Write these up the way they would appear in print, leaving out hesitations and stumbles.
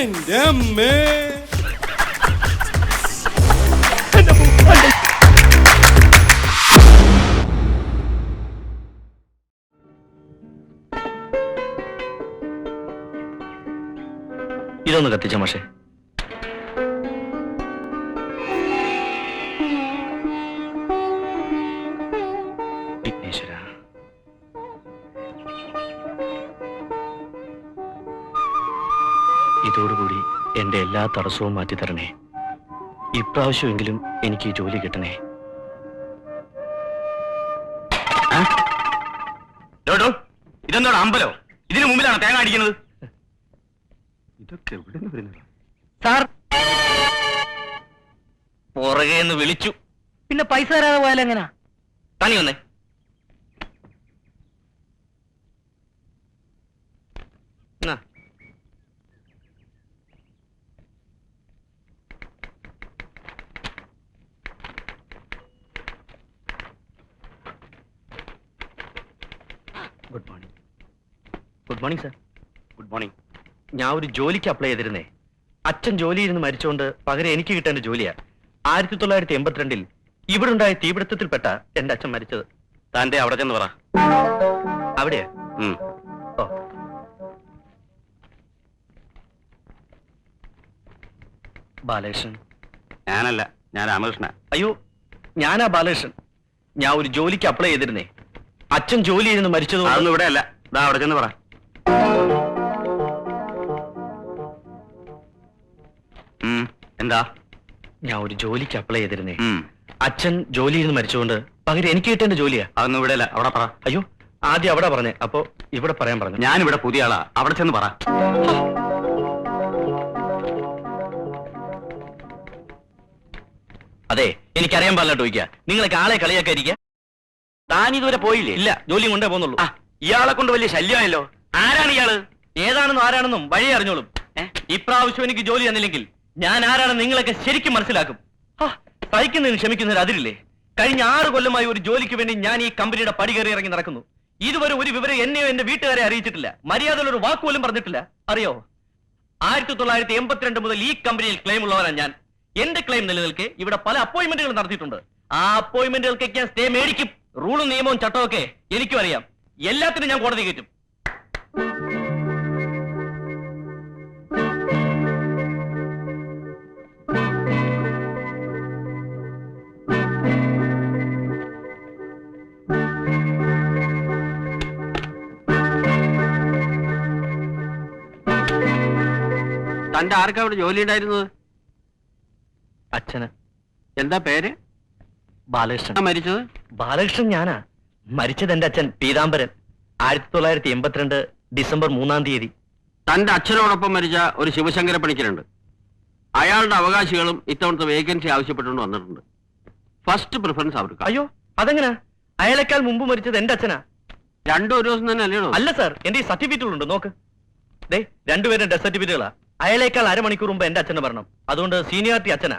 എന്റെ അമ്മേ. ഇതൊന്ന് കത്തിച്ച മാഷേ. വിഘ്നേശ്വര, ഇതോടുകൂടി എന്റെ എല്ലാ തടസ്സവും മാറ്റിത്തരണേ. ഇപ്രാവശ്യമെങ്കിലും എനിക്ക് ഈ ജോലി കിട്ടണേ. ഇതെന്താണ് അമ്പലോ? ഇതിനു മുമ്പിലാണ് തേങ്ങ അടിക്കുന്നത്. ഇതൊക്കെ എവിടെ നിന്ന് വരുന്നത്? സാർ പുറകെ എന്ന് വിളിച്ചു. പിന്നെ പൈസ തരാതെ പോയാലും എങ്ങനാ? തനി വന്നേ. Good morning. Good morning sir. Good morning. ഞാൻ ഒരു ജോലിക്ക് അപ്ലൈ ചെയ്തിരുന്നേ. അച്ഛൻ ജോലിയിൽ നിന്ന് മരിച്ചുകൊണ്ട് പകരം എനിക്ക് കിട്ടേണ്ട ജോലിയാ. 1982 ഇവിടെ ഉണ്ടായ തീപിടുത്തത്തിൽപ്പെട്ട എന്റെ അച്ഛൻ മരിച്ചത്. താന്റെ അവിടെ ചെന്ന് പറ. അവിടെയാ? ഓ, ബാലകൃഷ്ണൻ? ഞാനല്ല, ഞാൻ രാമകൃഷ്ണ. അയ്യോ, ഞാനാ ബാലകൃഷ്ണൻ. ഞാൻ ഒരു ജോലിക്ക് അപ്ലൈ ചെയ്തിരുന്നേ. അച്ഛൻ ജോലിയിൽ നിന്ന് മരിച്ചത്. അതൊന്നും ഇവിടെ അല്ല, ദാ അവിടെ ചെന്ന് പറ. എന്താ? ഞാൻ ഒരു ജോലിക്ക് അപ്ലൈ ചെയ്തിരുന്നേ. അച്ഛൻ ജോലിയിൽ നിന്ന് മരിച്ചുകൊണ്ട് പകരം എനിക്ക് കിട്ടേണ്ട ജോലിയാ. അതൊന്നും ഇവിടെ അല്ല, അവിടെ പറ. അയ്യോ, ആദ്യം അവിടെ പറഞ്ഞേ, അപ്പൊ ഇവിടെ പറയാൻ പറഞ്ഞു. ഞാനിവിടെ പുതിയ ആളാ, അവിടെ ചെന്ന് പറ. അതെ, എനിക്കറിയാൻ പാടില്ല ചോദിക്കുക. നിങ്ങളൊക്കെ ആളെ കളിയാക്കാതിരിക്കുക. താൻ ഇതുവരെ പോയില്ലേ? ഇല്ല, ജോലിയും കൊണ്ടേ പോകുന്നുള്ളൂ. ഇയാളെ കൊണ്ട് വലിയ ശല്യമായല്ലോ. ആരാണ് ഇയാള്? ഏതാണെന്നും ആരാണെന്നും വഴി അറിഞ്ഞോളും. ഇപ്രാവശ്യം എനിക്ക് ജോലി തന്നില്ലെങ്കിൽ ഞാൻ ആരാണെന്ന് നിങ്ങളൊക്കെ ശരിക്കും മനസ്സിലാക്കും. സഹിക്കുന്നതിന് ക്ഷമിക്കുന്നതിന് അതിരില്ലേ? കഴിഞ്ഞ 6 കൊല്ലമായി ഒരു ജോലിക്ക് വേണ്ടി ഞാൻ ഈ കമ്പനിയുടെ പടി കയറി ഇറങ്ങി നടക്കുന്നു. ഇതുവരെ ഒരു വിവരം എന്നെയോ എന്റെ വീട്ടുകാരെ അറിയിച്ചിട്ടില്ല. മര്യാദയിൽ ഒരു വാക്കുപോലും പറഞ്ഞിട്ടില്ല. അറിയോ, 1982 മുതൽ ഈ കമ്പനിയിൽ ക്ലെയിം ഉള്ളവരാണ് ഞാൻ. എന്റെ ക്ലെയിം നിലനിൽക്കെ ഇവിടെ പല അപ്പോയിന്റ്മെന്റുകൾ നടത്തിയിട്ടുണ്ട്. ആ അപ്പോയിന്റ്മെന്റുകൾക്ക് ഞാൻ സ്റ്റേ മേടിക്കും. റൂളും നിയമവും ചട്ടവും ഒക്കെ എനിക്കും അറിയാം. എല്ലാത്തിനും ഞാൻ കോടതി കയറ്റും. തന്റെ ആർക്കാ അവിടെ ജോലി ഉണ്ടായിരുന്നത്? അച്ഛന്. എന്താ പേര്? ബാലകൃഷ്ണൻ. മരിച്ചത്? ബാലകൃഷ്ണൻ ഞാനാ. മരിച്ചത് എന്റെ അച്ഛൻ പീതാംബരൻ. 1982 ഡിസംബർ 3 തന്റെ അച്ഛനോടൊപ്പം മരിച്ച ഒരു ശിവശങ്കര പണിക്കരുണ്ട്. അയാളുടെ അവകാശികളും ഇത്തവണത്തെ വേക്കൻസി ആവശ്യപ്പെട്ടുകൊണ്ട് വന്നിട്ടുണ്ട്. ഫസ്റ്റ് പ്രിഫറൻസ് അവർക്ക്. അയ്യോ, അതെങ്ങനാ? അയാളെക്കാൾ മുമ്പ് മരിച്ചത് എന്റെ അച്ഛനാ. രണ്ടും ഒരു ദിവസം തന്നെ അല്ലയോ? അല്ല സാർ, എന്റെ ഈ സർട്ടിഫിക്കറ്റുകളുണ്ട്, നോക്ക്. ദേ, രണ്ടുപേരും ഡെത്ത് സർട്ടിഫിക്കറ്റുകളാ. അയാളേക്കാൾ അരമണിക്കൂർ മുമ്പ് എന്റെ അച്ഛന് പറഞ്ഞു. അതുകൊണ്ട് സീനിയോറിറ്റി അച്ഛനാ.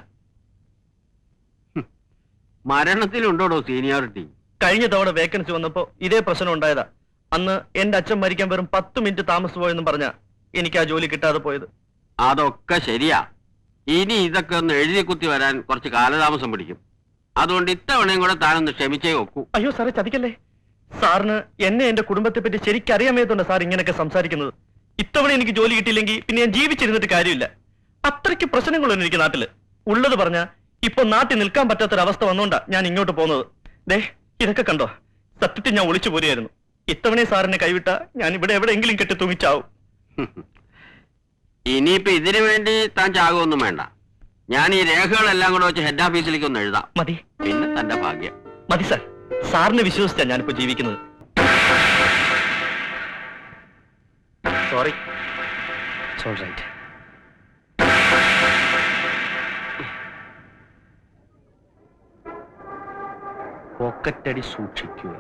മരണത്തിലുണ്ടോടോ സീനിയോറിറ്റി? കഴിഞ്ഞ തവണ വേക്കൻസി വന്നപ്പോ ഇതേ പ്രശ്നം ഉണ്ടായതാ. അന്ന് എന്റെ അച്ഛൻ മരിക്കാൻ വെറും 10 മിനിറ്റ് താമസിച്ചു പോയെന്നും പറഞ്ഞാ എനിക്ക് ആ ജോലി കിട്ടാതെ പോയത്. അതൊക്കെ ശരിയാ. ഇനി ഇതൊക്കെ ഒന്ന് എഴുതി കുത്തി വരാൻ കുറച്ച് കാലതാമസം പിടിക്കും. അതുകൊണ്ട് ഇത്തവണയും കൂടെ താനൊന്ന് ക്ഷമിച്ചേ ഒക്കൂ. അയ്യോ സാറേ, ചതിക്കല്ലേ. സാറിന് എന്നെ എന്റെ കുടുംബത്തെ പറ്റി ശരിക്കറിയാമേതുകൊണ്ട് സാർ ഇങ്ങനെയൊക്കെ സംസാരിക്കുന്നത്. ഇത്തവണ എനിക്ക് ജോലി കിട്ടിയില്ലെങ്കിൽ പിന്നെ ഞാൻ ജീവിച്ചിരുന്നിട്ട് കാര്യമില്ല. അത്രയ്ക്ക് പ്രശ്നങ്ങളൊന്നും എനിക്ക് നാട്ടില്. ഉള്ളത് പറഞ്ഞ ഇപ്പൊ നാട്ടിൽ നിൽക്കാൻ പറ്റാത്തൊരവസ്ഥ വന്നോണ്ടാ ഞാൻ ഇങ്ങോട്ട് പോകുന്നത്. ദേ, ഇതൊക്കെ കണ്ടോ? സത്യത്തിൽ ഞാൻ ഒളിച്ചു പോരുകയായിരുന്നു. ഇത്തവണ സാറിനെ കൈവിട്ട ഞാൻ ഇവിടെ എവിടെയെങ്കിലും കെട്ടി തൂങ്ങിച്ചാവും. ഇനിയിപ്പോ ഇതിനു വേണ്ടി താൻ ചാകുമൊന്നും വേണ്ട. ഞാൻ ഈ രേഖകളെല്ലാം കൂടെ വെച്ച് ഹെഡ് ഓഫീസിലേക്ക് ഒന്ന് എഴുതാം. മതി. പിന്നെ തന്റെ ഭാഗ്യം. മതി സാർ. സാറിനെ വിശ്വസിച്ചാ ഞാനിപ്പോ ജീവിക്കുന്നത്. സോറി. റൈറ്റ്. പോക്കറ്റടി സൂക്ഷിക്കുക.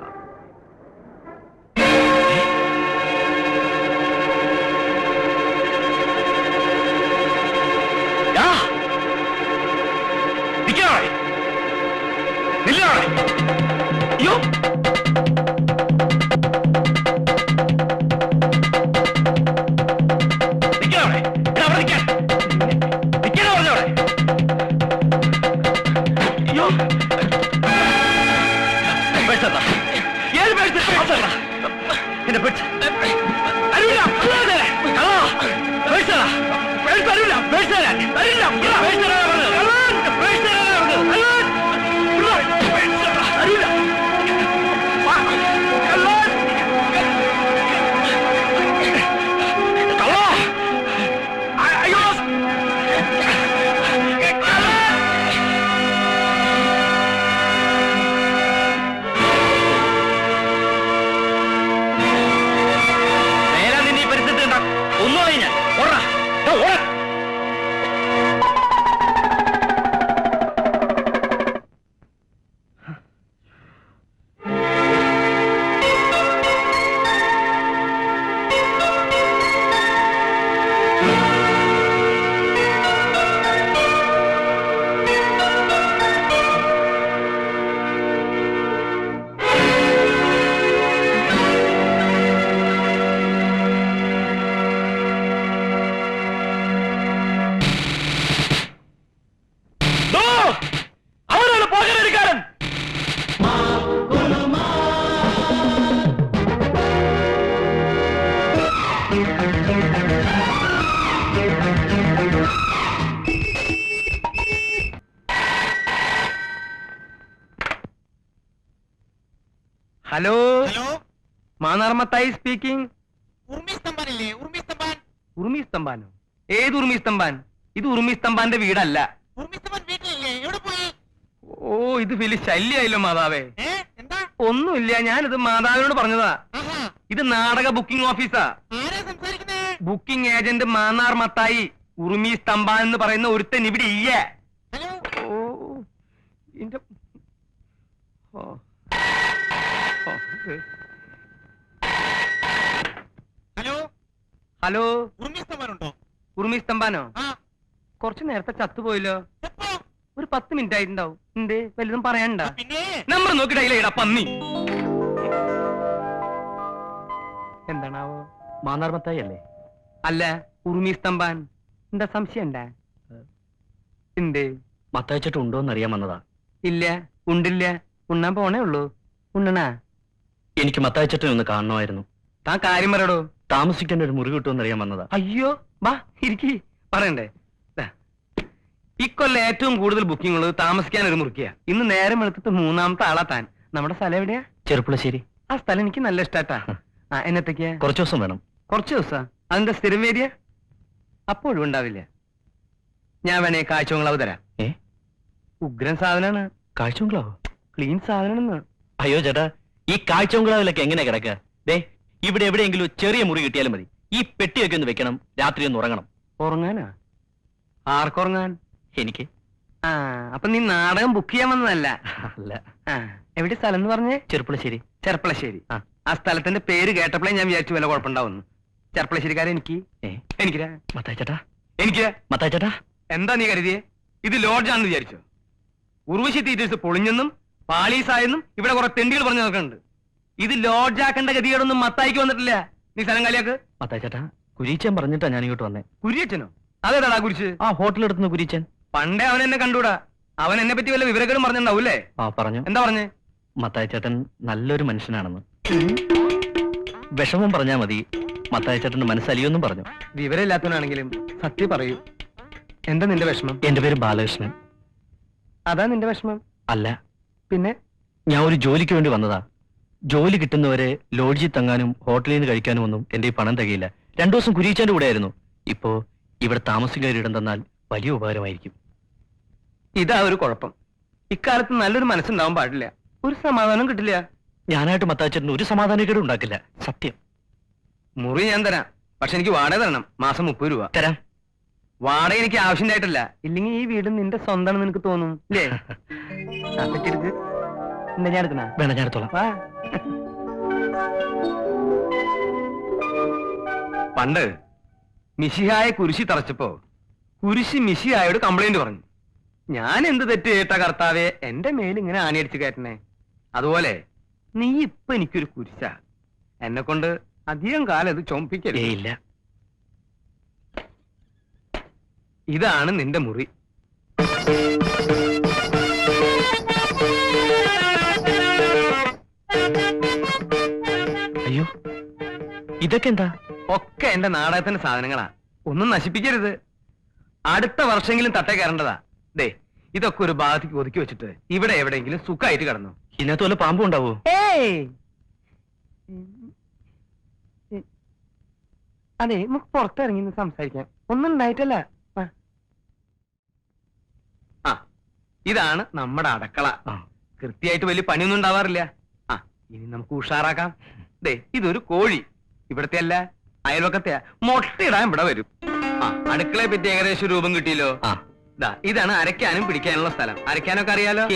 പേഴ്സ് തരാൻ. തരില്ല. പേഴ്സ് തരാനാ പറഞ്ഞത്. പേഴ്സ് തരാനാ പറഞ്ഞത്. തരില്ല. Hello hello, Mannar Mathai speaking. Urmi സ്തംഭാനില്ലേ? ഉർമി സ്തംഭാൻ. ഉറുമി സ്തംഭാനോ? ഏത് ഉറുമി സ്തംഭാൻ? ഇത് ഉറുമി സ്തംഭാന്റെ വീടല്ല. ഉർമി സ്തംഭാൻ വീട്ടിലില്ലേ? എവിടെ പോയി? ഓ, ഇത് വലിയ ശല്യായല്ലോ മാതാവേ. എന്താ? ഒന്നുമില്ല, ഞാനിത് മാതാവിനോട് പറഞ്ഞതാ. ആഹാ, ഇത് നാടക ബുക്കിംഗ് ഓഫീസാ. ആരാ സംസാരിക്കുന്നേ? Booking agent Mannar Mathai. ഉറുമി സ്തംഭാൻ എന്ന് പറയുന്ന ഒരുത്തൻ ഇവിടെ ഇല്ല. ഹലോ, ഓ, ഇന്റെ ഓ ഓ, ഹലോ, ഹലോ, ഉർമി സ്തംഭാൻ ഉണ്ടോ? ഉറുമി സ്തംഭാനോ? ആ, കുറച്ചു നേരത്തെ ചത്തുപോയല്ലോ. എപ്പോ? ഒരു 10 മിനിറ്റ് ആയിട്ടുണ്ടാവും. എന്തേ, വലുതും പറയാനുണ്ട? പിന്നെ നമ്പർ നോക്കിയിടാ പന്നി. എന്താണാവോ? മാന്നാർമത്തായി അല്ലേ? അല്ല, ഉറുമി സ്തംഭാൻ. എന്താ സംശയം ഉണ്ടാ? എന്തേ? മത്തായിച്ചിട്ട് ഉണ്ടോന്ന് അറിയാൻ വന്നതാ. ഇല്ല, ഉണ്ടില്ല. ഉണ്ണാൻ പോണേ ഉള്ളൂ. ഉണ്ണണാ? എനിക്ക് മത്തായിച്ചിട്ടിനെ ഒന്ന് കാണണമായിരുന്നു. താൻ കാര്യം പറയടോ. താമസിക്കേണ്ട ഒരു മുറി കിട്ടുമെന്ന് അറിയാൻ വന്നതാ. അയ്യോ, വാ ഇരിക്കി. പറയണ്ടേ? ദാ, ഇക്കൊല്ലം ഏറ്റവും കൂടുതൽ ബുക്കിംഗ് ഉള്ളത് താമസിക്കാൻ ഒരു മുറിക്കുക. ഇന്ന് നേരം എടുത്തിട്ട് 3ാമത്തെ ആളാ താൻ. നമ്മുടെ സ്ഥലം എവിടെയാ? ചെറുപ്പുളശ്ശേരി. ആ സ്ഥലം എനിക്ക് നല്ല ഇഷ്ടാട്ടാ. ആ, എന്നത്തേക്കാ? കുറച്ചു ദിവസം വേണം. കുറച്ച് ദിവസാ? അതിന്റെ സ്ഥിരം വേരിയ? അപ്പൊ ഒഴിവുണ്ടാവില്ല. ഞാൻ വേണേ കാഴ്ചകളവ് തരാം. ഏ, ഉഗ്രൻ സാധനാണ്. കാഴ്ചബംഗ്ലാവോ? ക്ലീൻ സാധനാണെന്ന്. അയ്യോ ചേട്ടാ, ഈ കാഴ്ചബംഗ്ലാവിലൊക്കെ എങ്ങനെ കിടക്കുക? ദേ, ഇവിടെ എവിടെയെങ്കിലും ചെറിയ മുറി കിട്ടിയാലും മതി. ഈ പെട്ടിയൊക്കെ ഒന്ന് വെക്കണം, രാത്രി ഒന്ന് ഉറങ്ങണം. ഉറങ്ങാനാ? ആർക്കുറങ്ങാൻ? എനിക്ക്. ആ, അപ്പൊ നീ നാടകം ബുക്ക് ചെയ്യാൻ വന്നതല്ല? അല്ല. ആ, എവിടെ സ്ഥലം എന്ന് പറഞ്ഞേ? ചെറുപ്പുളശ്ശേരി. ചെർപ്പളശ്ശേരി. ആ. ആ സ്ഥലത്തിന്റെ പേര് കേട്ടപ്പോഴേ ഞാൻ വിചാരിച്ചു വല്ല കുഴപ്പമുണ്ടാവുന്നു. ചെർപ്പളശ്ശേരിക്കാരെ എനിക്ക്. ഏ, എനിക്കിരാ. മത്തായി ചേട്ടാ, എനിക്ക്. മത്തായി ചേട്ടാ. എന്താ നീ കരുതിയേ? ഇത് ലോഡ്ജാണെന്ന് വിചാരിച്ചോ? ഉർവശി തീറ്റേഴ്സ് പൊളിഞ്ഞെന്നും പാളീസായെന്നും ഇവിടെ കുറെ തെണ്ടികൾ പറഞ്ഞു നോക്കുന്നുണ്ട്. ഇത് ലോഡ്ജാക്കേണ്ട ഗതികേടൊന്നും മത്തായിക്ക് വന്നിട്ടില്ല. നീ സ്ഥലം കാലിയാക്ക്. മത്തായി ചേട്ടാ, കുരീച്ചൻ പറഞ്ഞിട്ടാ ഞാൻ ഇങ്ങോട്ട് വന്നേ. കുരിയച്ചനോ? അതേടാ കുരിച്ച്? ആ ഹോട്ടലെടുത്തുന്ന കുരീച്ചൻ. പണ്ടേ അവൻ എന്നെ കണ്ടൂടാ. അവൻ എന്നെ പറ്റി വല്ല വിവരങ്ങളും പറഞ്ഞിട്ടുണ്ടാവൂല്ലേ? ആ പറഞ്ഞു. എന്താ പറഞ്ഞേ? മത്തായി ചേട്ടൻ നല്ലൊരു മനുഷ്യനാണെന്ന്. വിഷമം പറഞ്ഞാ മതി, മത്തായി ചേട്ടന്റെ മനസ്സലിയൊന്നും പറഞ്ഞു. വിവരമില്ലാത്തവനാണെങ്കിലും സത്യം പറയൂ. എന്താ നിന്റെ വിഷമം? എന്റെ പേര് ബാലകൃഷ്ണൻ. അതാ നിന്റെ വിഷമം? അല്ല, പിന്നെ? ഞാൻ ഒരു ജോലിക്ക് വേണ്ടി വന്നതാ. ജോലി കിട്ടുന്നവരെ ലോഡ്ജിൽ തങ്ങാനും ഹോട്ടലിൽ നിന്ന് കഴിക്കാനും ഒന്നും എന്റെ ഈ പണം തികയില്ല. 2 ദിവസം കുരീച്ചന്റെ കൂടെ ആയിരുന്നു. ഇപ്പോ ഇവിടെ താമസിക്കാൻ ഇടം തന്നാൽ വലിയ ഉപകാരമായിരിക്കും. ഇതാ ഒരു കുഴപ്പം. ഇക്കാലത്ത് നല്ലൊരു മനസ്സുണ്ടാവാൻ പാടില്ല. ഒരു സമാധാനം കിട്ടില്ല. ഞാനായിട്ട് മത്താച്ചേട്ടന് ഒരു സമാധാനക്കേടും ഉണ്ടാക്കില്ല, സത്യം. മുറി ഞാൻ തരാം. പക്ഷെ എനിക്ക് വാടക തരണം. മാസം 30 രൂപ തരാം. വാടക എനിക്ക് ആവശ്യമായിട്ടല്ല. ഇല്ലെങ്കിൽ ഈ വീട് നിന്റെ സ്വന്തമാണെന്ന് നിനക്ക് തോന്നും ഇല്ലേ? പറ്റിയെടുക്ക്. എന്താ ഞാൻ എടുക്കണ? വേണം, ഞാൻ എടുത്തോളാം. വാ. പണ്ട് മിശിഹായെ കുരിശി തറച്ചപ്പോ കുരിശി മിശിഹായോട് കംപ്ലൈന്റ് പറഞ്ഞു. ഞാൻ എന്ത് തെറ്റ് കേട്ട കർത്താവെ എന്റെ മേൽ ഇങ്ങനെ ആണിയടിച്ച് കയറ്റണേ? അതുപോലെ നീ ഇപ്പൊ എനിക്കൊരു കുരിശ. എന്നെ കൊണ്ട് അധികം കാലം ഇത് ചൊമ്പിക്കരുത്. ഇല്ല. ഇതാണ് നിന്റെ മുറി. അയ്യോ, ഇതൊക്കെ എന്താ? ഒക്കെ എന്റെ നാടകത്തിന്റെ സാധനങ്ങളാ. ഒന്നും നശിപ്പിക്കരുത്. അടുത്ത വർഷമെങ്കിലും തട്ടേ കയറേണ്ടതാ. ദേ ഇതൊക്കെ ഒരു ഭാഗത്തേക്ക് ഒതുക്കി വെച്ചിട്ട് ഇവിടെ എവിടെയെങ്കിലും സുഖമായിട്ട് കിടന്നു. ഇതിനകത്ത് വല്ല പാമ്പും ഉണ്ടാവോ? ഏയ് അതെ, നമുക്ക് പുറത്തിറങ്ങി സംസാരിക്കാം. ഒന്നും ഉണ്ടായിട്ടല്ല. ആ ഇതാണ് നമ്മുടെ അടുക്കള. കൃത്യമായിട്ട് വലിയ പണിയൊന്നും ഉണ്ടാവാറില്ല. ആ ഇനി നമുക്ക് ഉഷാറാക്കാം. ദേ ഇതൊരു കോഴി. ഇവിടത്തെ അല്ല, അയൽവക്കത്തെയാ. മുട്ടയിടാൻ ഇവിടെ വരും. ആ അടുക്കളയെ പറ്റി ഏകദേശം രൂപം കിട്ടിയല്ലോ. ആ ദാ ഇതാണ് അരയ്ക്കാനും പിടിക്കാനുള്ള സ്ഥലം. അരയ്ക്കാനൊക്കെ അറിയാലോ.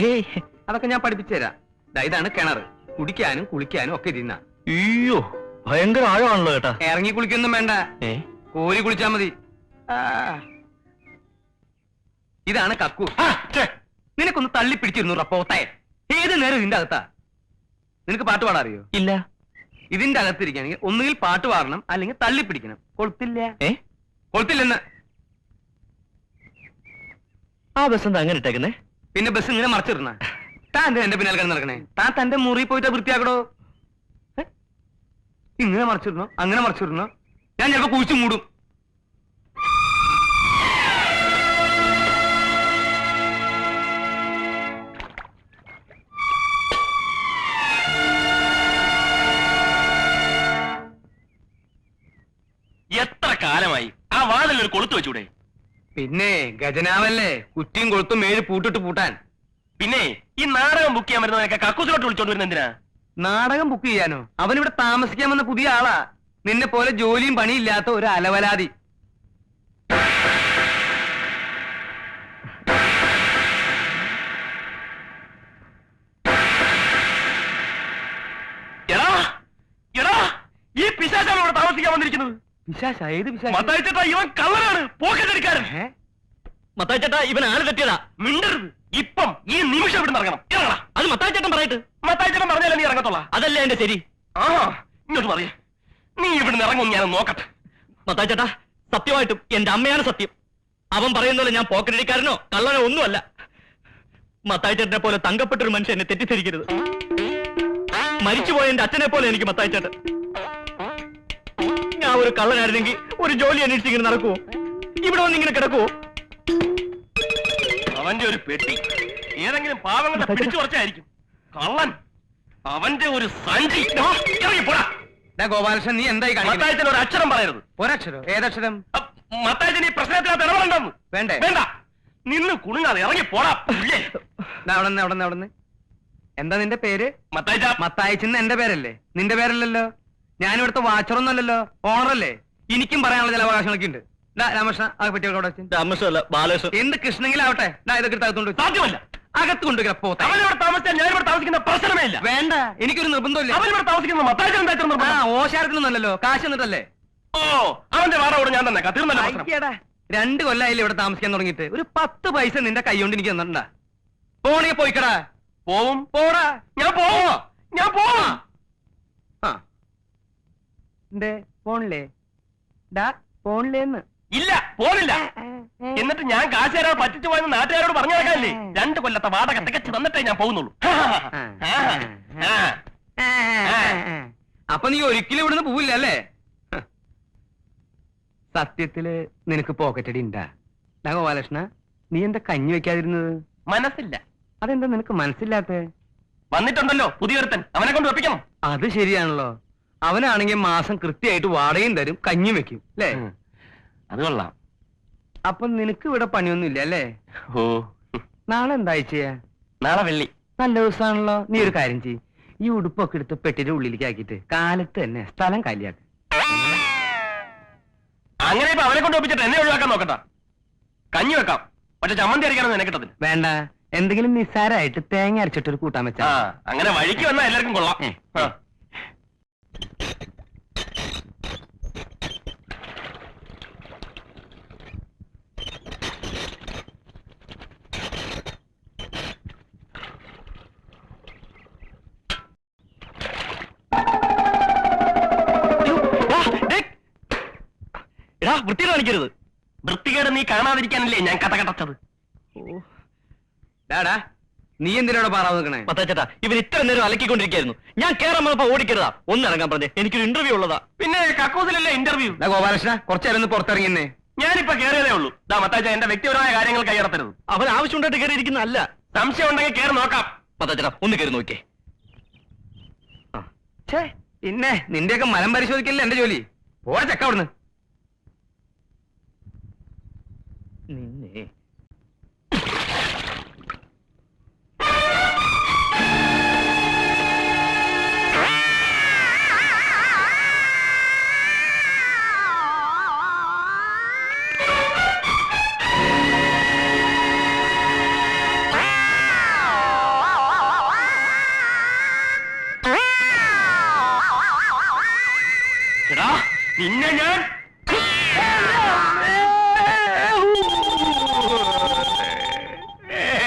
അതൊക്കെ ഞാൻ പഠിപ്പിച്ചു തരാം. ദാ ഇതാണ് കിണർ. കുടിക്കാനും കുളിക്കാനും ഒക്കെ ഇരുന്ന. അയ്യോ ഭയങ്കര ആഴമാണല്ലോ ചേട്ടാ. ഇറങ്ങി കുളിക്കൊന്നും വേണ്ട, കോരി കുളിച്ചാ മതി. ഇതാണ് കക്കു. നിനക്കൊന്ന് തള്ളി പിടിച്ചിരുന്നു റപ്പോത്തായ. ഏത് നേരം ഇതിന്റെ അകത്താ. നിനക്ക് പാട്ട് പാടാൻ അറിയോ? ഇല്ല. ഇതിന്റെ അകത്തിരിക്കുകയാണെങ്കിൽ ഒന്നുകിൽ പാട്ട് പാടണം അല്ലെങ്കിൽ തള്ളി പിടിക്കണം. കൊളുത്തില്ല. കൊളുത്തില്ലെന്ന്. ആ ബസ് എന്താ അങ്ങനെ ഇട്ടേക്കുന്നേ? പിന്നെ ബസ് ഇങ്ങനെ മറച്ചിടണ. താൻ എന്താ എന്റെ പിന്നാലെ കിടന്ന് നടക്കണേ? താൻ തന്റെ മുറി പോയിട്ട് വൃത്തിയാക്കടോ. ഇങ്ങനെ മറച്ചിടണോ അങ്ങനെ മറച്ചിടണോ? ഞാൻ ചിലപ്പോ കുഴിച്ചു മൂടും. എത്ര കാലമായി ആ വാതിൽ ഒരു കൊളുത്ത് വെച്ചൂടെ? പിന്നെ ഗജനാവല്ലേ, കുറ്റിയും കൊളുത്തും മേല് പൂട്ടിട്ട് പൂട്ടാൻ. പിന്നെ ഈ നാടകം ബുക്ക് ചെയ്യാൻ വരുന്നവരൊക്കെ കക്കൂസിലോട്ട് വിളിച്ചോണ്ട് വരുന്ന എന്തിനാ? നാടകം ബുക്ക് ചെയ്യാനോ? അവനിവിടെ താമസിക്കാൻ വന്ന പുതിയ ആളാ. നിന്നെ പോലെ ജോലിയും പണിയില്ലാത്ത ഒരു അലവലാതി. എടാ എടാ ഈ പിശാചാണ് ഇവിടെ താമസിക്കാൻ വന്നിരിക്കുന്നത്. പിശാച? ഏത് പിശാച? മത്തായി ചേട്ടാ ഇവൻ കള്ളനാണ്, പോക്കറ്റടിക്കാരൻ. മത്തായി ചേട്ടാ ഇവൻ ആള് തെറ്റിയതാ. മിണ്ടരുത്. ഇപ്പം ഈ നിമിഷം ഇവിടെ ഇറങ്ങണം. ഇറങ്ങണം. അത് മത്തായി ചേട്ടൻ പറയട്ടെ. മത്തായി ചേട്ടൻ പറഞ്ഞാലേ നീ ഇറങ്ങത്തോളാം. അതല്ലേ എന്റെ ശരി. ആ ഇങ്ങോട്ട് പറയേ. നീ ഇവിടുന്ന് ഇറങ്ങും, ഞാൻ നോക്കട്ടെ. മത്തായി ചേട്ടാ സത്യമായിട്ടും എന്റെ അമ്മയാണ് സത്യം. അവൻ പറയുന്നത് ഞാൻ പോക്കറ്റടിക്കാരനോ കള്ളനോ ഒന്നുമല്ല. മത്തായി ചേട്ടനെ പോലെ തങ്കപ്പെട്ടൊരു മനുഷ്യൻ എന്നെ തെറ്റിദ്ധരിക്കരുത്. മരിച്ചുപോയ എന്റെ അച്ഛനെ പോലെ എനിക്ക് മത്തായി ചേട്ടൻ. ഞാൻ ഒരു കള്ളനായിരുന്നെങ്കിൽ ഒരു ജോലി അന്വേഷിച്ച് ഇങ്ങനെ നടക്കുവോ? ഇവിടെ വന്ന് ഇങ്ങനെ കിടക്കുവോ? അവന്റെ ഒരു പെട്ടി ഏതെങ്കിലും പാവങ്ങളെ പിടിച്ചു കുറച്ചായിരിക്കും. കള്ളൻ അവന്റെ ഒരു സഞ്ചി. ഗോപാലകൃഷ്ണൻ, നീ എന്തായി മത്തായിച്ചൻ ഒരു അക്ഷരം പറയരുത്. ഒരക്ഷരോ? ഏതക്ഷരം? മത്തായിച്ചൻ ഈ പ്രശ്നത്തിനകത്ത് ഇടപെടണ്ടെന്ന്. വേണ്ടേ? വേണ്ട. നിന്ന് കുണുങ്ങാതെ ഇറങ്ങി പോടാ. അവിടെന്ന് എന്താ നിന്റെ പേര്? മത്തായിച്ച. മത്തായിച്ചെന്ന് എന്റെ പേരല്ലേ? നിന്റെ പേരല്ലല്ലോ. ഞാനിവിടുത്തെ വാച്ചറൊന്നുമല്ലല്ലോ, ഓണറല്ലേ. എനിക്കും പറയാനുള്ള ചില അവകാശങ്ങളൊക്കെ ഉണ്ട്. രാമകൃഷ്ണ അത് പറ്റിയ രാമകൃഷ്ണല്ല ബാലകൃഷ്ണൻ. എന്ത് കൃഷ്ണങ്കിലും ആവട്ടെ. ഇതൊക്കെ അകത്തുകൊണ്ട് സാധ്യമല്ല. അകത്ത് കൊണ്ടുവരാ പോത്ത. അവനിവിടെ താമസിച്ചാൽ ഞാൻ ഇവിടെ താമസിക്കുന്ന പ്രശ്നമേ ഇല്ല. വേണ്ട, എനിക്കൊരു നിർബന്ധമില്ല. അവനിവിടെ താമസിക്കുന്ന മത്തായിച്ചൻ എന്താ? ഓശാരത്തിനൊന്നല്ലോ, കാശ് എന്നിട്ടല്ലേ. ഓ അവന്റെ വാടോട് ഞാൻ തന്നെ തീർന്നല്ലോ. 2 കൊല്ലായില്ലേ ഇവിടെ താമസിക്കാൻ തുടങ്ങിയിട്ട്. ഒരു 10 പൈസ നിന്റെ കൈ കൊണ്ട് എനിക്ക് തന്നിട്ടുണ്ടാ? പോണേ പോയിക്കടാ. പോവും. പോടാ. ഞാൻ പോവോ? ഞാൻ പോവാ. എന്തേ പോണില്ലേ? ഡാ പോണില്ലേന്ന്. ഇല്ല പോണില്ല. എന്നിട്ട് ഞാൻ കാശ് തരാൻ പറ്റിച്ചു പോയെന്ന് നാട്ടുകാരോട് പറഞ്ഞു നടക്കാനല്ലേ? 2 കൊല്ലത്തെ വാടക തികച്ചു തന്നിട്ടേ ഞാൻ പോകുന്നുള്ളൂ. അപ്പൊ നീ ഒരിക്കലും ഇവിടുന്ന് പോവില്ല അല്ലേ? സത്യത്തില് നിനക്ക് പോക്കറ്റടി ഉണ്ടാ? ഗോപാലകൃഷ്ണ, നീ എന്താ കഞ്ഞി വെക്കാതിരുന്നത്? മനസ്സില്ല. അതെന്താ നിനക്ക് മനസ്സില്ലാത്ത? വന്നിട്ടുണ്ടല്ലോ പുതിയൊരുത്തൻ, അവനെ കൊണ്ട് വെപ്പിക്കണം. അത് ശരിയാണല്ലോ. അവനാണെങ്കിൽ മാസം കൃത്യമായിട്ട് വാടകയും തരും, കഞ്ഞി വെക്കും അല്ലേ? അത് കൊള്ളാം. അപ്പൊ നിനക്ക് ഇവിടെ പണിയൊന്നും ഇല്ല അല്ലേ? ഓ നാളെ എന്താഴ്ചയാ? നാളെ വെള്ളി. നല്ല ദിവസമാണല്ലോ. നീ ഒരു കാര്യം ചെയ്യ്, ഈ ഉടുപ്പൊക്കെ എടുത്ത് പെട്ടിന്റെ ഉള്ളിലേക്ക് ആക്കിയിട്ട് കാലത്ത് തന്നെ സ്ഥലം കാലിയാക്ക്. അങ്ങനെ ഇപ്പൊ അവനെ കൊണ്ട് ഒപ്പിച്ചിട്ട് എന്നെ ഒഴിവാക്കാൻ നോക്കണ്ട. കഞ്ഞി വെക്കാം, പക്ഷെ ചമ്മന്തി അരയ്ക്കാനൊന്നും എന്നെ കിട്ടത്തില്ല. വേണ്ട, എന്തെങ്കിലും നിസ്സാരമായിട്ട് തേങ്ങ അരച്ചിട്ടൊരു കൂട്ടാൻ വെച്ചാ. അങ്ങനെ വഴിക്ക് വന്നാൽ എല്ലാവർക്കും കൊള്ളാം. എടാ വൃത്തി കാണിക്കരുത്. വൃത്തികേട് നീ കാണാതിരിക്കാനല്ലേ ഞാൻ കഥ കടച്ചത്. ഡാടാ, നീ എന്തിനാണ് പാറാവ് നിൽക്കണേ? മത്താച്ചേട്ടാ ഇവർ ഇത്ര നേരം അലക്കിക്കൊണ്ടിരിക്കായിരുന്നു. ഞാൻ കേറാൻ വന്നപ്പോ ഓടിക്കരുതാ. ഒന്നിറങ്ങാൻ പറഞ്ഞേ, എനിക്കൊരു ഇന്റർവ്യൂ ഉള്ളതാ. പിന്നെ കക്കൂസിലല്ലേ ഇന്റർവ്യൂ. ഗോപാലകൃഷ്ണ, കുറച്ചേരം ഒന്ന് പുറത്തിറങ്ങിന്നേ. ഞാനിപ്പോ കയറിയതേ ഉള്ളൂ. മത്താച്ച എന്റെ വ്യക്തിപരമായ കാര്യങ്ങൾ കൈയടത്തരുത്. അവൻ ആവശ്യമുണ്ടായിട്ട് കയറിയിരിക്കുന്നതല്ല. സംശയം ഉണ്ടെങ്കിൽ കയറി നോക്കാം. മത്താച്ചടാ ഒന്ന് കയറി നോക്കിയേ. പിന്നെ നിന്റെയൊക്കെ മനം പരിശോധിക്കല്ലേ എന്റെ ജോലി. പോവാ ചക്ക അവിടുന്ന്. നിന്നെ നിന്നെ ഞാൻ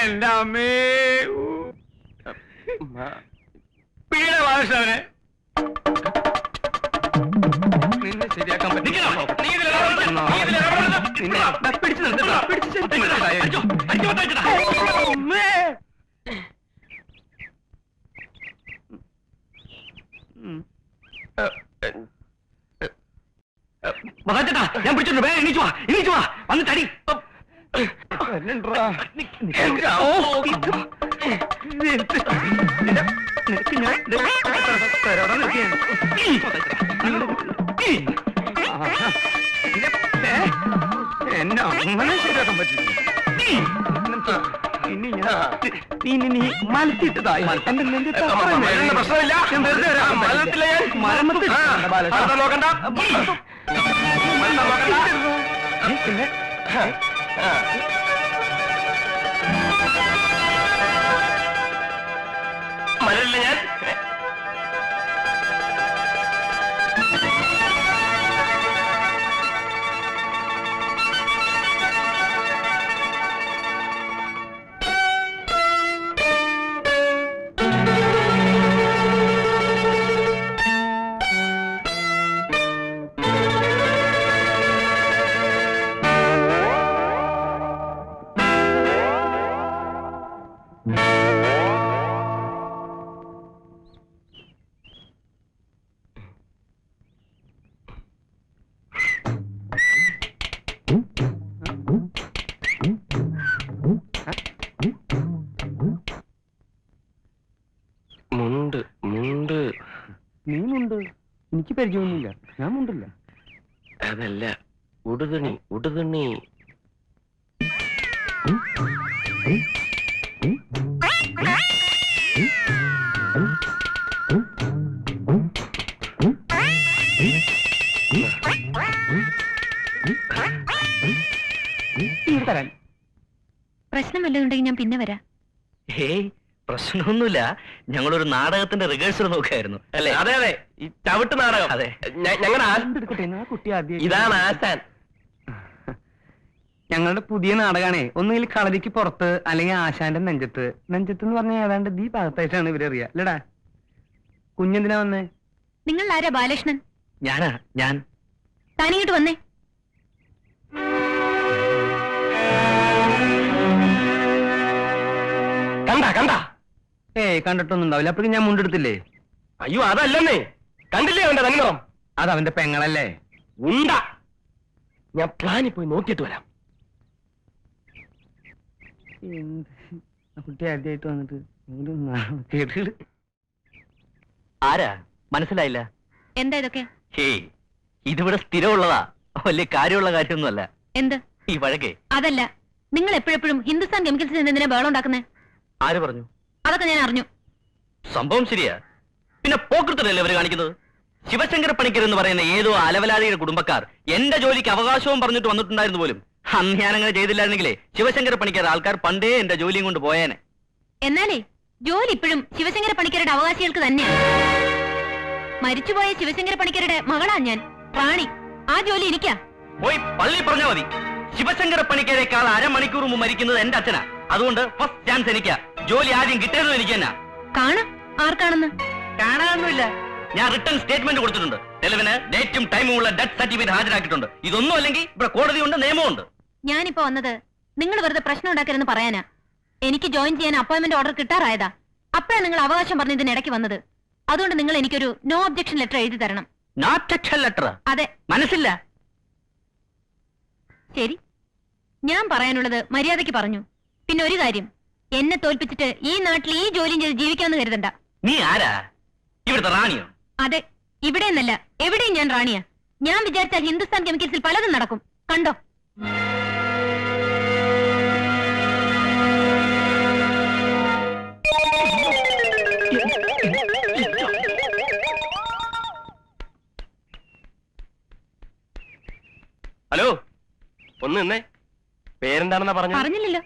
എന്റെ അമ്മേ പീഡ ബാലകൃഷ്ണനെ നിന്നെ ശരിയാക്കാൻ നിൽക്കണോ? പറ്റില്ല. നീ ഇതിൽ ഇടപെടരുത്. നീ ഇതിൽ ഇടപെടരുത്. നിന്നെ പിടിച്ചു നിർത്തടാ. പിടിച്ച് നിർത്തടാ. അടിച്ചോ, അടിച്ചോ, മത്താച്ചടാ. അമ്മേ. മത്താച്ചടാ, ഞാൻ പിടിച്ചിട്ടുണ്ട്. വേഗം എണീച്ചു വാ, എണീച്ചു വാ. വന്ന് തടി. വരണ്ടാ. ഓ, നിനക്ക് ഞാൻ തരോടാ നിൽക്കാൻ. എന്നെ അങ്ങനെ ശരിയാക്കാൻ പറ്റില്ല. ഇനി നീ മലത്തിട്ടതായി എന്റെ നെഞ്ചത്ത് പ്രശ്നമില്ല. ഞാൻ വെറുതെ വരാൻ മലത്തില്ല ഞാൻ. മരമത്തിൽ അടുത്ത നോക്കണ്ട. പിന്നെ മലരില്ല ഞാൻ. മുണ്ട് മുണ്ട് നീ മുണ്ട്. എനിക്ക് പരിചയമൊന്നുമില്ല. ഞാൻ മുണ്ടില്ല. അതല്ല, ഉടുതുണി ഉടുതുണി. തരാൻ പ്രശ്നം വല്ലതുണ്ടെങ്കിൽ ഞാൻ പിന്നെ വരാം. ഹേയ്, പ്രശ്നമൊന്നുമില്ല. ഞങ്ങളൊരു നാടകത്തിന്റെ റിഹേഴ്സൽ നോക്കായിരുന്നു അല്ലേ? അതെ അതെ, ഈ ചവിട്ട് നാടകം. അതെ, ഞങ്ങളുടെ എടുക്കട്ടെ. ആ കുട്ടി ആദ്യം ഇതാണ് ആശാൻ. ഞങ്ങളുടെ പുതിയ നാടകമാണേ. ഒന്നുകിൽ കളരിക്ക് പുറത്ത്, അല്ലെങ്കിൽ ആശാന്റെ നെഞ്ചത്ത്. നെഞ്ചത്ത് എന്ന് പറഞ്ഞാൽ ഏതാണ്ട് ഈ ഭാഗത്തായിട്ടാണ് ഇവരറിയാ അല്ലടാ. കുഞ്ഞെന്തിനാ വന്നേ? നിങ്ങൾ ആരാ ബാലകൃഷ്ണൻ? ഞാനാ ഞാൻ. താനിങ്ങോട്ട് വന്നേ. കണ്ട കണ്ട? ഏയ് കണ്ടിട്ടൊന്നും ഉണ്ടാവില്ല. അപ്പോഴും ഞാൻ മുണ്ടെടുത്തില്ലേ? അയ്യോ അതല്ലെന്നേ, കണ്ടില്ലേ അവന്റെ തന്നിറം? അത് അവന്റെ പെങ്ങളല്ലേ. ഉണ്ട. ഞാൻ പ്ലാനിൽ പോയി നോക്കിയിട്ട് വരാം. കുട്ടി ആദ്യമായിട്ട് വന്നിട്ട് ആരാ മനസ്സിലായില്ല? എന്താ ഇതൊക്കെ? ഹേയ്, ഇതിവിടെ സ്ഥിരമുള്ളതാ. വലിയ കാര്യമുള്ള കാര്യമൊന്നുമല്ല എന്ത് ഈ വഴക്കേ. അതല്ല, നിങ്ങൾ എപ്പോഴെപ്പോഴും ഹിന്ദുസ്ഥാൻ കെമിക്കൽസിൽ എന്തിനാ ബഹളം ഉണ്ടാക്കുന്നേ? ആര് പറഞ്ഞു? അതൊക്കെ ഞാൻ അറിഞ്ഞു. സംഭവം ശരിയാ. പിന്നെ പോക്കൃത്തല്ലേ അവര് കാണിക്കുന്നത്? ശിവശങ്കര പണിക്കർ എന്ന് പറയുന്ന ഏതോ അലവലാതിയുടെ കുടുംബക്കാർ എന്റെ ജോലിക്ക് അവകാശവും പറഞ്ഞിട്ട് വന്നിട്ടുണ്ടായിരുന്നു പോലും. അന്ന് ഞാനങ്ങനെ ചെയ്തില്ലായിരുന്നെങ്കിലേ ശിവശങ്കര പണിക്കർ ആൾക്കാർ പണ്ടേ എന്റെ ജോലിയും കൊണ്ട് പോയേനെ. എന്നാലേ ജോലി ഇപ്പോഴും ശിവശങ്കര പണിക്കരുടെ അവകാശികൾക്ക് തന്നെയാണ്. മരിച്ചുപോയ ശിവശങ്കര പണിക്കരുടെ മകളാ ഞാൻ, റാണി. ആ ജോലി എനിക്കാ. പോയി പള്ളി പറഞ്ഞാ മതി. ശിവശങ്കര പണിക്കരേക്കാൾ അരമണിക്കൂർ മുമ്പ് മരിക്കുന്നത് എന്റെ അച്ഛനാ. അതുകൊണ്ട് ഫസ്റ്റ് ചാൻസ് എനിക്കാ. ജോലി ആദ്യം കിട്ടിയതും എനിക്ക് തന്നെ. കാണാം ആർക്കാണെന്ന്. കാണാനൊന്നുമില്ല. ഞാൻ റിട്ടേൺ സ്റ്റേറ്റ്മെന്റ് കൊടുത്തിട്ടുണ്ട്. തെളിവിന് ഡേറ്റും ടൈമും ഉള്ള ഡെത്ത് സർട്ടിഫിക്കറ്റ് ഹാജരാക്കിയിട്ടുണ്ട്. ഇതൊന്നും അല്ലെങ്കിൽ ഇവിടെ കോടതിയുണ്ട്, നിയമമുണ്ട്. ഞാനിപ്പോ വന്നത് നിങ്ങൾ വെറുതെ പ്രശ്നം ഉണ്ടാക്കരുതെന്ന് പറയാനാ. എനിക്ക് ജോയിൻ ചെയ്യാൻ അപ്പോയിന്റ്മെന്റ് ഓർഡർ കിട്ടാറായതാ. അപ്പോഴാണ് നിങ്ങൾ അവകാശം പറഞ്ഞ് ഇതിനിടയ്ക്ക് വന്നത്. അതുകൊണ്ട് നിങ്ങൾ എനിക്കൊരു നോ ഒബ്ജക്ഷൻ ലെറ്റർ എഴുതി തരണം. Not a letter? അതെ. മനസ്സില്ല. ശരി, ഞാൻ പറയാനുള്ളത് മര്യാദയ്ക്ക് പറഞ്ഞു. പിന്നെ ഒരു കാര്യം, എന്നെ തോൽപ്പിച്ചിട്ട് ഈ നാട്ടിൽ ഈ ജോലിയും ചെയ്ത് ജീവിക്കാമെന്ന് കരുതണ്ട. നീ ആരാ? ഇവിടുത്തെ റാണിയോ? അതെ, ഇവിടെ എന്നല്ല, എവിടെയും ഞാൻ റാണിയാ. ഞാൻ വിചാരിച്ചാൽ ഹിന്ദുസ്ഥാൻ കെമിക്കൽസിൽ പലതും നടക്കും. കണ്ടോ? ഹലോ, ഒന്ന് നിന്നേ. പേരെന്താണെന്നാ പറഞ്ഞു? പറഞ്ഞില്ലല്ലോ.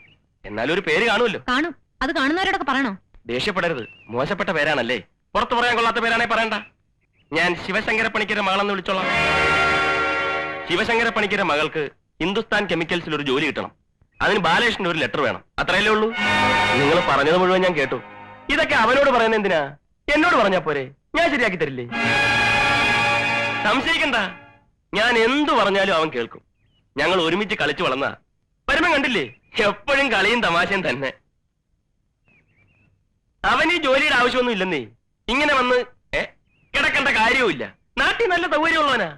എന്നാലും ഒരു പേര് കാണുമല്ലോ. കാണും, അത് കാണുന്നവരോടൊക്കെ പറയണോ? ദേഷ്യപ്പെടരുത്, മോശപ്പെട്ട പേരാണല്ലേ. പുറത്തു പറയാൻ കൊള്ളാത്ത പേരാണേ പറയണ്ട. ഞാൻ ശിവശങ്കര പണിക്കരുടെ മകളെന്ന് വിളിച്ചോളാം. ശിവശങ്കര പണിക്കരുടെ മകൾക്ക് ഹിന്ദുസ്ഥാൻ കെമിക്കൽസിൽ ഒരു ജോലി കിട്ടണം. അതിന് ബാലകൃഷ്ണന് ഒരു ലെറ്റർ വേണം. അത്രയല്ലേ ഉള്ളൂ. നിങ്ങൾ പറഞ്ഞത് മുഴുവൻ ഞാൻ കേട്ടു. ഇതൊക്കെ അവനോട് പറയുന്നത് എന്തിനാ? എന്നോട് പറഞ്ഞാ പോരെ, ഞാൻ ശരിയാക്കി തരില്ലേ. സംശയിക്കണ്ട, ഞാൻ എന്തു പറഞ്ഞാലും അവൻ കേൾക്കും. ഞങ്ങൾ ഒരുമിച്ച് കളിച്ചു വളർന്ന വരുമ്പം കണ്ടില്ലേ, എപ്പോഴും കളിയും തമാശയും തന്നെ. അവന് ഈ ജോലിയുടെ ആവശ്യമൊന്നും ഇല്ലെന്നേ. ഇങ്ങനെ വന്ന് കിടക്കേണ്ട കാര്യവുമില്ല. നാട്ടിൽ നല്ല സൗകര്യമുള്ളവനാ.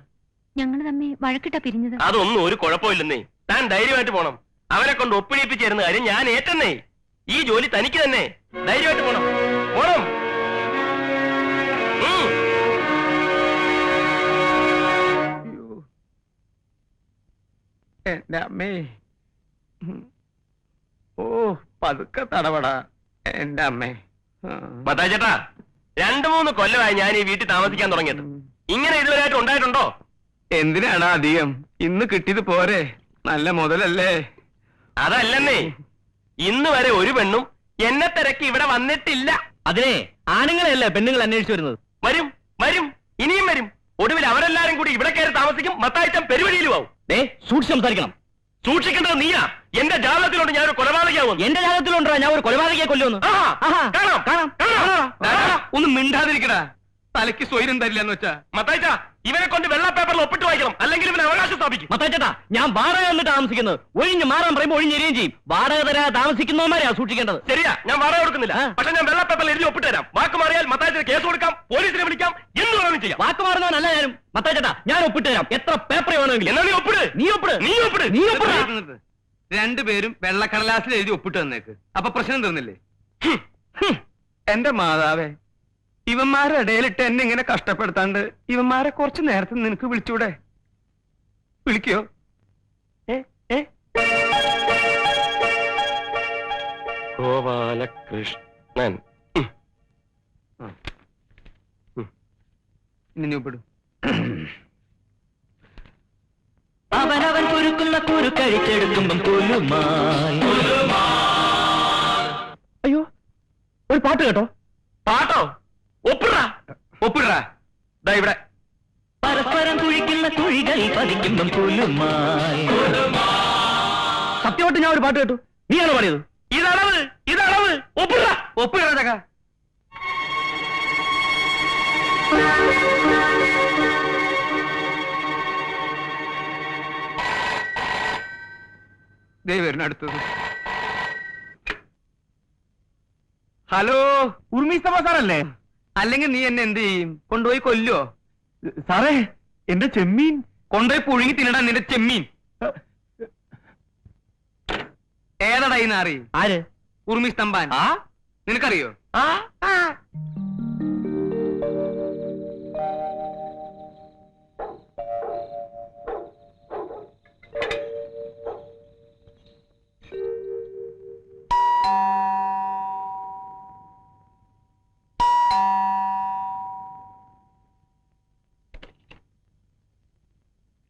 ഞങ്ങൾ തമ്മിൽ വഴക്കിട്ടാ പിരിഞ്ഞത്. അതൊന്നും ഒരു കുഴപ്പമില്ലെന്നേ. താൻ ധൈര്യമായിട്ട് പോണം. അവനെ കൊണ്ട് ഒപ്പിടിപ്പിച്ചിരുന്ന കാര്യം ഞാൻ ഏറ്റെന്നേ. ഈ ജോലി തനിക്ക് തന്നെ. ധൈര്യമായിട്ട് പോണം, പോണം. എന്റെ അമ്മേ, ഓ പതുക്കെ തടവടാ എന്റെ അമ്മേ. മത്തായി ചേട്ടാ, 2-3 കൊല്ലമായി ഞാൻ ഈ വീട്ടിൽ താമസിക്കാൻ തുടങ്ങിയത്. ഇങ്ങനെ ഇതുവരെയായിട്ട് ഉണ്ടായിട്ടുണ്ടോ? എന്തിനാണ് അധികം? ഇന്ന് കിട്ടിയത് പോരെ, നല്ല മുതലല്ലേ. അതല്ലെന്നേ, ഇന്ന് വരെ ഒരു പെണ്ണും എന്നെ തിരക്കി ഇവിടെ വന്നിട്ടില്ല. അതിനെ ആണുങ്ങളെയല്ലേ പെണ്ണുങ്ങൾ അന്വേഷിച്ചു വരുന്നത്. വരും വരും, ഇനിയും വരും. ഒടുവിൽ അവരെല്ലാരും കൂടി ഇവിടെ കയറി താമസിക്കും. മത്തായിച്ചൻ പെരുവഴിയിലും ആവും. സൂക്ഷിച്ച് സംസാരിക്കണം. സൂക്ഷിക്കേണ്ടത് നീയാ. എന്റെ ജാതകത്തിലുണ്ട് ഞാൻ ഒരു കൊലപാതകയാവുന്നു. എന്റെ ജാതകത്തിലുണ്ടോ ഞാൻ ഒരു കൊലപാതകയെ കൊല്ലുന്നു. ഒന്ന് മിണ്ടാതിരിക്കടാ, തലയ്ക്ക് സ്വൈര്യം തരില്ലെന്ന് വെച്ചാ. മത്തായിച്ച, ഇവനെ കൊണ്ട് വെള്ള പേപ്പറിൽ ഒപ്പിട്ട് വായിക്കണം, അല്ലെങ്കിൽ ഇവനെ അവകാശം സ്ഥാപിക്കും. മത്തായിച്ചേട്ടാ, ഞാൻ വാടക വന്നിട്ട് താമസിക്കുന്നത്. ഒഴിഞ്ഞ് മാറാൻ പറയുമ്പോൾ ഒഴിഞ്ഞെരിയും ചെയ്യും. വാടക തരാ താമസിക്കുന്നവന്മാരെയാ സൂക്ഷിക്കേണ്ടത്. ശരിയാ, ഞാൻ വാടക കൊടുക്കുന്നില്ല. പക്ഷെ ഞാൻ വെള്ള പേപ്പറിൽ എഴുതി ഒപ്പിട്ട് തരാം. വാക്ക് മാറിയാൽ മത്തായിച്ചിന് കേസ് കൊടുക്കാം, പോലീസിനെ വിളിക്കാം, എന്ത് വേണമെങ്കിലും ചെയ്യാം. വാക്ക് മാറുന്നവനല്ല ഞാനും. മത്തായിച്ചേട്ടാ, ഞാൻ ഒപ്പിട്ട് തരാം. എത്ര പേപ്പർ വേണമെങ്കിലും. എന്നാ നീ ഒപ്പിട്. നീ ഒപ്പിട്. നീ ഒപ്പിട്. നീ ഒപ്പിട്. രണ്ടുപേരും വെള്ളക്കടലാസിൽ എഴുതി ഒപ്പിട്ട് തന്നേക്ക്. അപ്പൊ പ്രശ്നം തീർന്നില്ലേ? എന്റെ മാതാവേ, ഇവന്മാരുടെ ഇടയിലിട്ട് എന്നെ ഇങ്ങനെ കഷ്ടപ്പെടുത്താണ്ട് ഇവന്മാരെ കുറച്ച് നേരത്തെ നിനക്ക് വിളിച്ചൂടെ? വിളിക്കോ? ഗോപാലകൃഷ്ണൻ. ഇനി നീ ഒപ്പിടും. അവനവൻ കുരുക്കുന്ന കുരുക്കഴിച്ചെടുക്കുമ്പം അയ്യോ, ഒരു പാട്ട് കേട്ടോ. പാട്ടോ? ഒപ്പിടാ ഒപ്പിടാ. ദാ ഇവിടെ. പരസ്പരം കുഴിക്കുന്ന കുഴികൾ പതിക്കുമ്പം കുലുമായി. സത്യമായിട്ട് ഞാൻ ഒരു പാട്ട് കേട്ടു. നീയാണോ പാടിയത്? ഇതളവ്, ഇതളവ്. ഒപ്പിടാ, ഒപ്പിടാ ചക്ക. ദൈവം അടുത്തത്. ഹലോ, ഉർമീസ്തഫ സാറല്ലേ? അല്ലെങ്കിൽ നീ എന്നെ എന്ത് ചെയ്യും? കൊണ്ടുപോയി കൊല്ലോ? സാറേ, എന്റെ ചെമ്മീൻ കൊണ്ടുപോയി പുഴുങ്ങി തിന്നടാ നിന്റെ ചെമ്മീൻ. ഏതടാ ഈ നാറി? ആര്? ഉർമി സ്തംഭാൻ. നിനക്കറിയോ?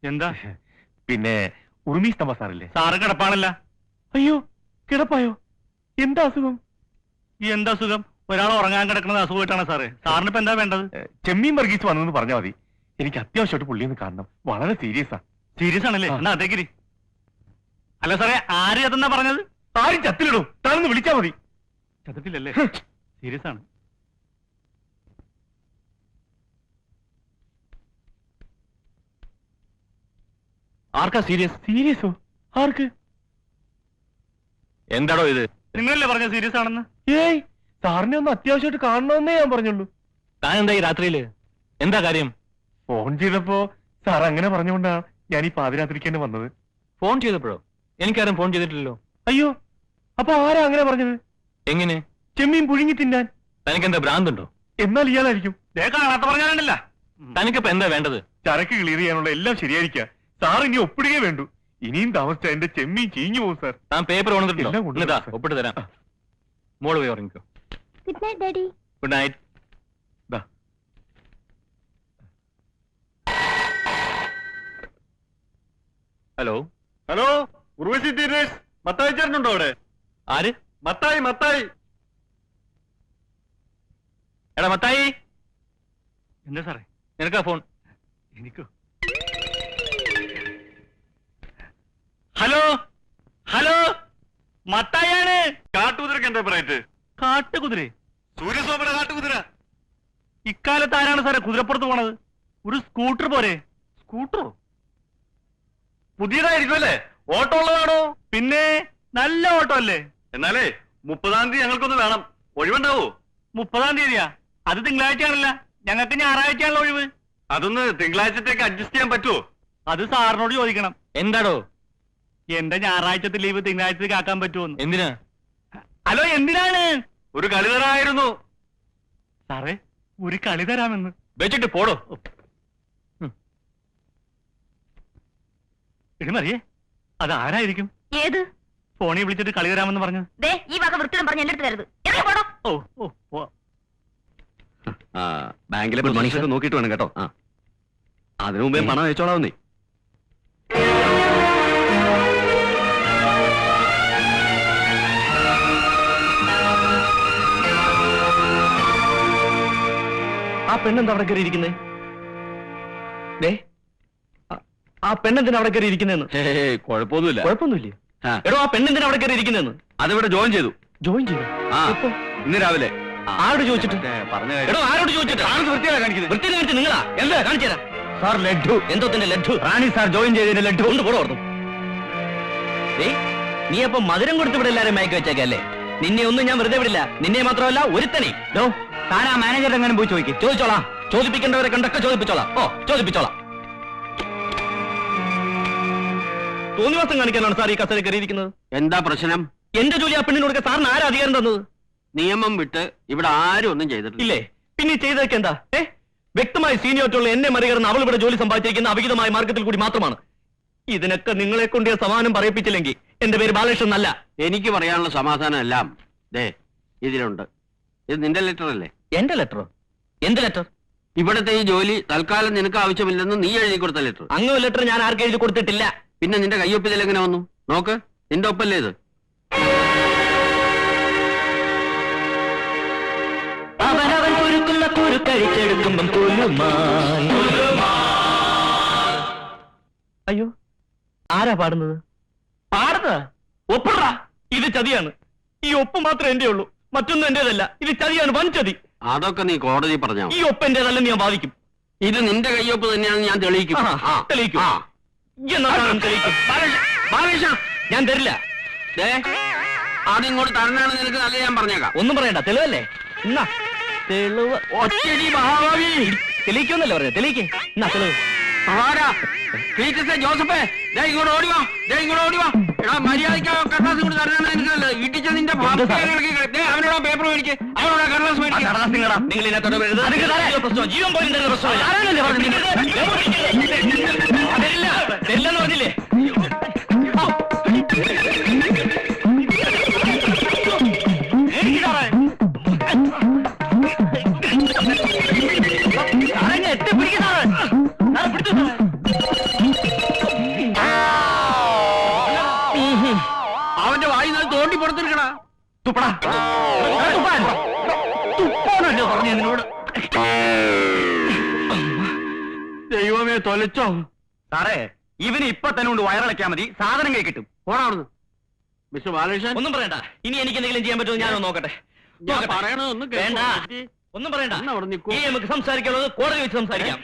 എന്താ പിന്നെ ഉർമീസ്തഫ സാറല്ലേ? സാറ് കിടപ്പാണല്ല. അയ്യോ, കിടപ്പായോ? എന്താ അസുഖം? എന്താ അസുഖം? ഒരാൾ ഉറങ്ങാൻ കിടക്കുന്നത് അസുഖമായിട്ടാണ് സാറേ. സാറിന് ഇപ്പൊ എന്താ വേണ്ടത്? ചെമ്മീൻ വർഗീസ് വന്നെന്ന് പറഞ്ഞാൽ മതി. എനിക്ക് അത്യാവശ്യമായിട്ട് പുള്ളിയൊന്ന് കാണണം. വളരെ സീരിയസാ. സീരിയസ് ആണല്ലേ? എന്നാ അതേക്കിരി. അല്ല സാറേ, ആര് ചത്തെന്നാ പറഞ്ഞത്? ആരും ചത്തിലിടൂ, താനൊന്ന് വിളിച്ചാ മതി. ചത്തിട്ടില്ലല്ലേ? സീരിയസ് ആണ്. ആർക്കാ സീരിയസ്? സീരിയസോ? ആർക്ക്? എന്താടോ ഇത്? നിങ്ങളല്ലേ പറഞ്ഞ സീരിയസ് ആണെന്ന്? ഏയ്, സാറിനെ ഒന്ന് അത്യാവശ്യമായിട്ട് കാണണമെന്നേ ഞാൻ പറഞ്ഞുള്ളൂ. താൻ എന്താ ഈ രാത്രിയില്? എന്താ കാര്യം? ഫോൺ ചെയ്തപ്പോ സാർ അങ്ങനെ പറഞ്ഞുകൊണ്ടാ ഞാൻ ഈ പാതിരാത്രിക്ക് തന്നെ വന്നത്. ഫോൺ ചെയ്തപ്പോഴോ? എനിക്കാരും ഫോൺ ചെയ്തിട്ടില്ലല്ലോ. അയ്യോ, അപ്പൊ ആരാ അങ്ങനെ പറഞ്ഞത്? എങ്ങനെ? ചെമ്മീൻ പുഴുങ്ങി തിന്നാൻ. തനിക്കെന്താ ഭ്രാന്തുണ്ടോ? എന്നാൽ ഇയാളായിരിക്കും. കാണാത്ത പറഞ്ഞാലുണ്ടല്ല. തനിക്കിപ്പോ എന്താ വേണ്ടത്? ചരക്ക് ക്ലിയർ ചെയ്യാനുള്ള എല്ലാം ശരിയായിരിക്കാം. സാർ ഇനി ഒപ്പിടുകയേ വേണ്ടു. ഇനിയും താമസിച്ച എന്റെ ചെമ്മീൻ ചീഞ്ഞു പോകും സാർ. താൻ പേപ്പർ എല്ലാം കൊണ്ടുവന്നിട്ടുണ്ടോ? കൊണ്ടുവന്നു, ഇതാ, സാർ. ഒപ്പിട്ട് തരാം. മോള് പോയി ഉറങ്ങിക്കോ. Good night daddy. Good night. Hello hello, Urvashi theatres, Mathai ചേട്ടനുണ്ടോ അവിടെ? ആര്? മത്തായി. എടാ മത്തായി, എന്താ സാറേ? നിനക്കാ ഫോൺ. എനിക്കോ? ഹലോ ഹലോ, മത്തായാണ്. കാട്ടുകുതിരക്ക് എന്താ പറയറ്റ്? കാട്ടുകുതിര? സൂര്യസോമയുടെ കാട്ടുകുതിര. ഇക്കാലത്ത് ആരാണ് സാറേ കുതിരപ്പുറത്ത് പോണത്? ഒരു സ്കൂട്ടർ പോരെ? സ്കൂട്ടറോ? പുതിയതായിരിക്കും അല്ലേ? ഓട്ടോ ഉള്ളതാണോ? പിന്നെ നല്ല ഓട്ടോ അല്ലേ? എന്നാലേ 30-ാം തീയതി ഞങ്ങൾക്കൊന്ന് വേണം. ഒഴിവുണ്ടാവോ? 30-ാം തീയതിയാ? അത് തിങ്കളാഴ്ചയാണല്ല, ഞങ്ങൾക്ക് ഞായറാഴ്ചയാണല്ലോ ഒഴിവ്. അതൊന്ന് തിങ്കളാഴ്ചത്തേക്ക് അഡ്ജസ്റ്റ് ചെയ്യാൻ പറ്റുമോ? അത് സാറിനോട് ചോദിക്കണം. എന്താടോ? എന്റെ ഞായറാഴ്ചത്തെ ലീവ് തിങ്കളാഴ്ചത്തേക്ക് ആക്കാൻ പറ്റുമോന്ന്. എന്തിനാ? ഹലോ, എന്തിനാണ്? ഒരു കളി തരായിരുന്നു. സാറേ, ഒരു കളി തരാമെന്ന്. വെച്ചിട്ട് പോടോ. ഇടി മറിയേ, അത് ആരായിരിക്കും? ഏത്? ഫോണിൽ വിളിച്ചിട്ട് കളി തരാമെന്ന് പറഞ്ഞു. ദേ, ഈ വക വൃത്തിയും പറഞ്ഞ് എന്റെ അടുത്ത് തരുത്. എവിടെ പോടോ? ഓ, ബാങ്കിലെ പ്രൊസീജിയർ നോക്കിയിട്ട് വേണം കേട്ടോ. അതിനു മുമ്പേ പണം അയച്ചോളാവുന്നേ. ആ പെണ്ണെന്താ അവിടെ കയറി ഇരിക്കുന്നേ? ആ പെണ്ണെന്തിനാ അവിടെ കയറി ഇരിക്കുന്നതെന്ന്? കുഴപ്പമൊന്നുമില്ല. കുഴപ്പമൊന്നുമില്ലേ? ആ. എടോ, ആ പെണ്ണെന്തിനാ അവിടെ കയറി ഇരിക്കുന്നതെന്ന്? അതിവിടെ ജോയിൻ ചെയ്തു. ജോയിൻ ചെയ്തു? എപ്പോ? ഇന്ന് രാവിലെ. ആരോട് ചോദിച്ചിട്ട്? പറഞ്ഞ എടോ, ആരോട് ചോദിച്ചിട്ട്? വൃത്തി കാണിച്ച് നിങ്ങളാ? എന്താ കാണിച്ചു തരാം. സാർ ലഡ്ഡു. എന്തോ തന്നെ ലഡ്ഡു? റാണി സാർ ജോയിൻ ചെയ്തതിന് ലഡ്ഡു. കൊണ്ട് പോടോ ഓർന്നു. നീ അപ്പൊ മധുരം കൊടുത്ത് ഇവിടെ എല്ലാരും മയക്കി വെച്ചേക്കല്ലേ? നിന്നെ ഒന്നും ഞാൻ വെറുതെ വിടില്ല. നിന്നെ മാത്രമല്ല, ഒരുത്തനെ. താൻ ആ മാനേജർ എങ്ങനെ പോയി ചോദിക്കും? ചോദിച്ചോളാം. ചോദിപ്പിക്കേണ്ടവരെ കണ്ടൊക്കെ ചോദിപ്പിച്ചോളാം. ചോദിപ്പിച്ചോളാം. തോന്നിവാസം കാണിക്കാനാണ് സാർ ഈ കസേര കയറിയിരിക്കുന്നത്. എന്താ പ്രശ്നം? എന്റെ ജോലി ആ പെണ്ണിന് കൊടുക്കാൻ സാറിന് ആരാ അധികാരം തന്നത്? നിയമം വിട്ട് ഇവിടെ ആരും ഒന്നും ചെയ്തിട്ടില്ല. ഇല്ലേ? പിന്നെ ചെയ്തതൊക്കെ എന്താ? വ്യക്തമായി സീനിയോറിറ്റിയുള്ള എന്നെ മറികടന്ന് അവൾ ഇവിടെ ജോലി സമ്പാദിച്ചിരിക്കുന്ന അവിഹിതമായ മാർഗത്തിൽ കൂടി മാത്രമാണ്. ഇതിനൊക്കെ നിങ്ങളെ കൊണ്ട് സമാനം പറയിപ്പിച്ചില്ലെങ്കിൽ എന്റെ പേര് ബാലകൃഷ്ണൻ എന്നല്ല. എനിക്ക് പറയാനുള്ള സമാധാനം എല്ലാം ദേ ഇതിലുണ്ട്. ഇത് നിന്റെ ലെറ്റർ അല്ലേ? എന്റെ ലെറ്ററോ? എന്ത് ലെറ്റർ? ഇവിടത്തെ ഈ ജോലി തൽക്കാലം നിനക്ക് ആവശ്യമില്ലെന്ന് നീ എഴുതി കൊടുത്ത ലെറ്റർ. അങ്ങനെ ലെറ്റർ ഞാൻ ആർക്കും എഴുതി കൊടുത്തിട്ടില്ല. പിന്നെ നിന്റെ കയ്യൊപ്പിൽ എങ്ങനെ വന്നു? നോക്ക്, നിന്റെ ഒപ്പല്ലേ ഇത്? അവനവൻ കുരുക്കുന്ന കുരുക്കഴിച്ചെടുക്കുമ്പം അയ്യോ, ആരാ പാടുന്നത്? പാടുന്നത്? ഒപ്പിട. ഇത് ചതിയാണ്. ഈ ഒപ്പ് മാത്രമേ എന്റെ ഉള്ളൂ, മറ്റൊന്നും എന്റേതല്ല. ഇത് ചതിയാണ്, വൻ ചതി. അതൊക്കെ നീ കോടതി പറഞ്ഞാ. ഈ ഒപ്പ് എന്റേതല്ലെന്ന് ഞാൻ വാദിക്കും. ഇത് നിന്റെ കയ്യൊപ്പ് തന്നെയാണെന്ന് ഞാൻ തെളിയിക്കും. തെളിയിക്കും. ഞാൻ തരില്ല. അതിങ്ങോട്ട് തരണാണ് നിനക്ക് നല്ല. ഞാൻ പറഞ്ഞേക്കാം. ഒന്നും പറയണ്ട, തെളിവല്ലേ? എന്നാ തെളിവ്. ഒറ്റടി മഹാഭാവി. തെളിയിക്കുമെന്നല്ലേ പറഞ്ഞത്? തെളിയിക്കേ. എന്നാ തെളിവ്. ആരാ? ക്ലീറ്റസേ ജോസഫേ, ദേ ഇങ്ങോട്ട് ഓടിവാ. എടാ, മര്യാദയ്ക്ക് കടലാസ് കൊണ്ട് തരണാണ് നിനക്കല്ലേ? ഇടിച്ച നിന്റെ അവനോട് പേപ്പർ മേടിക്ക്, അവനോട് കടലാസ് മേടിക്ക്. നിങ്ങൾ ഇതിനകത്തോടെ വരരുത്. പ്രശ്നം ജീവൻ പോലും തരുന്ന പ്രശ്നമില്ല. തരില്ലെന്ന് പറഞ്ഞില്ലേ? അവന്റെ വായി നിന്ന് തോണ്ടി പുറത്തിരിക്കടാ. തുപ്പാനല്ലോ പറഞ്ഞു നിന്നോട്. ദൈവമേ, തൊലച്ചോ? സാറേ, ഇവന് ഇപ്പൊ തന്നെ കൊണ്ട് വയറിളക്കാൻ മതി, സാധനം കൈ കിട്ടും. പോണാവുന്നു. മിസ്റ്റർ ബാലകൃഷ്ണൻ, ഒന്നും പറയണ്ട. ഇനി എനിക്ക് എന്തെങ്കിലും ചെയ്യാൻ പറ്റുമോ ഞാനൊന്ന് നോക്കട്ടെ. ഞാൻ പറയണതൊന്നും വേണ്ട, ഒന്നും പറയണ്ട. ഒന്ന് അവിടെ നിൽക്കൂ. ഇനി നമുക്ക് സംസാരിക്കാനുള്ളത് കോടതി വെച്ച് സംസാരിക്കാം.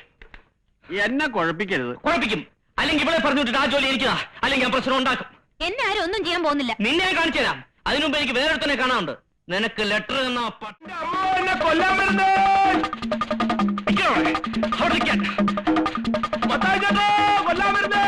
എന്നെ കുഴപ്പിക്കരുത്. കുഴപ്പിക്കും. അല്ലെങ്കിൽ ഇവിടെ പറഞ്ഞു വിട്ടിട്ട് ആ ജോലി എനിക്കതാ, അല്ലെങ്കിൽ ഞാൻ പ്രശ്നം ഉണ്ടാക്കും. എന്നെ ആരും ഒന്നും ചെയ്യാൻ പോകുന്നില്ല. നിന്നെ കാണിച്ചു തരാം. അതിനുമുമ്പ് എനിക്ക് വേറൊരുത്തനെ കാണാനുണ്ട്. നിനക്ക് ലെറ്റർ എന്ന കൊല്ലാൻ വരുന്നേ. അവിടെ നിൽക്കാൻ. കൊല്ലാൻ വരുന്നേ.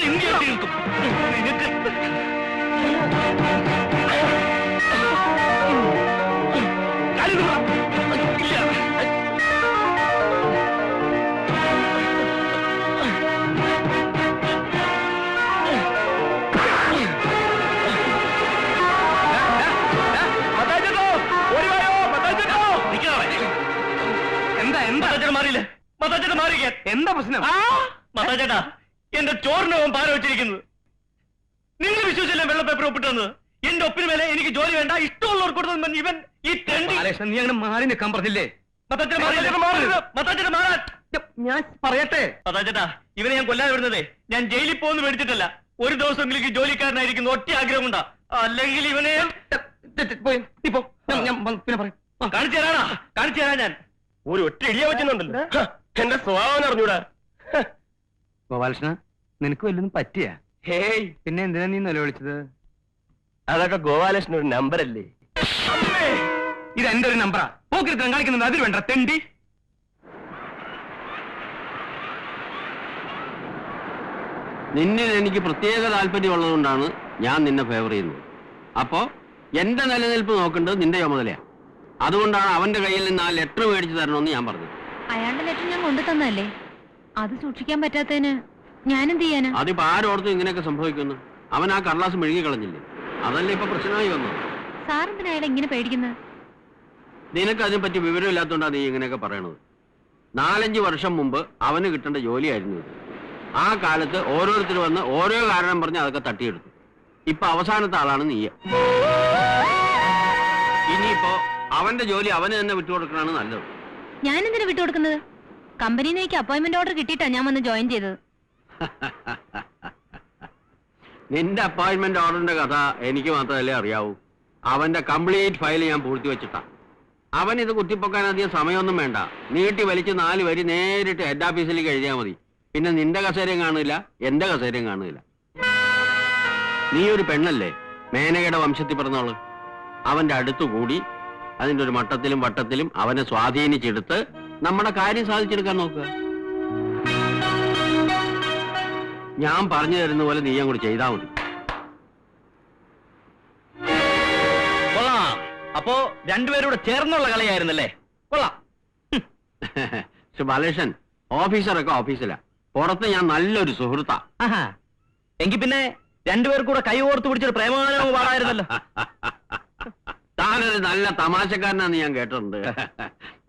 ചിന്തി നിൽക്കും നിനക്ക് മാറിയില്ലേ മത്താച്ചേട്ടാ മാറിക്കാൻ എന്താ പ്രശ്നം? മത്താച്ചേട്ടാ എന്റെ ചോറിനവൻ പാര വെച്ചിരിക്കുന്നത്. നിങ്ങൾ വിശ്വസിച്ചല്ലേ വെള്ള പേപ്പർ ഒപ്പിട്ടെന്ന്. എന്റെ ഒപ്പിന് മേലെ എനിക്ക് ജോലി വേണ്ട, ഇഷ്ടമുള്ളവർ കൊടുത്തു. ഇവൻ ഈ തെണ്ടി ബാലകൃഷ്ണൻ, നീ അങ്ങനെ മാറി നിൽക്കാൻ പറഞ്ഞില്ലേ? മത്താച്ചേട്ടാ മാറാൻ ഞാൻ പറയട്ടെ. മത്താച്ചേട്ടാ, ഇവനെ ഞാൻ കൊല്ലാൻ വിടുന്നതേ ഞാൻ ജയിലിൽ പോകുന്നു മേടിച്ചിട്ടല്ല. ഒരു ദിവസമെങ്കിലും ഈ ജോലിക്കാരനായിരിക്കുന്നു ഒറ്റ ആഗ്രഹമുണ്ടാ. അല്ലെങ്കിൽ ഇവനെ പോയി ഇപ്പൊ ഞാൻ പിന്നെ പറയാം. കാണിച്ചു തരാനാ, കാണിച്ചു തരാൻ ഞാൻ ഒരു ഒറ്റ ഇടിയ വെച്ചുണ്ടല്ലോ. എന്റെ സ്വഭാവം അറിഞ്ഞൂടാ. ഗോപാലകൃഷ്ണ, നിനക്ക് വല്ലതും പറ്റിയ? ഹേയ്, പിന്നെ എന്തിനാ നീ നിലവിളിച്ചത്? അതൊക്കെ ഗോപാലകൃഷ്ണൻ ഒരു നമ്പറല്ലേ. ഇത് എന്റെ ഒരു നമ്പറാ. പോക്കിരുത്തം കളിക്കുന്നത് അതിൽ വേണ്ട തെണ്ടി. നിന്നിൽ എനിക്ക് പ്രത്യേക താല്പര്യമുള്ളതുകൊണ്ടാണ് ഞാൻ നിന്നെ ഫേവർ ചെയ്യുന്നത്. അപ്പോ എന്റെ നിലനിൽപ്പ് നോക്കേണ്ടത് നിന്റെ ചുമതലയാണ്. അതുകൊണ്ടാണ് അവന്റെ കയ്യിൽ നിന്ന് ആ ലെറ്റർ മേടിച്ചു തരണമെന്ന് ഞാൻ പറഞ്ഞത്. അയാളുടെ ലെറ്റർ ഞാൻ കൊണ്ടു തന്നല്ലേ, അത് സൂക്ഷിക്കാൻ പറ്റാത്തതിന് ഞാനെന്ത് ചെയ്യാനാ? അതിപ്പോ ആരോടത്തും ഇങ്ങനെയൊക്കെ സംഭവിക്കുന്നു. അവൻ ആ കടലാസ് മെഴുകി കളഞ്ഞില്ലേ, അതല്ലേ ഇപ്പൊ പ്രശ്നമായി വന്നത്. സാറെന്തിനാ അയാളെ ഇങ്ങനെ പേടിക്കുന്നത്? നിനക്ക് അതിനെപ്പറ്റി വിവരമില്ലാത്തതുകൊണ്ടാണ് നീ ഇങ്ങനെയൊക്കെ പറയണത്. 4-5 വർഷം മുമ്പ് അവന് കിട്ടേണ്ട ജോലിയായിരുന്നു ഇത്. ആ കാലത്ത് ഓരോരുത്തർ വന്ന് ഓരോ കാരണം പറഞ്ഞ് അതൊക്കെ തട്ടിയെടുത്തു. ഇപ്പൊ അവസാനത്തെ ആളാണ് നീ. ഇനിയിപ്പോ അവന്റെ ജോലി അവന് തന്നെ വിട്ടുകൊടുക്കണമാണ് നല്ലത്. ഞാനെന്തിനാ വിട്ടുകൊടുക്കുന്നത്? കമ്പനിയിലേക്ക് അപ്പോയിന്റ്മെന്റ് ഓർഡർ കിട്ടിയിട്ടാ ഞാൻ വന്ന് ജോയിൻ ചെയ്തത്. നിന്റെ അപ്പോയിന്റ്മെന്റ് ഓർഡറിന്റെ കഥ എനിക്ക് മാത്രമല്ലേ അറിയാവൂ. അവന്റെ കംപ്ലീറ്റ് ഫയൽ ഞാൻ പൂഴ്ത്തി വെച്ചിട്ടാ. അവൻ ഇത് കുത്തിപ്പൊക്കാൻ അധികം സമയമൊന്നും വേണ്ട. നീട്ടി വലിച്ച് 4 വരി നേരിട്ട് ഹെഡ് ഓഫീസിലേക്ക് എഴുതിയാൽ മതി. പിന്നെ നിന്റെ കസേരയും കാണില്ല, എന്റെ കസേരയും കാണില്ല. നീ ഒരു പെണ്ണല്ലേ, മേനകയുടെ വംശത്തിൽ പിറന്നോള്. അവന്റെ അടുത്തുകൂടി അതിന്റെ ഒരു മട്ടത്തിലും വട്ടത്തിലും അവനെ സ്വാധീനിച്ചെടുത്ത് നമ്മുടെ കാര്യം സാധിച്ചെടുക്കാൻ നോക്കുക. ഞാൻ പറഞ്ഞു തരുന്ന പോലെ നീ അങ്ങോട്ട് ചെയ്താൽ മതി. കൊള്ളാം. അപ്പോ രണ്ടുപേരൂടെ ചേർന്നുള്ള കളിയായിരുന്നല്ലേ? കൊള്ളാം. ബാലകൃഷ്ണൻ, ഓഫീസറൊക്കെ ഓഫീസിലാ, പുറത്ത് ഞാൻ നല്ലൊരു സുഹൃത്താ. എങ്കിൽ പിന്നെ രണ്ടുപേർക്കൂടെ കൈ ഓർത്ത് പിടിച്ചൊരു പ്രേമഗാനവും പാടായിരുന്നല്ലോ. താനൊരു നല്ല തമാശക്കാരനാന്ന് ഞാൻ കേട്ടിട്ടുണ്ട്.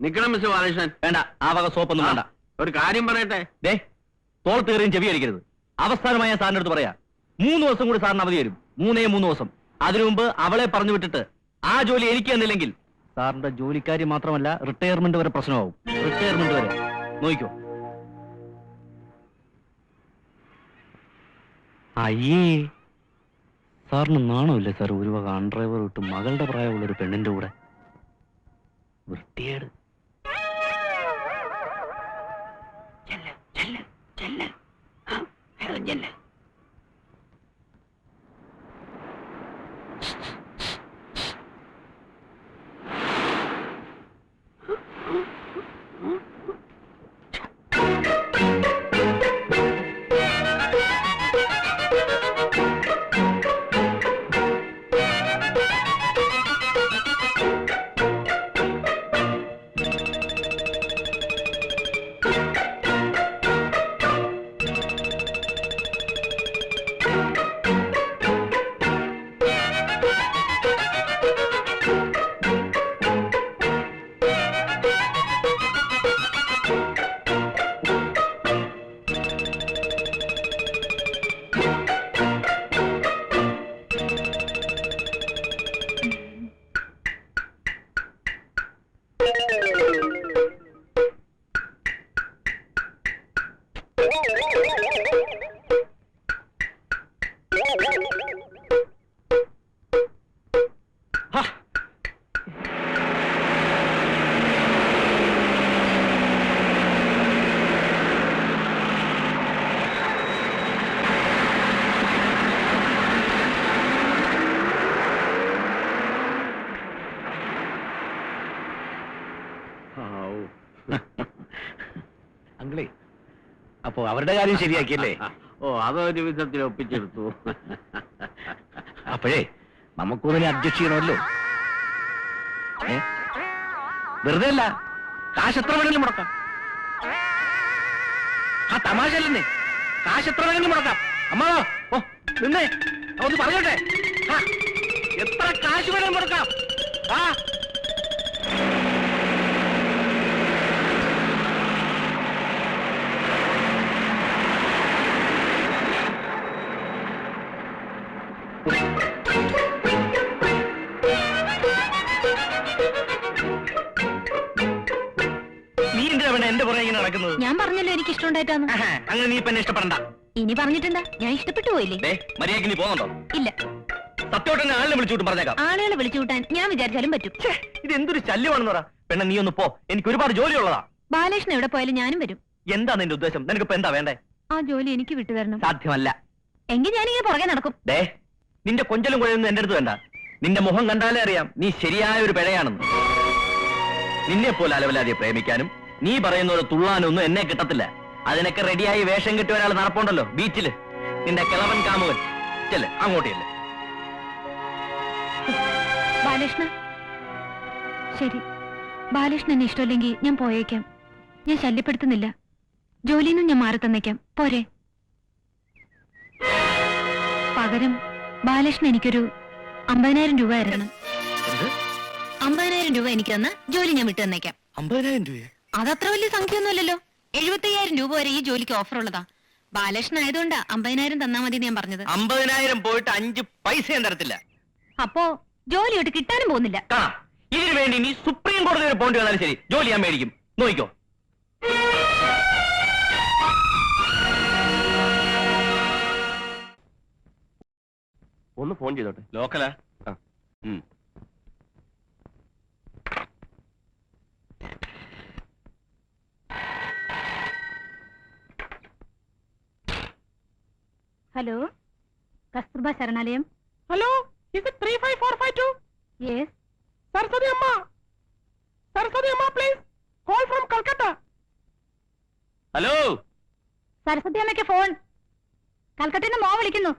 നിക്കണം മിസ്റ്റർ ബാലകൃഷ്ണൻ. വേണ്ട, ആ വക സോപ്പൊന്നും വേണ്ട. ഒരു കാര്യം പറയട്ടെ. ദേ, തോളത്ത് കയറിയും ചെവി അടിക്കരുത്. അവസാനമായി ഞാൻ സാറിന്റെ അടുത്ത് പറയാം, 3 ദിവസം കൂടി സാറിന് അവധി വരും. 3 ദിവസം. അതിനു മുമ്പ് അവളെ പറഞ്ഞു വിട്ടിട്ട് ആ ജോലി എനിക്ക് തന്നില്ലെങ്കിൽ സാറിന്റെ ജോലിക്കാരി മാത്രമല്ല റിട്ടയർമെന്റ് വരെ പ്രശ്നമാവും. റിട്ടയർമെന്റ് വരെ നോക്കിക്കോ. അയ്യേ, സാറിന് നാണമില്ലേ സാർ? ഒരു വക അൺഡ്രൈവർ വിട്ട് മകളുടെ പ്രായമുള്ളൊരു പെണ്ണിന്റെ കൂടെ. വൃത്തിയേട്. അങ്കിളേ, അപ്പോ അവരുടെ കാര്യം ശരിയാക്കിയല്ലേ? ഓ അതൊരു വിധത്തിൽ ഒപ്പിച്ചെടുത്തു. അപ്പോഴേ നമുക്കൊന്നിനെ അഡ്ജസ്റ്റ് ചെയ്യണമല്ലോ. വെറുതെ അല്ല, കാശ് എത്ര വേണമെങ്കിലും മുടക്കാം. ആ തമാശ അല്ലെന്നേ, കാശ് എത്ര വേണമെങ്കിലും മുടക്കാം. അമ്മാവോ, ഓ നിന്നേ, ഒന്ന് പറഞ്ഞോട്ടെ. ആ, എത്ര കാശ് വേണമെങ്കിലും മുടക്കാം. ആ നീ എന്തിനാ എന്റെ പുറകെ ഇങ്ങനെ നടക്കുന്നത്? ഞാൻ പറഞ്ഞല്ലോ എനിക്ക് ഇഷ്ടമുണ്ടായിട്ടാന്ന്. അങ്ങനെ നീ ഇപ്പൊ എന്നെ ഇഷ്ടപ്പെടണ്ട. ഇനി പറഞ്ഞിട്ടെന്താ, ഞാൻ ഇഷ്ടപ്പെട്ടു പോയില്ലേ? മര്യാദക്ക് നീ പോകുന്നുണ്ടോ? ഇല്ല. സത്യമായിട്ട് ആളിനെ വിളിച്ചുകൂട്ടും പറഞ്ഞേക്കാം. ആളുകളെ വിളിച്ചു കൂട്ടാൻ ഞാൻ വിചാരിച്ചാലും പറ്റും. ഇത് എന്തൊരു ശല്യമാണെന്ന് പറ. പെണ്ണ നീ ഒന്ന് പോ, എനിക്ക് ഒരുപാട് ജോലിയുള്ളതാ. ബാലകൃഷ്ണൻ എവിടെ പോയാലും ഞാനും വരും. എന്താ നിന്റെ ഉദ്ദേശം? നിനക്കിപ്പോ എന്താ വേണ്ടേ? ആ ജോലി എനിക്ക് വിട്ടുതരണം. സാധ്യമല്ല. എങ്കിൽ ഞാനിങ്ങനെ പുറകെ നടക്കും. നിന്റെ കൊഞ്ചലും കുഴയൊന്നും എന്റെ അടുത്ത് വേണ്ട. നിന്റെ മുഖം കണ്ടാലേ അറിയാം നീ ശരിയായ ഒരു പിഴയാണെന്ന്. നിന്നെ പോലെ അലവലാതെ പ്രേമിക്കാനും നീ പറയുന്ന പോലെ തുള്ളാനൊന്നും എന്നെ കിട്ടത്തില്ല. അതിനൊക്കെ റെഡിയായി വേഷം കെട്ടി ഒരാൾ നടപ്പുണ്ടല്ലോ ബീച്ചില്, നിന്റെ കിളവൻ കാമുകൻ. ചെല്ലേ അങ്ങോട്ടല്ലേ. ബാലകൃഷ്ണ, ശരി, ബാലകൃഷ്ണൻ എന്നെ ഇഷ്ടമില്ലെങ്കിൽ ഞാൻ പോയേക്കാം. ഞാൻ ശല്യപ്പെടുത്തുന്നില്ല. ജോലിയിൽ നിന്നും ഞാൻ മാറി തന്നേക്കാം. പോരെ? പകരം ബാലകൃഷ്ണൻ എനിക്കൊരു 50,000 രൂപ തരണം. 50,000 രൂപ എനിക്ക് തന്ന ജോലി ഞാൻ വിട്ടു തന്നേക്കാം. 50,000 രൂപ? അതത്ര വലിയ സംഖ്യയൊന്നുമല്ലല്ലോ. 75,000 രൂപ വരെ ഈ ജോലിക്ക് ഓഫർ ഉള്ളതാ. ബാലകൃഷ്ണൻ ആയതുകൊണ്ടാ 50,000 തന്നാ മതി ഞാൻ പറഞ്ഞത്. 50,000 പോയിട്ട് 5 പൈസ ഞാൻ തരത്തില്ല. അപ്പോ ജോലിയോട്ട് കിട്ടാനും പോകുന്നില്ല. ഇതിനു വേണ്ടി നീ സുപ്രീം കോടതി വരെ പോണ്ടി വന്നാലും ശരി, ജോലി ഞാൻ മേടിക്കും. നോക്കിക്കോ. ഒന്ന് ഫോൺ ചെയ്തോട്ടെ. ലോക്കലാ? ഹലോ, കസ്തൂർബ ശരണാലയം. Hello, is it 35452? Yes. Saraswati Amma, please. Call from Calcutta. Hello, Saraswati അമ്മയ്ക്ക് ഫോൺ. കൽക്കട്ടയിൽ നിന്ന് മോ വിളിക്കുന്നു.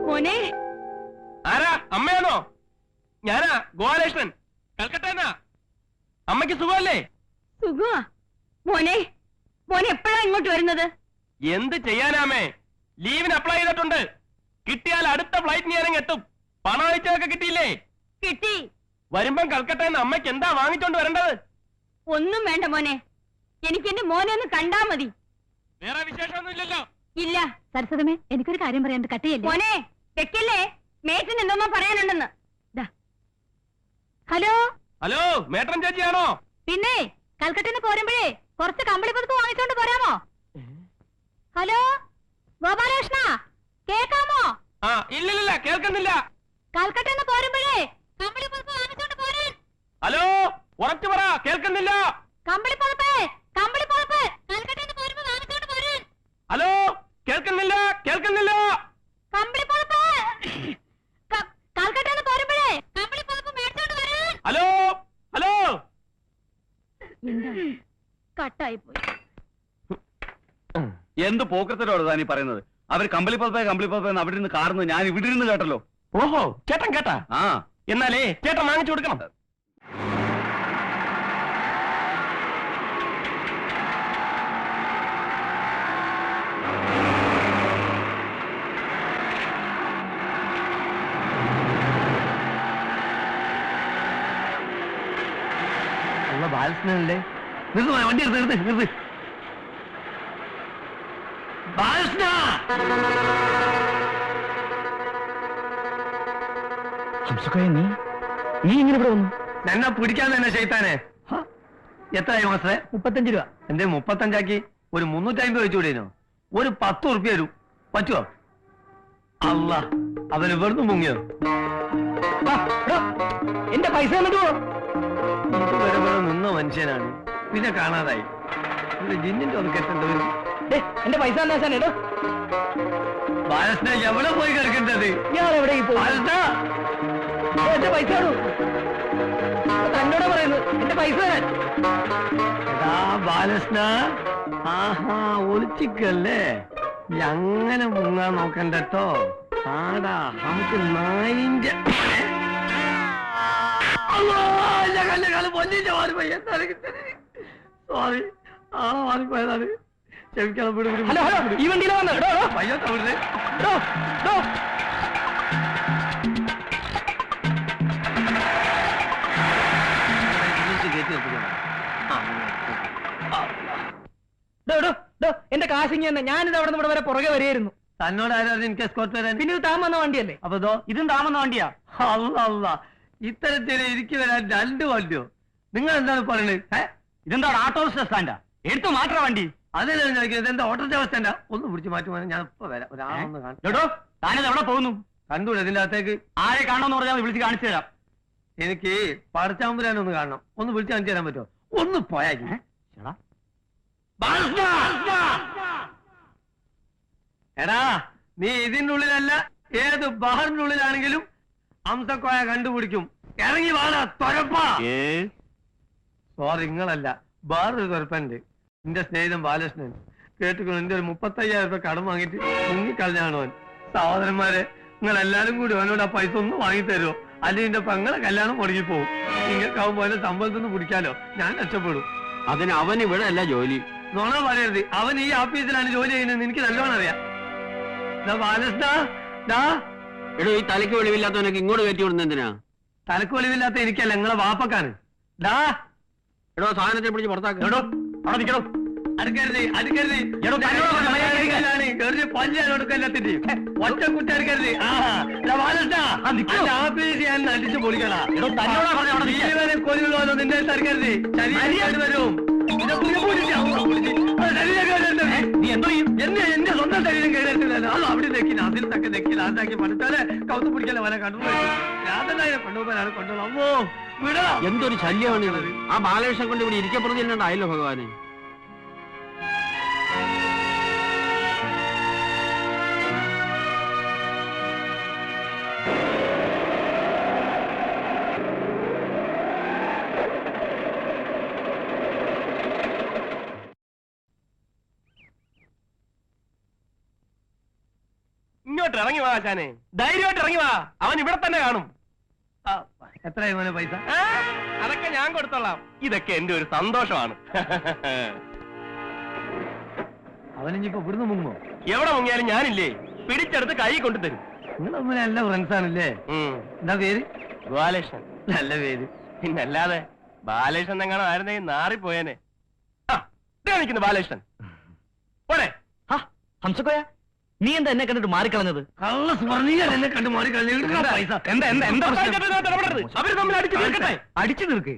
മോനെ. ആരാ? അമ്മയാണോ? ഞാനാ ഗോപാലകൃഷ്ണൻ, കൽക്കട്ടന്നാ. അമ്മയ്ക്ക് സുഖമല്ലേ? സുഖമാ. മോനെ, മോനെ എപ്പോഴാ ഇങ്ങോട്ട് വരുന്നത്? എന്ത് ചെയ്യാനാമേ, ലീവിന് അപ്ലൈ ചെയ്തിട്ടുണ്ട്. കിട്ടിയാൽ അടുത്ത ഫ്ലൈറ്റ് ഞാൻ എത്തും. പണം അയച്ചതൊക്കെ കിട്ടിയില്ലേ? കിട്ടി. വരുമ്പം കൽക്കട്ടന്ന് അമ്മയ്ക്ക് എന്താ വാങ്ങിച്ചോണ്ട് വരേണ്ടത്? ഒന്നും വേണ്ട മോനെ, എനിക്ക് എന്റെ മോനെ ഒന്ന് കണ്ടാ മതി. വേറെ വിശേഷമൊന്നും ഇല്ലല്ലോ? ഇല്ല. സരസ്വതമേ, എനിക്കൊരു കാര്യം പറയാൻ കട്ടിയല്ലേ. മോനെ വെക്കല്ലേ, മേറ്റിന് എന്തോന്നോ പറയാനുണ്ടെന്ന്. ഹലോ. ഹലോ, മേട്ടൻ ചേച്ചിയാണോ? പിന്നെ കൽക്കട്ടന്ന് പോരുമ്പോഴേ കുറച്ച് കമ്പിളി പതുപ്പ് വാങ്ങിച്ചോണ്ട് പോരാമോ? ഹലോ ഗോപാലകൃഷ്ണ, കേക്കാമോ? ആ, ഇല്ലില്ല, കേൾക്കുന്നില്ല. കൽക്കട്ടന്ന് പോരുമ്പോഴേ കമ്പിളി പതുപ്പ് വാങ്ങിച്ചോണ്ട് പോരാൻ. ഹലോ, ഉറച്ചു പറ, കേൾക്കുന്നില്ല. കമ്പിളി പതുപ്പ് കൽക്കട്ടന്ന് പോരുമ്പോ വാങ്ങിച്ചോണ്ട് പോരാൻ. ഹലോ, കേൾക്കുന്നില്ല. കമ്പിളി പതുപ്പ് കൽക്കട്ടന്ന് പോരുമ്പോഴേ കമ്പിളി പതുപ്പ് മേടിച്ചോണ്ട് വരാൻ. ഹലോ. കട്ടായി പോയി. എന്ത് പോക്കത്തിലോട് താനീ പറയുന്നത്? അവർ കമ്പിളി പതപ്പേ അവിടെ നിന്ന് കാറുന്നു, ഞാൻ ഇവിടെ ഇരുന്ന് കേട്ടല്ലോ. ഓഹോ, ചേട്ടൻ കേട്ടാ? ആ, എന്നാലേ ചേട്ടൻ വാങ്ങിച്ചു കൊടുക്കണം. ബാലകൃഷ്ണനല്ലേ? നിർത്ത് വണ്ടി, നിർത്ത്. ബാലകൃഷ്ണ! നീ ഇങ്ങനെ ഇവിടെ വന്നു? എന്നെ പിടിക്കാൻ തന്നെ ചെയ്താനെ. എത്രയായി മാസേ? 35 രൂപ. എന്തേ 35 ഒരു 350 വെച്ചുകൂടേനോ? ഒരു 10 ഉറുപ്പ്യ തരൂ, പറ്റുമോ? അല്ല, അവന് വെറുതെ മുങ്ങിയോ? എന്റെ പൈസ എന്നിട്ട് ഇതുവരെ നിന്ന മനുഷ്യനാണ്, പിന്നെ കാണാതായി. ജിന്നിന്റെ ഒന്ന് കെട്ടേണ്ടി വരും. എന്റെ പൈസ എടോ. ബാലകൃഷ്ണ എവിടെ പോയി കിടക്കേണ്ടത്? ഞാൻ എവിടെ ബാലകൃഷ്ണ, എന്റെ പൈസ തന്നോട് പറയുന്നത്. എന്റെ പൈസ തരാൻ. എടാ ബാലകൃഷ്ണ, ആഹാ ഒളിച്ചിക്കല്ലേ, അങ്ങനെ മുങ്ങാൻ നോക്കണ്ടോ. ആടാ നമുക്ക് നായിന്റെ സോറി, ആളെ മാറിപ്പോയതാണ്, ക്ഷമിക്കണം. ഹലോ ഹലോ, ഈ വണ്ടിയിലെ വന്ന് പയ്യ തമിഴ് എന്റെ കാശിങ് തന്നെ. ഞാനിത് അവിടെ നിന്ന് ഇവിടെ വരെ പുറകെ വരെയായിരുന്നു. തന്നോട് ആരായിരുന്നു എനിക്ക് എസ്കോർട്ട് വരാൻ? പിന്നെ ഇത് താൻ വന്ന വണ്ടിയല്ലേ? അപ്പൊ ഇതോ ഇതും താമന്ന വണ്ടിയാ. അല്ല, ഇത്തരത്തിൽ എനിക്ക് വരാൻ 2 വണ്ടിയോ? നിങ്ങൾ എന്താണ് പറയുന്നത്? ഇതെന്താ ആട്ടോ സ്റ്റാൻഡാ? എടുത്തു മാറ്റാ വണ്ടി. അതെല്ലാം ചോദിക്കുന്നത്. എന്താ ഓട്ടോന്റെ അവസ്ഥ? എന്താ ഒന്ന് പിടിച്ച് മാറ്റുവാൻ ഞാൻ ഇപ്പൊ വരാം. ഒരാളൊന്ന് കേട്ടോ, താനിത് എവിടെ പോകുന്നു? കണ്ടൂടെ ഇതിന്റെ അകത്തേക്ക്? ആരെ കാണണമെന്ന് പറഞ്ഞാൽ വിളിച്ച് കാണിച്ചു തരാം. എനിക്ക് പടച്ചാമ്പുരാനൊന്ന് കാണണം. ഒന്ന് വിളിച്ച് കാണിച്ചു തരാൻ പറ്റുമോ? ഒന്ന് പോയാ എടാ, നീ ഇതിന്റെ ഉള്ളിലല്ല, ഏത് ബഹറിന്റെ ഉള്ളിലാണെങ്കിലും അംസക്കോയ കണ്ടുപിടിക്കും. ഇറങ്ങി വാടാ തൊരപ്പാ. സോറി, നിങ്ങളല്ല, വേറൊരു തൊരപ്പുണ്ട്. എന്റെ സ്നേഹിതൻ ബാലകൃഷ്ണൻ. കേട്ടുകൊണ്ട് എന്റെ ഒരു 35,000 രൂപ കടം വാങ്ങിയിട്ട് മുങ്ങിക്കളഞ്ഞാണ് അവൻ. സഹോദരന്മാരെ, നിങ്ങൾ എല്ലാരും കൂടി അവനോട് ആ പൈസ ഒന്ന് വാങ്ങിത്തരുമോ? അല്ലെങ്കിൽ എന്റെ പെങ്ങളെ കല്യാണം മുടങ്ങിപ്പോവും. നിങ്ങൾക്കാവുമ്പോ അതിന്റെ സമ്പളത്തിൽ നിന്ന് പിടിക്കാലോ, ഞാൻ രക്ഷപ്പെടും. അതിന് അവൻ ഇവിടെ അല്ല ജോലി. നോണ പറയരുത്, അവൻ ഈ ഓഫീസിലാണ് ജോലി ചെയ്യുന്നത്. എനിക്ക് നല്ലോണം അറിയാം. എടോ, ഈ തലയ്ക്ക് വെളിവില്ലാത്തവനൊക്കെ ഇങ്ങോട്ട് കയറ്റി വിടുന്ന എന്തിനാ? തലക്ക് വെളിവില്ലാത്ത എനിക്കല്ല, നിങ്ങളെ വാപ്പക്കാണ്. എടോ, സാധനത്തെ പിടിച്ച് പുറത്താക്കോ. അവിടെ നിൽക്കണോ? അടുക്കരുത്, അടുക്കരുത്. ഒറ്റ കുട്ടി അടുക്കരുത്. ആഫീസ് ഞാൻ അടിച്ചു പൊളിക്കണ. ജീവനെ കൊല്ലുള്ളൂ, നിന്റെ അടുക്കരുത്. ശരീരം വരും. എന്റെ സ്വന്തം ശരീരം കയറിയിട്ടില്ലല്ലോ. അത് അവിടെ നെക്കില്ല, അതിൽ തക്കെ നെക്കില്ല, അതാക്കി പഠിച്ചാല് കൗത്ത് പിടിക്കല വല കണ്ടുപോയി. രാധനായ കൊണ്ടുപോകാനാണ് കൊണ്ടുപോകും. അമ്മോ വിടാ. എന്തൊരു ശല്യമാണ് ഇത്. ആ ബാലകൃഷ്ണൻ കൊണ്ട് ഇവിടെ ഇരിക്കപ്പെടുന്നില്ലാണ്ടായല്ലോ ഭഗവാന്. ഇങ്ങോട്ട് ഇറങ്ങി വാ ആശാനെ, ധൈര്യമായിട്ട് ഇറങ്ങി വാ. അവൻ ഇവിടെ തന്നെ കാണും. എത്രയായി മോനെ പൈസ? അതൊക്കെ ഞാൻ കൊടുത്തോളാം. ഇതൊക്കെ എന്റെ ഒരു സന്തോഷമാണ്. അവനിപ്പോ ഇവിടുന്ന് മുങ്ങോ? എവിടെ മുങ്ങിയാലും ഞാനില്ലേ, പിടിച്ചെടുത്ത് കൈ കൊണ്ടുതരും. നിങ്ങൾ തമ്മിൽ നല്ല ഫ്രണ്ട്സ് ആണല്ലേ? എന്താ പേര്? ബാലകൃഷ്ണൻ. നല്ല പേര്. പിന്നല്ലാതെ ബാലകൃഷ്ണൻ എങ്ങാനും ആയിരുന്നെങ്കിൽ നാറിപ്പോയേനെ. നിൽക്കുന്നു ബാലകൃഷ്ണൻ. പോടെ. ഹംസക്കോയ, നീ എന്താ എന്നെ കണ്ടിട്ട് മാറിക്കളഞ്ഞത്? കള്ള സ്വർണ്ണീയ എന്നെ കണ്ട് മാറിക്കളഞ്ഞു. പൈസ അവര് തമ്മിൽ അടിച്ചു തീർക്കട്ടെ. അടിച്ചു തീർക്ക്.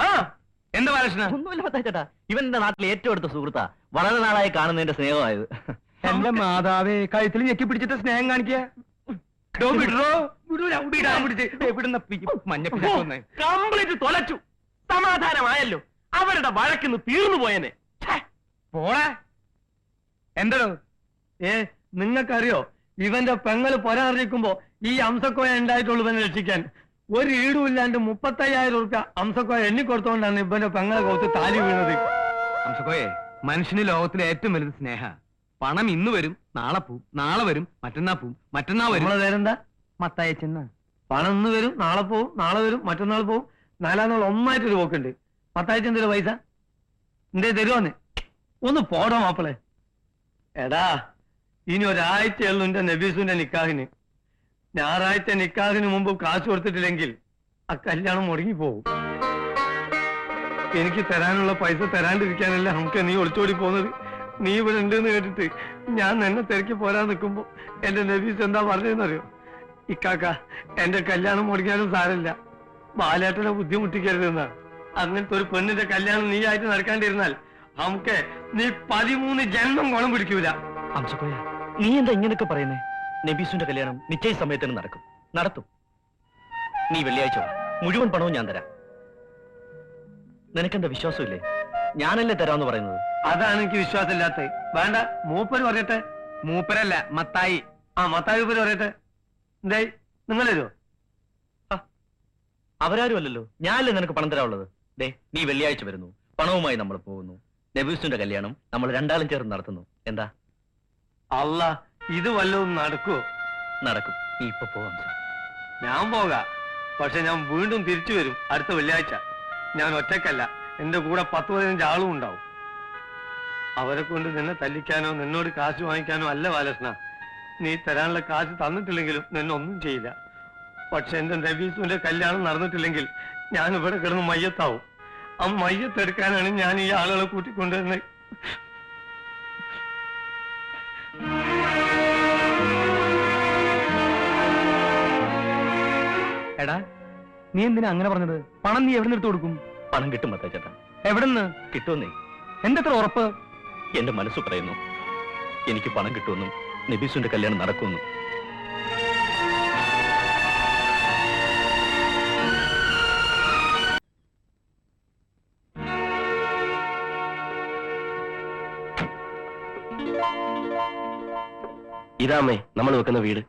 എന്താ ബാലകൃഷ്ണ? ഒന്നുമില്ല പത്താച്ചേട്ടാ, ഇവൻ എന്റെ നാട്ടിലെ ഏറ്റവും അടുത്ത സുഹൃത്താ. വളരെ നാളായി കാണുന്നതിന്റെ സ്നേഹമായത്. എന്റെ മാതാവേ, കഴുത്തിൽ ഞെക്കി പിടിച്ചിട്ട് സ്നേഹം കാണിക്കുക. കംപ്ലീറ്റ് തൊലച്ചു. സമാധാനമായല്ലോ. അവരുടെ വഴക്കിന്ന് തീർന്നു പോയനെ. പോളെ എന്തോ നിങ്ങൾക്കറിയോ, ഇവന്റെ പെങ്ങള് പൊരാറിയിക്കുമ്പോ ഈ അംസക്കോയ ഉണ്ടായിട്ടുള്ളൂ ഇവനെ രക്ഷിക്കാൻ. ഒരു ഈടുമില്ലാണ്ട് 35,000 രൂപ അംസക്കോയ എണ്ണിക്കൊടുത്തോണ്ടാണ് ഇവന്റെ പെങ്ങളെ കോത്ത് താലി വീണത്. ഹംസക്കോയെ, മനുഷ്യന് ലോകത്തിലെ ഏറ്റവും വലുത് സ്നേഹ. പണം ഇന്ന് വരും, നാളെ പോവും, നാളെ വരും, മറ്റന്നാ പോവും, മറ്റന്നാ വരും. നമ്മളെ പേരെന്താ? മത്തായച്ചെന്ന. പണം ഇന്ന് വരും, നാളെ പോവും, നാളെ വരും, മറ്റന്നാൾ പോവും, 4 നാൾ ഒന്നായിട്ടൊരു പോക്കുണ്ട്. മത്തായച്ചെന്തൊരു പൈസ എന്തേ തരുമോന്ന്? ഒന്ന് പോടോ മാപ്പിളെ. എടാ, ഇനി ഒരാഴ്ചയുള്ളൂ എന്റെ നബീസുന്റെ നിക്കാഹിന്. ഞായറാഴ്ച നിക്കാഹിന് മുമ്പ് കാശ് കൊടുത്തിട്ടില്ലെങ്കിൽ ആ കല്യാണം മുടങ്ങിപ്പോവും. എനിക്ക് തരാനുള്ള പൈസ തരാണ്ടിരിക്കാനല്ല നമുക്ക് നീ ഒളിച്ചോടി പോകുന്നത്. നീ ഇവിടെ ഉണ്ടെന്ന് കേട്ടിട്ട് ഞാൻ എന്നെ തിരക്കി പോരാൻ നിൽക്കുമ്പോ എന്റെ നബീസ് എന്താ പറഞ്ഞതെന്നറിയോ? ഇക്കാക്ക, എന്റെ കല്യാണം മുടങ്ങിയാലും സാരമില്ല, ബാലേട്ടനെ ബുദ്ധിമുട്ടിക്കരുതെന്നാ. അങ്ങനത്തെ ഒരു പെണ്ണിന്റെ കല്യാണം നീ ആയിട്ട് നടക്കാണ്ടിരുന്നാൽ നമുക്ക് നീ 13 ജന്മം ഗുണം പിടിക്കൂല. ഹംസക്കോയ, നീ എന്താ ഇങ്ങനെയൊക്കെ പറയുന്നേ? നബീസുന്റെ കല്യാണം നിശ്ചയ സമയത്തിന് നടത്തും. നീ വെള്ളിയാഴ്ച വാ, മുഴുവൻ പണവും ഞാൻ തരാം. നിനക്കെന്താ വിശ്വാസമില്ലേ? ഞാനല്ലേ തരാമെന്ന് പറയുന്നത്. അതാണ് എനിക്ക് വിശ്വാസമില്ലാത്തത്. വേണ്ട, മൂപ്പര് പറയട്ടെ. മൂപ്പരല്ല, മത്തായി. മത്തായി പേര് പറയട്ടെ. എന്തായി, നിങ്ങൾ തരുമോ? അവരാരും അല്ലല്ലോ, ഞാനല്ലേ നിനക്ക് പണം തരാനുള്ളത്. ദേ നീ വെള്ളിയാഴ്ച വരുന്നു, പണവുമായി നമ്മൾ പോകുന്നു, നബീസിന്റെ കല്യാണം നമ്മൾ രണ്ടാളും ചേർന്ന് നടത്തുന്നു. എന്താ? അല്ല, ഇത് വല്ലതും നടക്കുവോ? നടക്കും. നീ ഇപ്പൊ പോവാം സാർ. ഞാൻ പോകാം, പക്ഷെ ഞാൻ വീണ്ടും തിരിച്ചു വരും അടുത്ത വെള്ളിയാഴ്ച. ഞാൻ ഒറ്റക്കല്ല, എന്റെ കൂടെ 10-15 ആളും ഉണ്ടാവും. അവരെ കൊണ്ട് നിന്നെ തല്ലിക്കാനോ നിന്നോട് കാശ് വാങ്ങിക്കാനോ അല്ല ബാലകൃഷ്ണ. നീ തരാനുള്ള കാശ് തന്നിട്ടില്ലെങ്കിലും നിന്നെ ഒന്നും ചെയ്യില്ല. പക്ഷെ എന്റെ നബീസുവിന്റെ കല്യാണം നടന്നിട്ടില്ലെങ്കിൽ ഞാൻ ഇവിടെ കിടന്ന് മയ്യത്താവും. ആ മയ്യത്തെടുക്കാനാണ് ഞാൻ ഈ ആളുകളെ കൂട്ടിക്കൊണ്ടുവരുന്നത്. എടാ, നീ എന്തിനാ അങ്ങനെ പറഞ്ഞത്? പണം നീ എവിടെ നിന്ന് എടുത്തു കൊടുക്കും? പണം കിട്ടും മത്താച്ചേട്ടാ. എവിടെന്ന് കിട്ടുമെന്നേ. എന്തെത്ര ഉറപ്പ്? എന്റെ മനസ്സ് പറയുന്നു എനിക്ക് പണം കിട്ടുമെന്നും നബീസിന്റെ കല്യാണം നടക്കുമെന്നും. ഇതാമേ നമ്മൾ വെക്കുന്ന വീട്.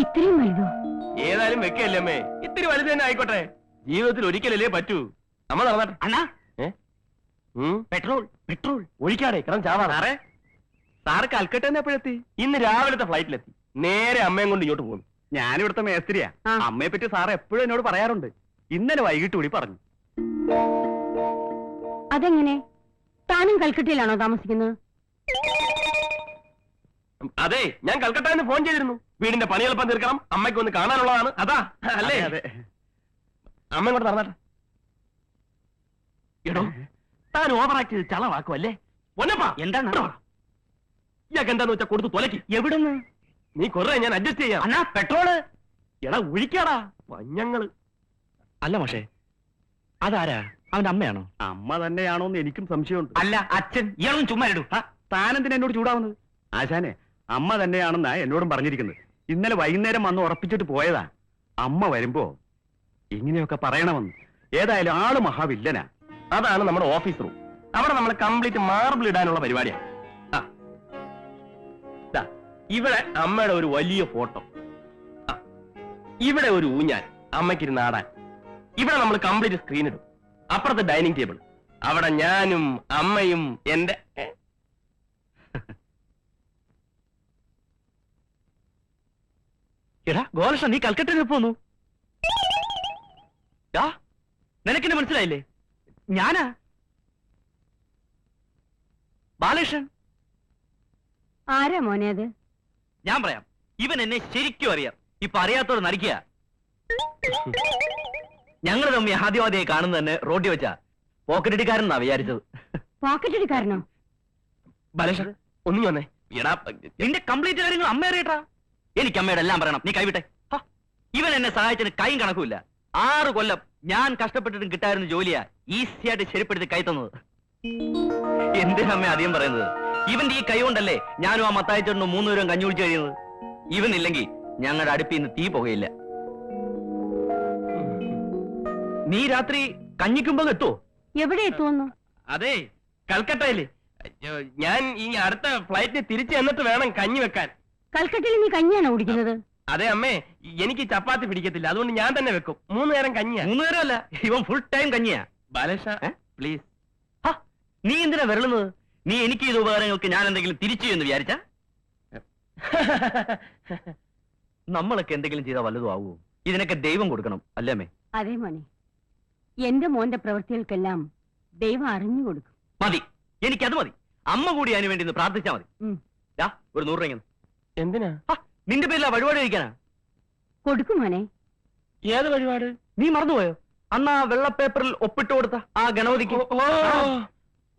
ഇത്രയും വലുതോ? ഏതായാലും വെക്കല്ലേ അമ്മേ, ഇത്തിരി വലുത് തന്നെ ആയിക്കോട്ടെ. ജീവിതത്തിൽ ഒരിക്കലല്ലേ പറ്റൂ. നമ്മൾ നടന്നാട്ടെ. അണ്ണാ പെട്രോൾ പെട്രോൾ ഒഴിക്കാടെ കിടന്ന് ചാവാ. സാറേ, സാറ് കൽക്കട്ട എപ്പോഴെത്തി? ഇന്ന് രാവിലത്തെ ഫ്ലൈറ്റിലെത്തി. നേരെ അമ്മയും കൊണ്ട് ഇങ്ങോട്ട് പോകുന്നു. ഞാനിവിടുത്തെ മേസ്ത്രിയാ. അമ്മയെ പറ്റി സാറ് എപ്പോഴും എന്നോട് പറയാറുണ്ട്. ഇന്നലെ വൈകിട്ട് കൂടി പറഞ്ഞു. അതെങ്ങനെ? താനും കൽക്കട്ടയിലാണോ താമസിക്കുന്നത്? അതെ, ഞാൻ കൽക്കട്ടയിൽ നിന്ന് ഫോൺ ചെയ്തിരുന്നു. വീടിന്റെ പണി എളുപ്പം തീർക്കണം, അമ്മയ്ക്ക് ഒന്ന് കാണാനുള്ളതാണ്. അതാ അല്ലേ? അമ്മ ഇങ്ങോട്ട് നടന്നാട്ടെ. എടോ, താൻ ഓവറാക്കി ചളവാക്കും അല്ലേ? പൊന്നപ്പാ, എന്താണ് ഇയാൾക്ക് എന്താന്ന് വെച്ചാ കൊടുത്ത് തൊലക്കി. എവിടുന്ന്? നീ കൊറേ ഞാൻ അഡ്ജസ്റ്റ് ചെയ്യാം. അണ്ണാ പെട്രോള്. എടാ ഒഴിക്കാടാ മഞ്ഞങ്ങള്. അല്ല പക്ഷേ അതാരാ? അവന്റെ അമ്മയാണോ? അമ്മ തന്നെയാണോന്ന് എനിക്കും സംശയമുണ്ട്. അല്ല അച്ഛൻ. ഇയാളും ചുമ്മാ ഇടൂ. താനെന്തിനാ എന്നോട് ചൂടാവുന്നത്? ആശാനെ, അമ്മ തന്നെയാണെന്നാ എന്നോടും പറഞ്ഞിരിക്കുന്നത്. ഇന്നലെ വൈകുന്നേരം വന്ന് ഉറപ്പിച്ചിട്ട് പോയതാ. അമ്മ വരുമ്പോ ഇങ്ങനെയൊക്കെ പറയണമെന്ന്. ഏതായാലും ആള് മഹാവില്ലനാ. അതാണ് നമ്മുടെ ഓഫീസ് റൂം. അവിടെ നമ്മൾ കംപ്ലീറ്റ് മാർബിൾ ഇടാനുള്ള പരിപാടിയാണ്. ഇവിടെ അമ്മയുടെ ഒരു വലിയ ഫോട്ടോ, ഇവിടെ ഒരു ഊഞ്ഞാൽ അമ്മയ്ക്കിരുന്ന് ആടാൻ. ഇവിടെ നമ്മൾ കംപ്ലീറ്റ് സ്ക്രീൻ ഇടും. അപ്പുറത്തെ ഡൈനിങ് ടേബിൾ, അവിടെ ഞാനും അമ്മയും എന്റെ എടാ ഗോലക്ഷ, നീ കൽക്കട്ടയിൽ പോന്നു. നിനക്കെന്നെ മനസ്സിലായില്ലേ? ഞാനാ ബാലകൃഷ്ണൻ. ആരാ മോനെ അത്? ഞാൻ പറയാം. ഇവൻ എന്നെ ശരിക്കും അറിയാം. ഇപ്പൊ അറിയാത്തോട് നടിക്കുക. ഞങ്ങൾ തമ്മി ആദ്യമാദ്യമായി കാണുന്നത് തന്നെ റോഡിൽ വെച്ചാ. പോക്കറ്റടിക്കാരനാ വിചാരിച്ചത്. പോക്കറ്റടിക്കാരനോ? ബാലകൃഷ്ണൻ ഒന്നും വന്നേ. എടാ, നിന്റെ കംപ്ലീറ്റ് കാര്യങ്ങൾ അമ്മ അറിയട്ടാ. എനിക്ക് അമ്മയോട് എല്ലാം പറയണം. നീ കൈവിട്ടെ. ഇവൻ എന്നെ സഹായിച്ചതിന് കൈയും കണക്കുമില്ല. 6 കൊല്ലം ഞാൻ കഷ്ടപ്പെട്ടിട്ടും കിട്ടായിരുന്ന ജോലിയാ ഈസിയായിട്ട് ശരിപ്പെടുത്തി കൈ തന്നത്. എന്തിനമ്മ അധികം പറയുന്നത്? ഇവന്റെ ഈ കൈ കൊണ്ടല്ലേ ഞാനും ആ മത്തായിച്ചേട്ടനും 3 പേരും കഞ്ഞി കുടിച്ചു കഴിയുന്നത്. ഇവനില്ലെങ്കിൽ ഞങ്ങളുടെ അടുപ്പിൽ നിന്ന് തീ പുകയില്ല. നീ രാത്രി കഞ്ഞിക്കുമ്പോ എത്തുവോ? എവിടെ എത്തുമെന്നു? അതെ, കൽക്കട്ടയില്. ഞാൻ ഈ അടുത്ത ഫ്ലൈറ്റിന് തിരിച്ചു എന്നിട്ട് വേണം കഞ്ഞി വെക്കാൻ. കൽക്കട്ടയിൽ നീ കഞ്ഞിയാണോ കുടിക്കുന്നത്? അതെ അമ്മേ, എനിക്ക് ചപ്പാത്തി പിടിക്കത്തില്ല. അതുകൊണ്ട് ഞാൻ തന്നെ വെക്കും. 3 നേരം കഞ്ഞിയാ. 3 നേരം അല്ല, ഇവൻ ഫുൾ ടൈം കഞ്ഞിയാ. ബാലകൃഷ്ണ പ്ലീസ്. നീ എന്തിനാ വരളുന്നത്? നീ എനിക്ക് ചെയ്ത ഉപകാരങ്ങൾക്ക് ഞാൻ എന്തെങ്കിലും തിരിച്ചു എന്ന് വിചാരിച്ച? നമ്മളൊക്കെ എന്തെങ്കിലും ചെയ്താൽ വല്ലതും ആവുമോ? ഇതിനൊക്കെ ദൈവം കൊടുക്കണം അല്ലേ അമ്മേ? അതെ മോനെ, എന്റെ മോന്റെ പ്രവൃത്തികൾക്കെല്ലാം ദൈവം അറിഞ്ഞു കൊടുക്കും. മതി, എനിക്കത് മതി. അമ്മ കൂടി അതിനു വേണ്ടി പ്രാർത്ഥിച്ചാ മതി. ഒരു 100 രൂപ. എന്തിനാ? നിന്റെ പേരിലാ വഴിപാട് കഴിക്കാനാ. കൊടുക്കും മോനെ. ഏത് വഴിപാട്? നീ മറന്നുപോയോ? അന്ന് ആ വെള്ള പേപ്പറിൽ ഒപ്പിട്ട് കൊടുത്ത ആ ഗണപതിക്ക്.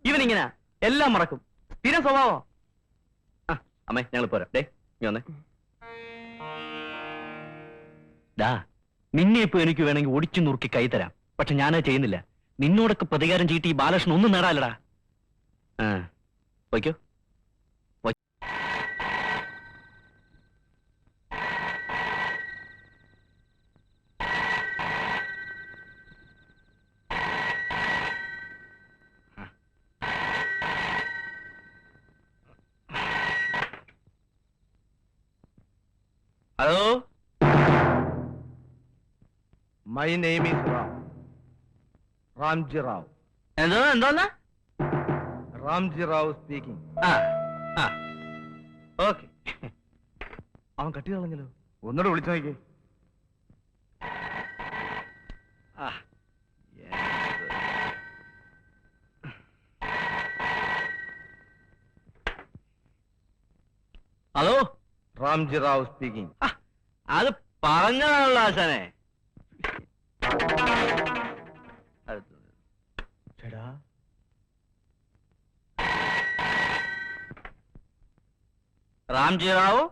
ഇവനിങ്ങനെ എല്ലാം മറക്കും. സ്ഥിര സ്വഭാവം. അമ്മേ, ഞങ്ങൾ പോരാ. ഡേ നീ വന്നേ. നിന്നെ ഇപ്പൊ എനിക്ക് വേണമെങ്കിൽ ഒടിച്ചു നുറുക്കി കൈ തരാം. പക്ഷെ ഞാനത് ചെയ്യുന്നില്ല. നിന്നോടൊക്കെ പ്രതികാരം ചീട്ടി ഈ ബാലകൃഷ്ണൻ ഒന്നും നേടാലടാ. വയ്ക്കോ. Hello, my name is Ram, Ramji Rao. എന്തോന്നാ? റാംജി റാവ് സ്പീക്കിംഗ്. ഓക്കെ. അവൻ കട്ടി കളഞ്ഞല്ലോ. ഒന്നുകൂടെ വിളിച്ചു നോക്കി. Hello, Ramji Rao speaking. അത് പറഞ്ഞതാണല്ലോ ആശാനെ. ചേടാ, Ramji Rao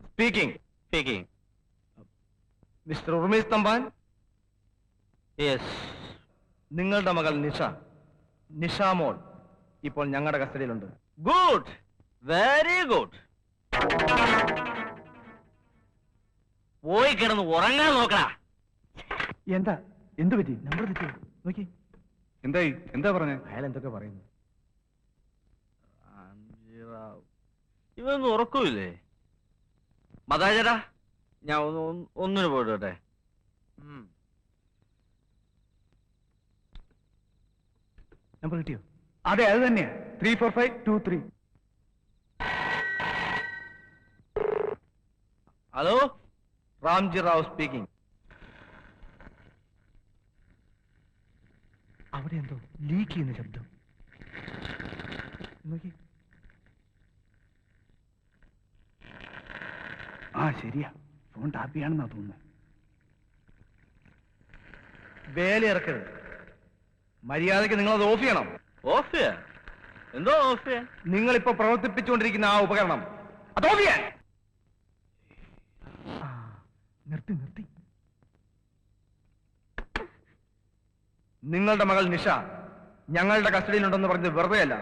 speaking. Speaking. Mister Urumees Thampan, yes. നിങ്ങളുടെ മകൾ നിഷ മോൾ ഇപ്പോൾ ഞങ്ങളുടെ കസ്റ്റഡിയിലുണ്ട്. Good, very good. പോയി കിടന്ന് ഉറങ്ങാൻ നോക്കണ. എന്ത് പറ്റി? നമ്പർ തെറ്റിയോ? നോക്കി. എന്തായി? എന്താ പറഞ്ഞേ? അയാൾ എന്തൊക്കെ പറയുന്നു? ഇവൊന്നും ഉറക്കൂല്ലേ? മതാചേട്ടാ, ഞാൻ ഒന്നിനു പോയിട്ടെ. നമ്പർ കിട്ടിയോ? അതെ, അത് തന്നെയാ. 34523. Hello, Ramji Rao speaking. അവിടെ എന്തോ ലീക്ക് ചെയ്യുന്ന ശബ്ദം. നോക്കി. ശരിയാ, ഫോൺ ടാപ്പിയാണെന്നാ തോന്നുന്നത്. വേല ഇറക്കരുത്. മര്യാദയ്ക്ക് നിങ്ങളത് ഓഫ് ചെയ്യണം. ഓഫ് ചെയ്യാ? എന്തോ ഓഫ് ചെയ്യാൻ? നിങ്ങളിപ്പോ പ്രവർത്തിപ്പിച്ചുകൊണ്ടിരിക്കുന്ന ആ ഉപകരണം അത് ഓഫ് ചെയ്യാൻ. നിർത്തി. നിങ്ങളുടെ മകൾ നിഷ ഞങ്ങളുടെ കസ്റ്റഡിയിലുണ്ടെന്ന് പറഞ്ഞത് വെറുതെ അല്ല.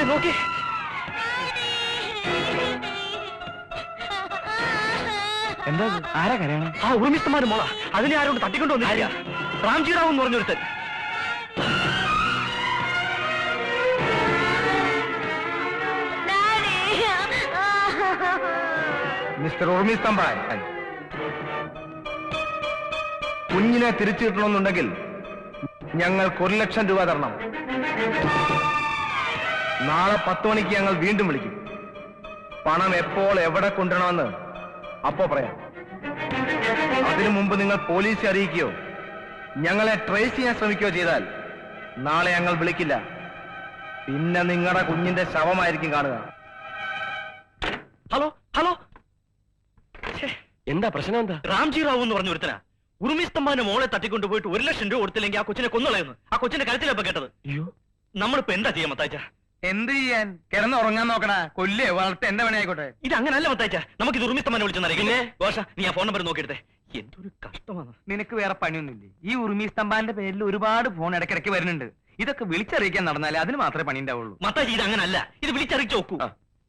നോക്കി. എന്താ? ആരാ കരയാണ്? ആ ഉറുമിസ്തമാര് മോള. അതിനെ ആരോട് തട്ടിക്കൊണ്ടു വന്നില്ല. റാംജി റാവു എന്ന് പറഞ്ഞൊരുത്തൻ. മിസ്റ്റർ ഉർമീസ് തമ്പാൻ, കുഞ്ഞിനെ തിരിച്ചു കിട്ടണമെന്നുണ്ടെങ്കിൽ ഞങ്ങൾക്ക് 1 ലക്ഷം രൂപ തരണം. നാളെ 10 മണിക്ക് ഞങ്ങൾ വീണ്ടും വിളിക്കും. പണം എപ്പോൾ എവിടെ കൊണ്ടുവരണമെന്ന് അപ്പോ പറയാം. അതിനു മുമ്പ് നിങ്ങൾ പോലീസിനെ അറിയിക്കുകയോ ഞങ്ങളെ ട്രേസ് ചെയ്യാൻ ശ്രമിക്കുകയോ ചെയ്താൽ നാളെ ഞങ്ങൾ വിളിക്കില്ല. പിന്നെ നിങ്ങളുടെ കുഞ്ഞിന്റെ ശവമായിരിക്കും കാണുക. ഹലോ ഹലോ, എന്താ പ്രശ്നം? എന്താ? റാംജി റാവു എന്ന് പറഞ്ഞ ഒരുത്തനാ ഉറുമിസ്തംബാന്റെ മോളെ തട്ടിക്കൊണ്ടുപോയിട്ട് 1 ലക്ഷം രൂപ കൊടുത്തില്ലെങ്കിൽ ആ കൊച്ചിനെ കൊന്നുകളയുന്നു. ആ കൊച്ചിന്റെ കരുത്തിലപ്പ കേട്ടത്. അയ്യോ, നമ്മളിപ്പോ എന്താ ചെയ്യാൻ മത്താച്ച? എന്ത് ചെയ്യാൻ? കിടന്നുറങ്ങാൻ നോക്കണ. കൊല്ലേ വളർത്ത എന്റെ പണിയായിക്കോട്ടെ. ഇത് അങ്ങനല്ല മത്താച്ച. നമുക്ക് ഇത് ഉറുമിസ്തംബാനെ വിളിച്ചെന്നറിയില്ലേ? ദോഷ, നീ ആ ഫോൺ നമ്പർ നോക്കിയെടുത്തേ. എന്തൊരു കഷ്ടമാണ്. നിനക്ക് വേറെ പണിയൊന്നുമില്ലേ? ഈ ഉറുമീസ് തമ്പാന്റെ പേരിൽ ഒരുപാട് ഫോൺ ഇടയ്ക്കിടയ്ക്ക് വരുന്നുണ്ട്. ഇതൊക്കെ വിളിച്ചറിയിക്കാൻ നടന്നാലേ അതിന് മാത്രമേ പണി ഉണ്ടാവുള്ളൂ. മത്താച്ചി, ഇത് അങ്ങനല്ല. ഇത് വിളിച്ചറിയിച്ചു നോക്കൂ.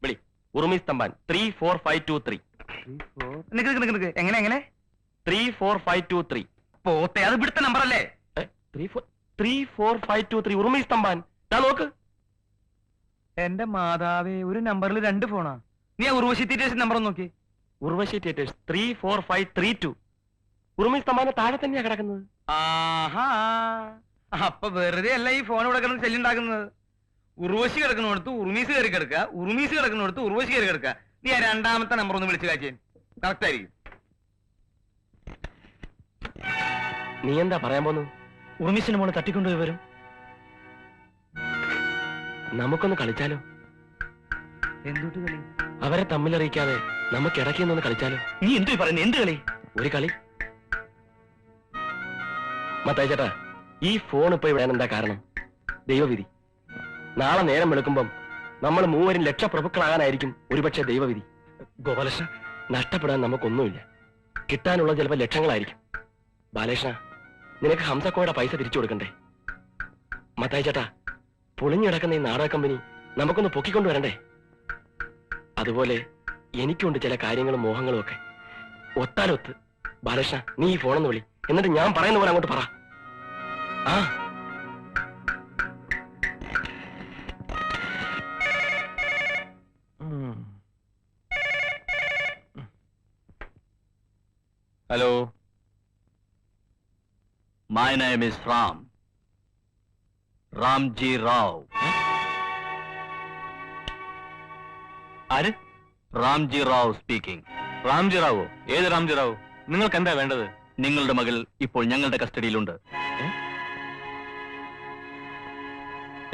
വിളി. ഉറുമിസ്തംബാൻ 34523. നിനക്ക് എങ്ങനെ 34523. പോത്തെ, അത് ഇവിടുത്തെ നമ്പർ അല്ലേ? 34523 ഉറുമിസ്തംബാൻ. നോക്ക്. എന്റെ മാതാവേ, ഒരു നമ്പറിൽ 2 ഫോണാ. നീ ആ ഉർവശി തിയേറ്റേഴ്സ് നമ്പർ നോക്കി. ഉർവശി തിയേറ്റേഴ്സ് 34532. ഉറുമിസ്തംബാന്റെ താഴെ തന്നെയാ കിടക്കുന്നത്. ആഹാ, അപ്പൊ വെറുതെ അല്ല ഈ ഫോൺ ഇവിടെ കിടന്ന് ശല്യുണ്ടാക്കുന്നത്. ഉർവശി കിടക്കുന്നിടത്ത് ഉറുമീസ് കയറി കിടക്കുക, ഉറുമീസ് കിടക്കുന്നിടത്ത് ഉർവശി കയറി കിടക്കുക. നീ ആ 2ാമത്തെ നമ്പർ ഒന്ന് വിളിച്ചു കാച്ചേൻ. കറക്റ്റ് ആയിരിക്കും. നീ എന്താ പറയാൻ പോന്നു? ഉറുമിസിന്റെ മോളെ തട്ടിക്കൊണ്ടുപോയി വരും. നമുക്കൊന്ന് കളിച്ചാലോ? എന്തുട്ട് കളി? അവരെ തമ്മിലറിയിക്കാതെ നമുക്ക് ഇടയ്ക്ക് നിന്ന് കളിച്ചാലോ? നീ എന്തു പറയുന്നത്? എന്ത് കളി? ഒരു കളി. മത്തായി ചേട്ടാ, ഈ ഫോൺ ഇപ്പൊ ഇവിടെ എന്താ കാരണം? ദൈവവിധി. നാളെ നേരം വെളുക്കുമ്പം നമ്മൾ 3 ലക്ഷപ്രഭുക്കളാകാനായിരിക്കും ഒരുപക്ഷെ ദൈവവിധി. ഗോപാലകൃഷ്ണ, നഷ്ടപ്പെടാൻ നമുക്കൊന്നുമില്ല. കിട്ടാനുള്ള ചിലപ്പോൾ ലക്ഷങ്ങളായിരിക്കും. ബാലകൃഷ്ണ, നിനക്ക് ഹംസക്കോയുടെ പൈസ തിരിച്ചു കൊടുക്കണ്ടേ? മത്തായി ചേട്ടാ, പൊളിഞ്ഞിടക്കുന്ന ഈ നാടക കമ്പനി നമുക്കൊന്ന് പൊക്കിക്കൊണ്ടുവരണ്ടേ? അതുപോലെ എനിക്കുണ്ട് ചില കാര്യങ്ങളും മോഹങ്ങളും ഒക്കെ. ഒത്താലൊത്ത്. ബാലകൃഷ്ണ, നീ ഈ ഫോണെന്ന് വിളി, എന്നിട്ട് ഞാൻ പറയുന്ന പോലെ അങ്ങോട്ട് പറ. ആ hello, my name is Ramji Rao. ആര്? രാംജി റാവ് സ്പീക്കിംഗ്. രാംജി റാവോ? ഏത് രാംജി റാവു? നിങ്ങൾക്ക് എന്താ വേണ്ടത്? നിങ്ങളുടെ മകൾ ഇപ്പോൾ ഞങ്ങളുടെ കസ്റ്റഡിയിലുണ്ട്.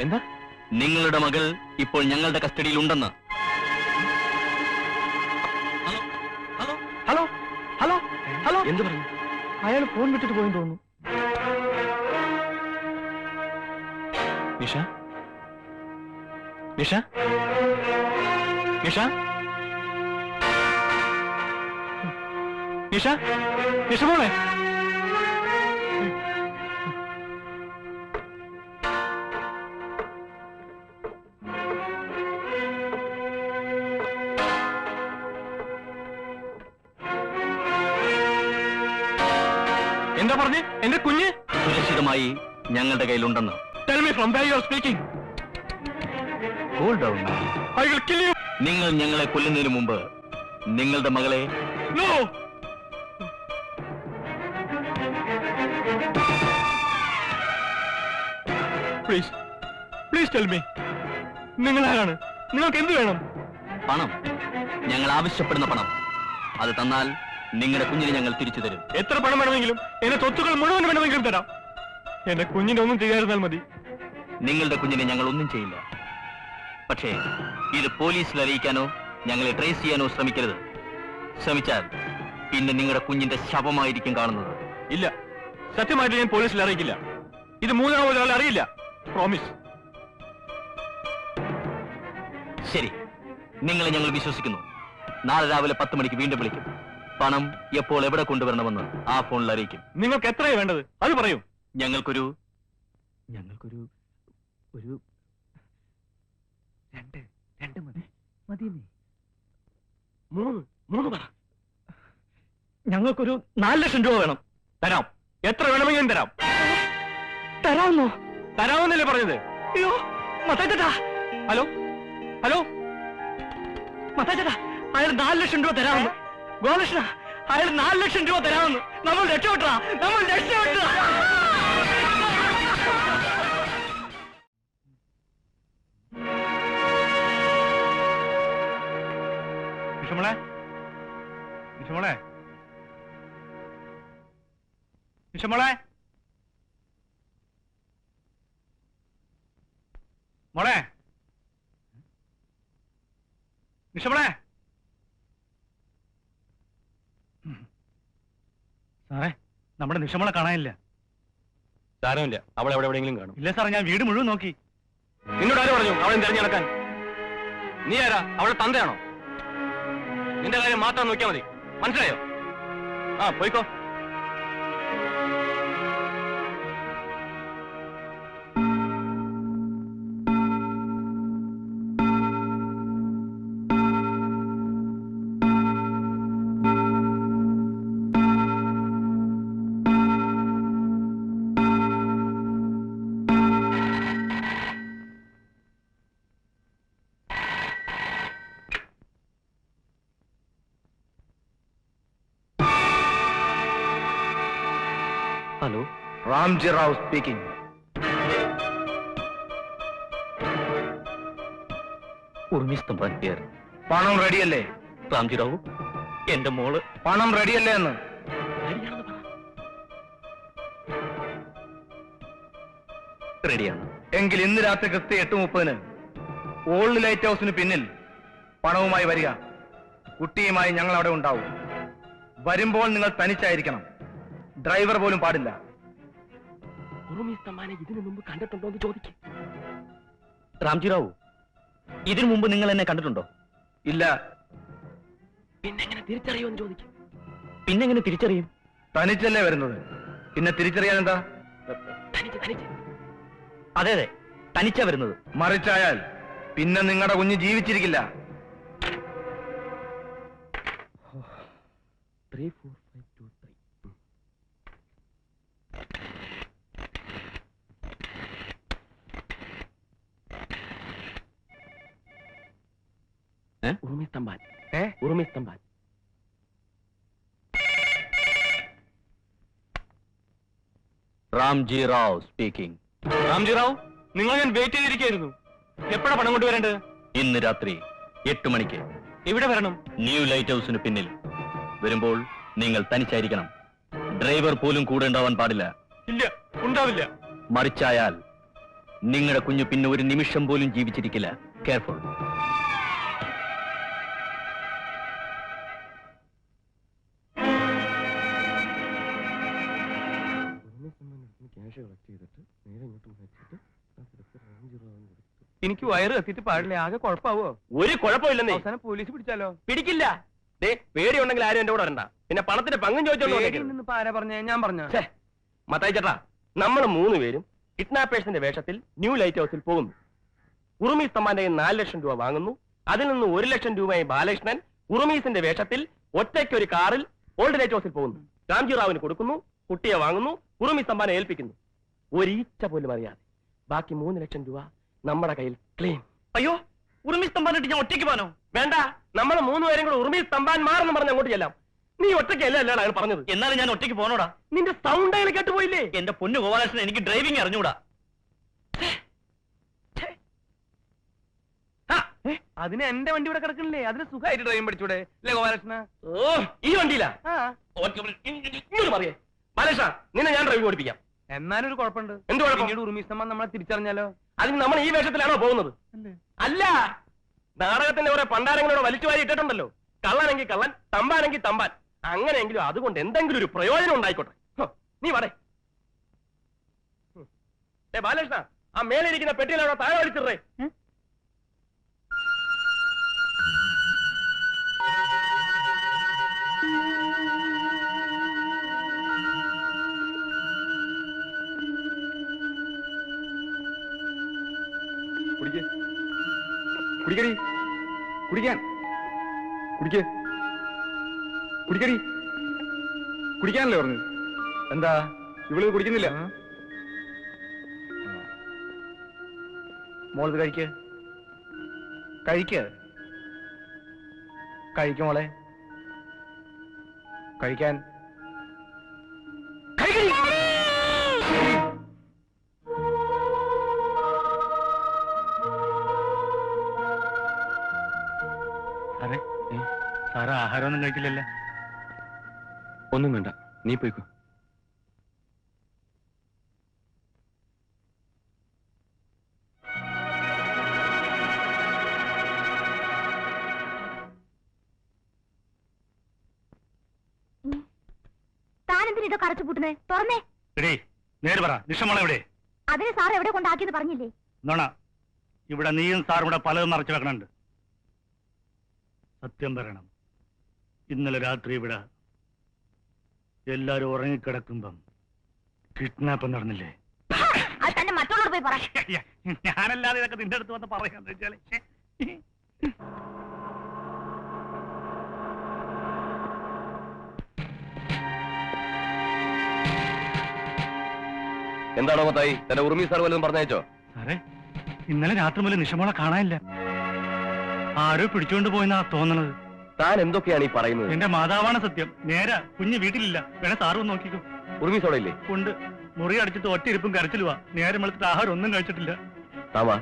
എന്താ? നിങ്ങളുടെ മകൾ ഇപ്പോൾ ഞങ്ങളുടെ കസ്റ്റഡിയിലുണ്ടെന്ന്. Hello hello hello hello. എന്ത് പറഞ്ഞു? അയാൾ ഫോൺ വിട്ടിട്ട് പോയെന്ന് തോന്നുന്നു. നിഷ, നിഷ, നിഷ, നിഷ, നിഷ മോളെ. എന്താ പറഞ്ഞേ? എന്റെ കുഞ്ഞ് സുരക്ഷിതമായി ഞങ്ങളുടെ കയ്യിലുണ്ടെന്ന്. Tell me from where you are speaking. Cool down. I will kill you. നിങ്ങൾ ഞങ്ങളെ കൊല്ലുന്നതിന് മുമ്പ് നിങ്ങളുടെ മകളെ. No. Please, please tell me. നിങ്ങൾ ആരാണ്? നിങ്ങൾക്ക് എന്ത് വേണം? പണം. ഞങ്ങൾ ആവശ്യപ്പെടുന്ന പണം. അത് തന്നാൽ നിങ്ങളുടെ കുഞ്ഞിനെ ഞങ്ങൾ തിരിച്ചു തരും. എത്ര പണം വേണമെങ്കിലും, എന്റെ സ്വത്തുക്കൾ മുഴുവൻ വേണമെങ്കിലും തരാം. എന്റെ കുഞ്ഞിനെ ഒന്നും ചെയ്യാതിരുന്നാൽ മതി. നിങ്ങളുടെ കുഞ്ഞിനെ ഞങ്ങൾ ഒന്നും ചെയ്യില്ല. പക്ഷേ ഇത് പോലീസിൽ അറിയിക്കാനോ ഞങ്ങളെ ട്രേസ് ചെയ്യാനോ ശ്രമിക്കരുത്. ശ്രമിച്ചാൽ പിന്നെ നിങ്ങളുടെ കുഞ്ഞിന്റെ ശവമായിരിക്കും കാണുന്നത്. ഇല്ല, സത്യമായിട്ട് ഞാൻ പോലീസിൽ അറിയിക്കില്ല. ഇത് മൂന്നാമതൊരാളെ അറിയില്ല. പ്രോമിസ്. ശരി, നിങ്ങളെ ഞങ്ങൾ വിശ്വസിക്കുന്നു. നാളെ രാവിലെ 10 മണിക്ക് വീണ്ടും വിളിക്കും. പണം എപ്പോൾ എവിടെ കൊണ്ടുവരണമെന്ന് ആ ഫോണിൽ അറിയിക്കും. നിങ്ങൾക്ക് എത്രയാണ് വേണ്ടത് അത് പറയൂ. ഞങ്ങൾക്കൊരു ഒരു 2 മതി. 3 പറ. ഞങ്ങൾക്കൊരു 4 ലക്ഷം രൂപ വേണം. തരാം. എത്ര വേണമെങ്കിലും തരാം. തരാമെന്നോ? തരാമെന്നല്ലേ പറഞ്ഞത്? അയ്യോ മത്തായിച്ചേട്ടാ. ഹലോ ഹലോ മത്തായിച്ചേട്ടാ, അയാൾ 4 ലക്ഷം രൂപ തരാമെന്ന്. ഗോകൃഷ്ണ, അയാൾ 4 ലക്ഷം രൂപ തരാമെന്ന്. നമ്മൾ രക്ഷപ്പെട്ടാ. നിഷമോളെ, നിഷമോളെ, നിഷമോളെ, മോളെ, നിഷമോളെ. സാറേ, നമ്മുടെ നിഷമോളെ കാണാനില്ല. സാരമില്ല, അവൾ എവിടെയെങ്കിലും കാണും. ഇല്ല സാറേ, ഞാൻ വീട് മുഴുവൻ നോക്കി. നിന്നോട് ആര് പറഞ്ഞു അവളെ തെരഞ്ഞു നടക്കാൻ? നീ ആരാ? അവളുടെ തന്തയാണോ? നിന്റെ കാര്യം മാത്രം നോക്കിയാൽ മതി. മനസ്സിലായോ? ആ, പോയിക്കോ. Hello, Ramji Rao speaking. Urmi Stambhan here. പണം റെഡിയല്ലേ? രാംജി റാവു, എന്റെ മോള്. പണം റെഡിയല്ലേ എന്ന്? റെഡിയാണ്. എങ്കിൽ ഇന്ന് രാത്രി കൃത്യം 8:30 ഓൾഡ് ലൈറ്റ് ഹൗസിന് പിന്നിൽ പണവുമായി വരിക. കുട്ടിയുമായി ഞങ്ങൾ അവിടെ ഉണ്ടാവും. വരുമ്പോൾ നിങ്ങൾ തനിച്ചായിരിക്കണം. ഡ്രൈവർ പോലും പാടില്ല. ഉറുമിസ്തംഭാനെ ഇതിനു മുമ്പ് കണ്ടിട്ടുണ്ടോ എന്ന് ചോദിക്കും. രാംജി റാവു, ഇതിനു മുമ്പ് നിങ്ങൾ എന്നെ കണ്ടിട്ടുണ്ടോ? ഇല്ല. പിന്നെ എങ്ങനെ തിരിച്ചറിയുമെന്ന് ചോദിക്കും. പിന്നെങ്ങനെ തിരിച്ചറിയും? തനിച്ചല്ലേ വരുന്നത്, പിന്നെ തിരിച്ചറിയാൻ എന്താ? അതെ അതെ, തനിച്ചാ വരുന്നത്. മറിച്ചായാൽ പിന്നെ നിങ്ങളുടെ കുഞ്ഞ് ജീവിച്ചിരിക്കില്ല. 3, 4, 5, 2, 3. ഉറുമിസ്തംഭാൻ. ഉറുമിസ്തംഭാൻ. റാംജി റാവ് സ്പീക്കിംഗ്. രാംജി റാവു, നിങ്ങൾ ഞാൻ വെയിറ്റ് ചെയ്തിരിക്കുന്നു. എപ്പോഴാ പണം കൊണ്ടുവരേണ്ടത്? ഇന്ന് രാത്രി 8 മണിക്ക്. ഇവിടെ വരണം. ന്യൂ ലൈറ്റ് ഹൗസിന് പിന്നിൽ. വരുമ്പോൾ നിങ്ങൾ തനിച്ചായിരിക്കണം. ഡ്രൈവർ പോലും കൂടെ ഉണ്ടാവാൻ പാടില്ല. ഇല്ല, ഉണ്ടാവില്ല. മറിച്ചായാൽ നിങ്ങളുടെ കുഞ്ഞു പിന്നെ ഒരു നിമിഷം പോലും ജീവിച്ചിരിക്കില്ല. കെയർഫുൾ. എനിക്ക് വയറ് കത്തിയിട്ട് പാടില്ല, ആകെ കുഴപ്പമാവോ? ഒരു കുഴപ്പമില്ലെന്നേ. അവസാനം പോലീസ് പിടിച്ചാലോ? പിടിക്കില്ല. ദേ, പേടിയുണ്ടെങ്കിൽ ആരും എന്റെ കൂടെ വരണ്ട. പിന്നെ പണത്തിന്റെ പങ്കും ചോദിച്ചോണ്ട് ആരാ പറഞ്ഞേ? ഞാൻ പറഞ്ഞ മത്തായി ചേട്ടാ, നമ്മൾ 3 പേരും കിഡ്നാപ്പേഴ്സിന്റെ വേഷത്തിൽ ന്യൂ ലൈറ്റ് ഹൗസിൽ പോകുന്നു. ഉറുമീസ്തമ്മാന്റെ 4 ലക്ഷം രൂപ വാങ്ങുന്നു. അതിൽ നിന്ന് 1 ലക്ഷം രൂപയായി ബാലകൃഷ്ണൻ ഉറുമീസിന്റെ വേഷത്തിൽ ഒറ്റയ്ക്ക് ഒരു കാറിൽ ഓൾഡ് ലൈറ്റ് ഹൗസിൽ പോകുന്നു. രാംജി റാവിന് കൊടുക്കുന്നു, കുട്ടിയെ വാങ്ങുന്നു, ഉറുമീസ്തമ്മാനെ ഏൽപ്പിക്കുന്നു. ഒരീച്ച പോലും അറിയാതെ ബാക്കി 3 ലക്ഷം രൂപ നമ്മുടെ കയ്യിൽ ക്ലീൻ. അയ്യോ, ഉറുമിസ്തംഭാനിട്ട് ഞാൻ ഒറ്റയ്ക്ക് പോകാനോ? വേണ്ട, നമ്മൾ 3 പേരും കൂടെ ഉറുമീസ്തമ്പാൻ മാറെന്ന് പറഞ്ഞ് അങ്ങോട്ട് ചെല്ലാം. നീ ഒറ്റയ്ക്കല്ല അല്ലാണ് അയാൾ പറഞ്ഞത്. എന്നാലും ഞാൻ ഒറ്റയ്ക്ക് പോണോടാ. നിന്റെ സൗണ്ട് അയാൾ കേട്ടുപോയില്ലേ? എന്റെ പൊന്നു ഗോപാലകൃഷ്ണൻ, എനിക്ക് ഡ്രൈവിംഗ് അറിഞ്ഞൂടാ. അതിന് എന്റെ വണ്ടി ഇവിടെ കിടക്കണില്ലേ? അതിന് സുഖമായിട്ട് ഡ്രൈവിംഗ് പഠിച്ചൂടെ അല്ലേ ഗോപാലകൃഷ്ണ? ഓ, ഈ വണ്ടിയിലാ? ഇങ്ങോട്ട് പറയേ ബാലകൃഷ്ണ, നിന്നെ ഞാൻ ഡ്രൈവിംഗ് പഠിപ്പിക്കാം. എന്നാലും ഒരു കുഴപ്പമുണ്ട്. എന്ത് കുഴപ്പം? പിന്നീട് ഉറുമീസ്തമ്മാൻ നമ്മളെ തിരിച്ചറിഞ്ഞാലോ? അതിന് നമ്മൾ ഈ വേഷത്തിലാണോ പോകുന്നത്? അല്ല, നാടകത്തിന്റെ കുറെ പണ്ടാരങ്ങളോട് വലിച്ചു വാരി ഇട്ടിട്ടുണ്ടല്ലോ. കള്ളനെങ്കിൽ കള്ളൻ, തമ്പാനെങ്കിൽ തമ്പാൻ. അങ്ങനെയെങ്കിലും അതുകൊണ്ട് എന്തെങ്കിലും ഒരു പ്രയോജനം ഉണ്ടായിക്കോട്ടെ. നീ വടേ ബാലകൃഷ്ണ, ആ മേലെ ഇരിക്കുന്ന പെട്ടിയിലാണോ താഴെ വലിച്ചിടേ. കുടിക്കടി, കുടിക്കാൻ, കുടിക്കേ, കുടിക്കടി, കുടിക്കാനല്ലേ പറഞ്ഞു? എന്താ ഇവള് കുടിക്കുന്നില്ല? മോളത് കഴിക്ക്, കഴിക്ക്, കഴിക്കുമോളെ, കഴിക്കാൻ. സാറേ, സാറ് ആഹാരമൊന്നും കഴിക്കില്ലല്ലോ? ഒന്നും വേണ്ട, നീ പോയിക്കോ. താനെന്തിനാ ഇതൊക്കെ അടച്ചു പൂട്ടുന്നേ? തുറന്നേ. എടേ, നേര് പറ, നിഷമോളെ എവിടെ? അതിന് സാർ എവിടെ കൊണ്ടാക്കിയെന്ന് പറഞ്ഞില്ലേ? നോണ, ഇവിടെ നീയും സാറും കൂടെ പലതും മറച്ചു വെക്കണുണ്ട്. സത്യം പറയണം, ഇന്നലെ രാത്രി ഇവിടെ എല്ലാരും ഉറങ്ങിക്കിടക്കുമ്പം കിഡ്നാപ്പ് നടന്നില്ലേ? അത് തന്നെ മറ്റുള്ളവർ പോയി പറ. ഞാനല്ലാതെ ഇതൊക്കെ നിന്റെ അടുത്ത് വന്ന് പറയാന്ന് വെച്ചാല് എന്താണോ മത്തായി, തന്നെ ഉറുമി സാർ വല്ലതും പറഞ്ഞയച്ചോ? സാറേ, ഇന്നലെ രാത്രി മുതൽ നിഷമോളെ കാണാനില്ല. ആരോ പിടിച്ചുകൊണ്ട് പോയെന്നാ തോന്നണത്. താൻ എന്തൊക്കെയാണ് ഈ പറയുന്നത്? എന്റെ മാതാവാണ് സത്യം. നേരെ കുഞ്ഞ് വീട്ടിലില്ല. വേണേ സാറ് ഒന്ന് നോക്കിക്കോ. ഉറുമി സോടെ ഇല്ലേ? കൊണ്ട് മുറി അടിച്ചിട്ട് ഒറ്റയിരിപ്പും കരച്ചിലുവാ. നേരെ വെളുത്തിട്ട് ആഹാരം ഒന്നും കഴിച്ചിട്ടില്ല. താമാ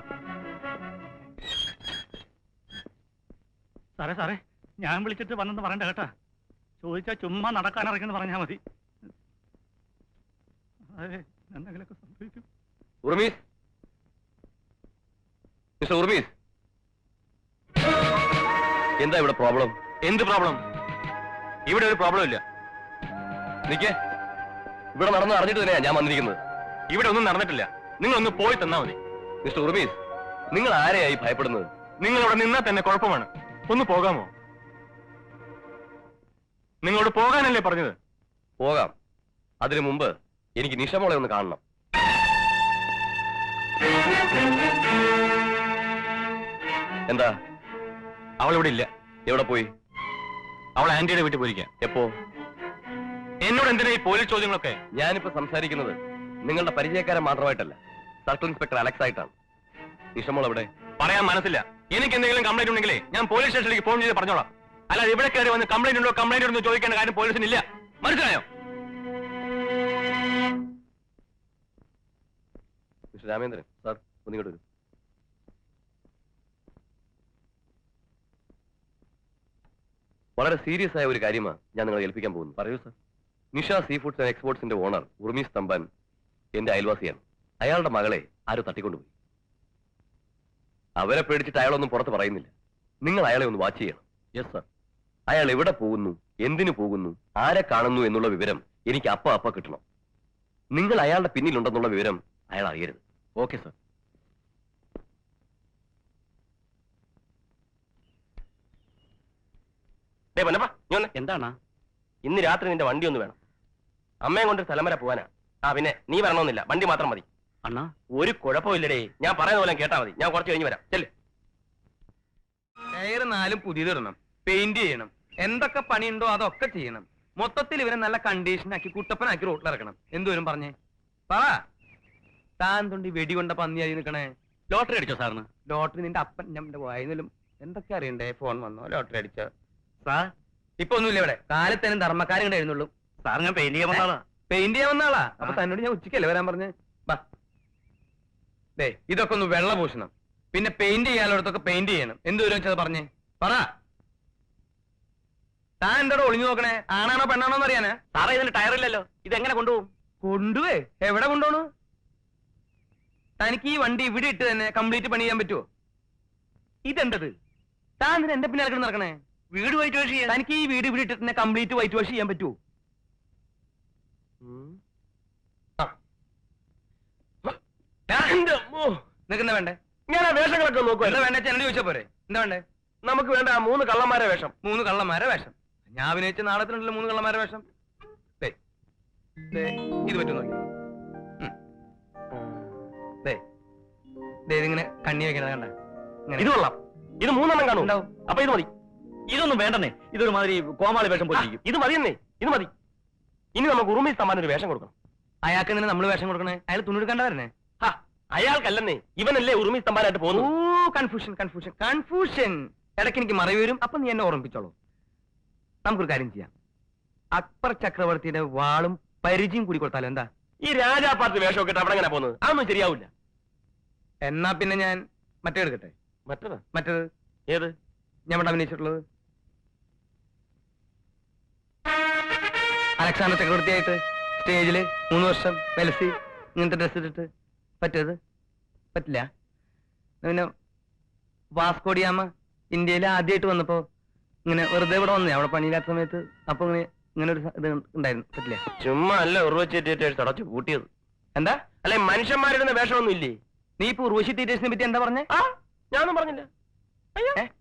സാറേ, സാറേ, ഞാൻ വിളിച്ചിട്ട് വന്നെന്ന് പറയണ്ട കേട്ടാ. ചോദിച്ചാ ചുമ്മാ നടക്കാനിറങ്ങിയെന്ന് പറഞ്ഞാ മതി. അതെ, എന്തെങ്കിലുമൊക്കെ സംഭവിക്കും. ഉറുമീസ്, മിസ്റ്റർ ഉറുമീസ്, എന്താ ഇവിടെ പ്രോബ്ലം? എന്ത് പ്രോബ്ലം? ഇവിടെ ഒരു പ്രോബ്ലം ഇല്ല. നിക്ക്, ഇവിടെ നടന്ന് അറിഞ്ഞിട്ട് തന്നെയാ ഞാൻ വന്നിരിക്കുന്നത്. ഇവിടെ ഒന്നും നടന്നിട്ടില്ല. നിങ്ങൾ ഒന്ന് പോയി തന്നാ മതി. മിസ്റ്റർ ഉറുമീസ്, നിങ്ങൾ ആരെയായി ഭയപ്പെടുന്നത്? നിങ്ങൾ ഇവിടെ നിന്നാൽ തന്നെ കുഴപ്പമാണ്. ഒന്ന് പോകാമോ? നിങ്ങളോട് പോകാനല്ലേ പറഞ്ഞത്? പോകാം. അതിനു മുമ്പ് എനിക്ക് നിഷമോളെ ഒന്ന് കാണണം. എന്താ? അവളിവിടെ ഇല്ല. എവിടെ പോയി? അവൾ ആന്റിയുടെ വീട്ടിൽ പോയിരിക്കാം. എപ്പോ? എന്നോട് എന്തിനാ ഈ പോലീസ് ചോദ്യങ്ങളൊക്കെ? ഞാനിപ്പോ സംസാരിക്കുന്നത് നിങ്ങളുടെ പരിചയക്കാരൻ മാത്രമായിട്ടല്ല, സർക്കിൾ ഇൻസ്പെക്ടർ അലക്സ് ആയിട്ടാണ്. നിഷമോൾ എവിടെ? പറയാൻ മനസ്സില്ല. എനിക്ക് എന്തെങ്കിലും കംപ്ലൈന്റ് ഉണ്ടെങ്കിലേ ഞാൻ പോലീസ് സ്റ്റേഷനിലേക്ക് ഫോൺ ചെയ്ത് പറഞ്ഞോളാം. അല്ലാതെ ഇവിടെ കയറി വന്ന് കംപ്ലൈന്റ് ഉണ്ടോ ചോദിക്കേണ്ട കാര്യം പോലീസിനില്ല. മനസ്സിലായോ? മിസ്റ്റർ രാമേന്ദ്രൻ സാർ, ഒന്നിങ്ങോട്ട് വരൂ. വളരെ സീരിയസ് ആയ ഒരു കാര്യമാണ് ഞാൻ നിങ്ങളെ ഏൽപ്പിക്കാൻ പോകുന്നു. പറയൂ sir. Nisha sea foods and എക്സ്പോർട്സിന്റെ ഓണർ ഉർമീസ് തമ്പാൻ എന്റെ അയൽവാസിയാണ്. അയാളുടെ മകളെ ആരോ തട്ടിക്കൊണ്ടുപോയി. അവരെ പേടിച്ചിട്ട് അയാളൊന്നും പുറത്ത് പറയുന്നില്ല. നിങ്ങൾ അയാളെ ഒന്ന് വാച്ച് ചെയ്യണം. Yes sir. അയാൾ എവിടെ പോകുന്നു, എന്തിനു പോകുന്നു, ആരെ കാണുന്നു എന്നുള്ള വിവരം എനിക്ക് അപ്പ കിട്ടണം. നിങ്ങൾ അയാളുടെ പിന്നിലുണ്ടെന്നുള്ള വിവരം അയാൾ അറിയരുത്. Okay sir. എന്താണ്? ഇന്ന് രാത്രി നിന്റെ വണ്ടി ഒന്ന് വേണം. അമ്മയും കൊണ്ട് സ്ഥലം വരെ പോവാനാ. പിന്നെ നീ വരണമെന്നില്ല, വണ്ടി മാത്രം മതി. അണ്ണാ, ഒരു കുഴപ്പമില്ലടേ. ഞാൻ പറയുന്ന പോലെ കേട്ടാ മതി. ഞാൻ കുറച്ച് കഴിഞ്ഞ് വരാം. ചെല്ല്. ടയർ 4 പുതിയതിടണം, പെയിന്റ് ചെയ്യണം, എന്തൊക്കെ പണിയുണ്ടോ അതൊക്കെ ചെയ്യണം. മൊത്തത്തിൽ ഇവരെ നല്ല കണ്ടീഷനാക്കി കുട്ടപ്പനാക്കി റോട്ടിലിറക്കണം. എന്തുവരും പറഞ്ഞേ പറ. താൻ തൊണ്ടി വെടികൊണ്ട പന്നിയായി നിൽക്കണേ. ലോട്ടറി അടിച്ചോ സാറിന്? ലോട്ടറി നിന്റെ അപ്പൻ നമ്മുടെ വായനലും എന്തൊക്കെ അറിയണ്ടേ? ഫോൺ വന്നോ, ലോട്ടറി അടിച്ചോ? സാർ ഇപ്പൊ ഒന്നുമില്ല ഇവിടെ. കാലത്തേനും ധർമ്മക്കാരും കൂടെ എഴുന്നുള്ളൂ. സാർ ഞാൻ പെയിന്റ് ചെയ്യാൻ വന്ന ആളാ. പെയിന്റ് ചെയ്യാൻ വന്ന ആളാ? അപ്പൊ തന്നോട് ഞാൻ ഉച്ചക്കല്ലേ വരാൻ പറഞ്ഞേ? ബാ ദേ, ഇതൊക്കെ ഒന്ന് വെള്ള പൂശണം, പിന്നെ പെയിന്റ് ചെയ്യാനുള്ളടത്തൊക്കെ പെയിന്റ് ചെയ്യണം. എന്തുവരും വെച്ചത് പറഞ്ഞേ പറ. താൻ എന്തോടെ ഒളിഞ്ഞു നോക്കണേ? ആണാണോ പെണ്ണാണോ എന്ന് അറിയാനാ? സാറേ, ഇതിന് ടയറില്ലല്ലോ. ഇതെങ്ങനെ കൊണ്ടുപോകും? കൊണ്ടുപോയി എവിടെ കൊണ്ടുപോണു? തനിക്ക് ഈ വണ്ടി ഇവിടെ ഇട്ട് തന്നെ കംപ്ലീറ്റ് പണി ചെയ്യാൻ പറ്റുമോ? ഇതെന്തത്? താൻ ഇതിന് എന്റെ പിന്നെ കിടന്ന് നടക്കണേ? വീട് വൈറ്റ് വാഷ് ചെയ്യാൻ. തനിക്ക് ഈ വീട് ഇവിടെ ഇട്ടിട്ട് തന്നെ കംപ്ലീറ്റ് വൈറ്റ് വാഷ് ചെയ്യാൻ പറ്റുമോ? നിനക്ക് എന്താ വേണ്ടേ? ഞാൻ ആ വേഷങ്ങളൊക്കെ എന്താ നോക്കുമല്ലോ. വേണ്ട ചെല്ലി ചോദിച്ചാ പോരെ? എന്താ വേണ്ടേ? നമുക്ക് വേണ്ട ആ 3 കള്ളന്മാരെ വേഷം. 3 കള്ളന്മാരെ വേഷം. ഞാൻ അഭിനയിച്ച നാളത്തിനുണ്ടല്ലോ 3 കള്ളന്മാരെ വേഷം. ദേ, ദേ, ഇത് പറ്റും നോക്കി. ഇതിങ്ങനെ കണ്ണി വെക്കണത് കണ്ട? ഇത് കൊള്ളാം. ഇത് 3 കാണും. ഉണ്ടാവും. അപ്പൊ ഇത് മതി. ഇതൊന്നും വേണ്ടെന്നേ. ഇതൊരു മാതിരി കോമാളി വേഷം പോലെ ഇരിക്കും. ഇത് മതിയെന്നേ. ഇത് മതി. ഇനി നമുക്ക് ഉറുമീസ് തമ്പാൻ ഒരു വേഷം കൊടുക്കണം. അയാൾക്ക് എന്തിനാ നമ്മള് വേഷം കൊടുക്കണേ? അയാൾ തുണിയെടുക്കണ്ട വരണേ? അയാൾക്കല്ലെന്നേ, ഇവനല്ലേ ഉറുമീസ് തമ്പാനായിട്ട് പോകുന്നു. കൺഫ്യൂഷൻ. ഇടയ്ക്ക് എനിക്ക് മറവി വരും. അപ്പൊ നീ എന്നെ ഓർമ്മിപ്പിച്ചോളൂ. നമുക്കൊരു കാര്യം ചെയ്യാം. അക്ബർ ചക്രവർത്തിയുടെ വാളും പരിചയം കൂടി കൊടുത്താലോ? എന്താ? ഈ രാജാപാർട്ടി വേഷമൊക്കെ ഇട്ട് അവിടെ എങ്ങനെ പോകുന്നത്? അതൊന്നും ശരിയാവില്ല. എന്നാ പിന്നെ ഞാൻ മറ്റേ എടുക്കട്ടെ. മറ്റേത് ഏത്? ഞാൻ ഇവിടെ അഭിനയിച്ചിട്ടുള്ളത് അലക്സാണ്ടർ ചക്രവർത്തിയായിട്ട് സ്റ്റേജില് 3 വർഷം വെലസി ഇങ്ങനത്തെ ഡ്രസ് ഇട്ടിട്ട്. പറ്റത്? പറ്റില്ല. പിന്നെ വാസ്കോഡിയാമ ഇന്ത്യയിൽ ആദ്യമായിട്ട് വന്നപ്പോ ഇങ്ങനെ വെറുതെ ഇവിടെ വന്നേ, അവിടെ പണിയില്ലാത്ത സമയത്ത്. അപ്പൊ ഇങ്ങനെ ഒരു ഇത് ഉണ്ടായിരുന്നു. പറ്റില്ല. ചുമ്മാ അല്ല ഉറവച്ചേറ്റേഴ്സ് അടച്ചു കൂട്ടിയത്. എന്താ? അല്ലെ മനുഷ്യന്മാരിടുന്ന വേഷമൊന്നും ഇല്ലേ? നീ ഇപ്പൊ ഉർവശി തീറ്റേഴ്സിനെ പറ്റി എന്താ പറഞ്ഞേ? ഞാനൊന്നും പറഞ്ഞില്ല.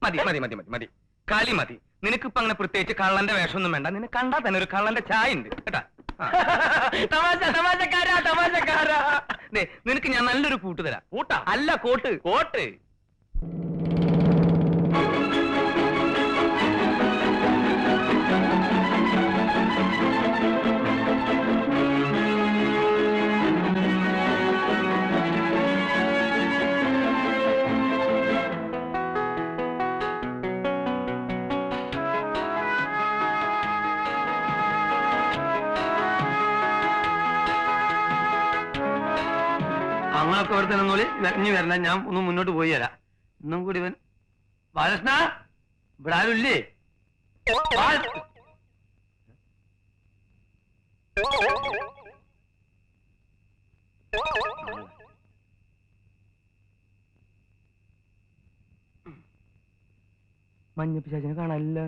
മതി മതി മതി മതി മതി. കളി മതി. നിനക്കിപ്പോ അങ്ങനെ പ്രത്യേകിച്ച് കള്ളന്റെ വേഷമൊന്നും വേണ്ട. നിന്നെ കണ്ടാൽ തന്നെ ഒരു കള്ളന്റെ ചായ ഉണ്ട് കേട്ടാ. തമാശക്കാരാ. നിനക്ക് ഞാൻ നല്ലൊരു കൂട്ട് തരാം. കൂട്ടാ? അല്ല, കോട്ട്. കോട്ട്? അങ്ങനൊക്കെ ഇവിടെ തന്നെ ഇനി വരണം. ഞാൻ ഒന്ന് മുന്നോട്ട് പോയി തരാം. ഇന്നും കൂടി ഇവൻ ബാലകൃഷ്ണ ഇവിടെ ആരും ഇല്ലേ? മഞ്ഞപ്പിശാചിനെ കാണാനില്ല.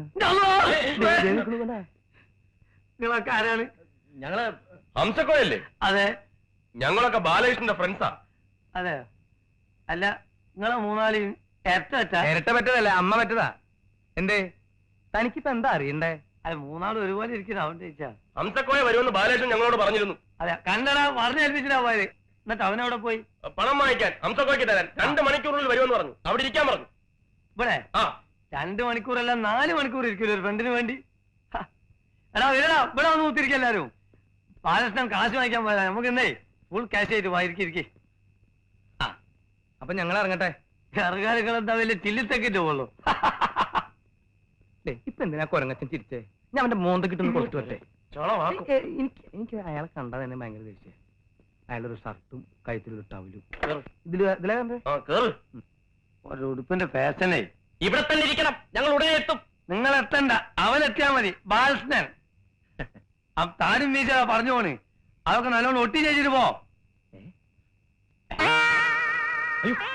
നിങ്ങളൊക്കെ ആരാണ്? ഞങ്ങള് ഹംസക്കോയല്ലേ? അതെ. ഞങ്ങളൊക്കെ ബാലകൃഷ്ണന്റെ ഫ്രണ്ട്സാ. അതെ. അല്ല, നിങ്ങളെ 3 ഇരട്ട പറ്റതല്ല, അമ്മ പറ്റതാ. എന്തേ? തനിക്കിപ്പോ എന്താ അറിയണ്ടേ? അല്ല മൂന്നാളും ഒരുപോലെ ഇരിക്കുന്ന അവൻ ചോദിച്ചാ. ഹംസക്കോയ വരുമെന്ന് ബാലേഷൻ ഞങ്ങളോട് പറഞ്ഞിരുന്നു. അതെ കണ്ടടാ പറഞ്ഞേൽപ്പിച്ചിട്ടാ പോയത്. എന്നിട്ട് അവനവിടെ പോയി പണം വാങ്ങിക്കാൻ ഹംസക്കോയ്ക്ക് തരാൻ 2 മണിക്കൂറിനുള്ളിൽ വരുമെന്ന് പറഞ്ഞു. അവിടെ ഇരിക്കാൻ പറഞ്ഞു. ഇവിടെ ആ 2 മണിക്കൂറല്ല 4 മണിക്കൂർ ഇരിക്കില്ല ഒരു ഫ്രണ്ടിന് വേണ്ടി. എടാ വരടാ ഇവിടെ വന്ന് കുത്തിരിക്കും എല്ലാരും. ബാലകൃഷ്ണൻ കാശ് വാങ്ങിക്കാൻ പോയതാ. നമുക്ക് എന്നേ ഫുൾ ക്യാഷ് ആയിട്ട് വായിരിക്കിരിക്കേ. ആ അപ്പൊ ഞങ്ങൾ ഇറങ്ങട്ടെ. ഇറങ്ങാനുകൾ എന്താ വലിയ ചില്ലിത്തെക്കിട്ട് പോകുള്ളൂ. ഇപ്പൊ എന്തിനാ കൊരങ്ങച്ചൻ ചിരിച്ചേ? ഞാൻ അവന്റെ മോന്ത കിട്ടുന്ന കൊടുത്തു വരട്ടെ. എനിക്ക് അയാളെ കണ്ടാൽ തന്നെ ഭയങ്കര ദേഷ്യ. അയാളൊരു ഷർട്ടും കഴുത്തിലൊരു ടവലും. ഇതിലെ കണ്ടേ ഒരു ഉടുപ്പിന്റെ ഫാഷനേ. ഇവിടെ തന്നെ ഇരിക്കണം, ഞങ്ങൾ ഉടനെ എത്തും. നിങ്ങൾ എത്തണ്ട, അവൻ എത്തിയാ മതി. ബാലകൃഷ്ണൻ ആ താരും വീശ പറഞ്ഞു പോണ്. അതൊക്കെ നല്ലോണം ഒട്ടി ചെയ്തിട്ട് പോ.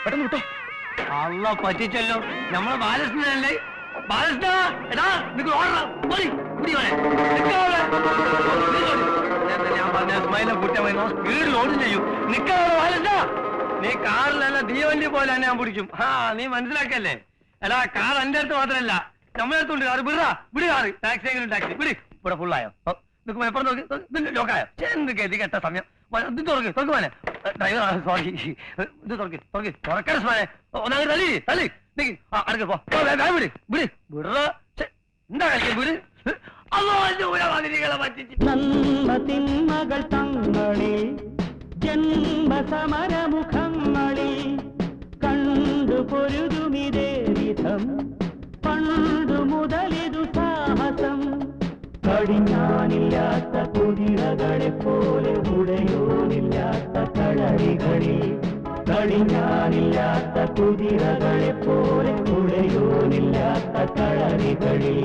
പെട്ടെന്ന് വിട്ടോ. അള്ള പറ്റിച്ചല്ലോ നമ്മളെ ബാലകൃഷ്ണനല്ലേ. ബാലകൃഷ്ണ എടാ നിനക്ക് ഓടണം. ഞാൻ പറഞ്ഞ സ്മൈലെ കൂട്ടാൻ സ്പീഡിൽ ഓടും ചെയ്യും. നിക്കാതെ ബാലകൃഷ്ണ നീ കാറിലല്ല തീവണ്ടി പോലെ തന്നെ ഞാൻ പിടിക്കും. ആ നീ മനസ്സിലാക്കല്ലേ. എടാ കാർ എന്റെ അടുത്ത് മാത്രമല്ല നമ്മളെ അടുത്തുണ്ട് കാറ്. വിട് കാറ്. ടാക്സി എങ്കിലും ടാക്സി വിട്. ഇവിടെ ഫുള്ളായോ? നിൽക്കുമ്പോ എപ്പുറം നോക്കി ലോക്കായോ? എന്ത് ഗതി കെട്ട സമയം. ഇത് തുറക്ക് മോനെ. ഡ്രൈവർ സോറി ഇത് തുറക്കണ സ്മാനെ. ഒന്നാമത് തള്ളി അടുക്ക പോ. വിട് എന്താ കളിക്കാൻ വിട്. നന്മതിന്മകൾ തങ്ങളിൽ ജന്മസമരമുഖങ്ങളിൽ കണ്ടു പൊരുതുമിതേ വിധം പണ്ടു മുതലിതു സാഹസം. കടിഞ്ഞാനില്ലാത്ത കുതിരകളെ പോലെ ഉടയോനില്ലാത്ത കളരികളിൽ കടിഞ്ഞാനില്ലാത്ത കുതിരകളെ പോലെ ഉടയോനില്ലാത്ത കളരികളിൽ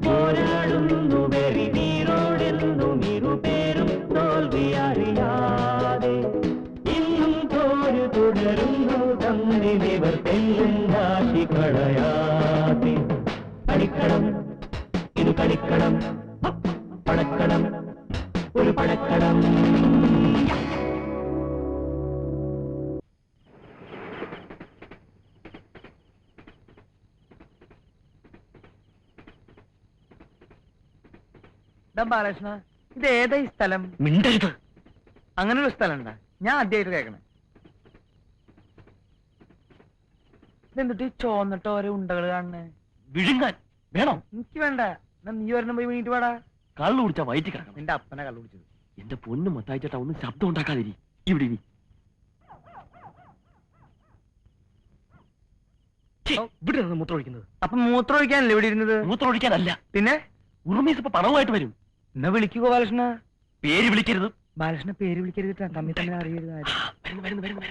പോരാടുന്നു വെറി നീരോടെന്നും ഇരുപേരും തോൽവിയറിയാതെ ഇന്നും തോരു തുടരുന്നു തന്നിലിവർ തെല്ലും വാശി കളയാതെ. കളിക്കണം ഇത് കളിക്കണം പടക്കണം ഒരു പടക്കണം. ബാലകൃഷ്ണ ഇത് ഏതാ ഈ സ്ഥലം? മിണ്ടരുത്. അങ്ങനെ ഒരു സ്ഥലം ഉണ്ടാ? ഞാൻ ആദ്യമായിട്ട് കേൾക്കണേ. ഇതെന്തിട്ട് ഈ ചോന്നിട്ട് ഓരോ ഉണ്ടകൾ കാണണേ? വിഴുങ്ങാൻ വേണോ? എനിക്ക് വേണ്ട. നീ ഒരെണ്ണം പോയി വീണിട്ട് പാടാ. കള്ളു കുടിച്ചാ വയറ്റി കിടക്കണം. നിന്റെ അപ്പനെ കള്ളു കുടിച്ചത്. എന്റെ പൊന്നു മത്തായിച്ചേട്ടാ ഒന്നും ശബ്ദം ഉണ്ടാക്കാതിരി. ഇവിടെ ഇനി ഇവിടെ നിന്ന് മൂത്രം ഒഴിക്കുന്നത്. അപ്പൊ മൂത്രം ഒഴിക്കാനല്ലേ ഇവിടെ ഇരുന്നത്? മൂത്രം ഒഴിക്കാനല്ല. പിന്നെ ഉറുമീസ് ഇപ്പൊ പണവുമായിട്ട് വരും. എന്നാ വിളിക്കുക ബാലകൃഷ്ണ. പേര് വിളിക്കരുത്. ബാലകൃഷ്ണ പേര് വിളിക്കരുത്. തമ്മിൽ തമ്മിൽ അറിയരുത്. വരുന്നു.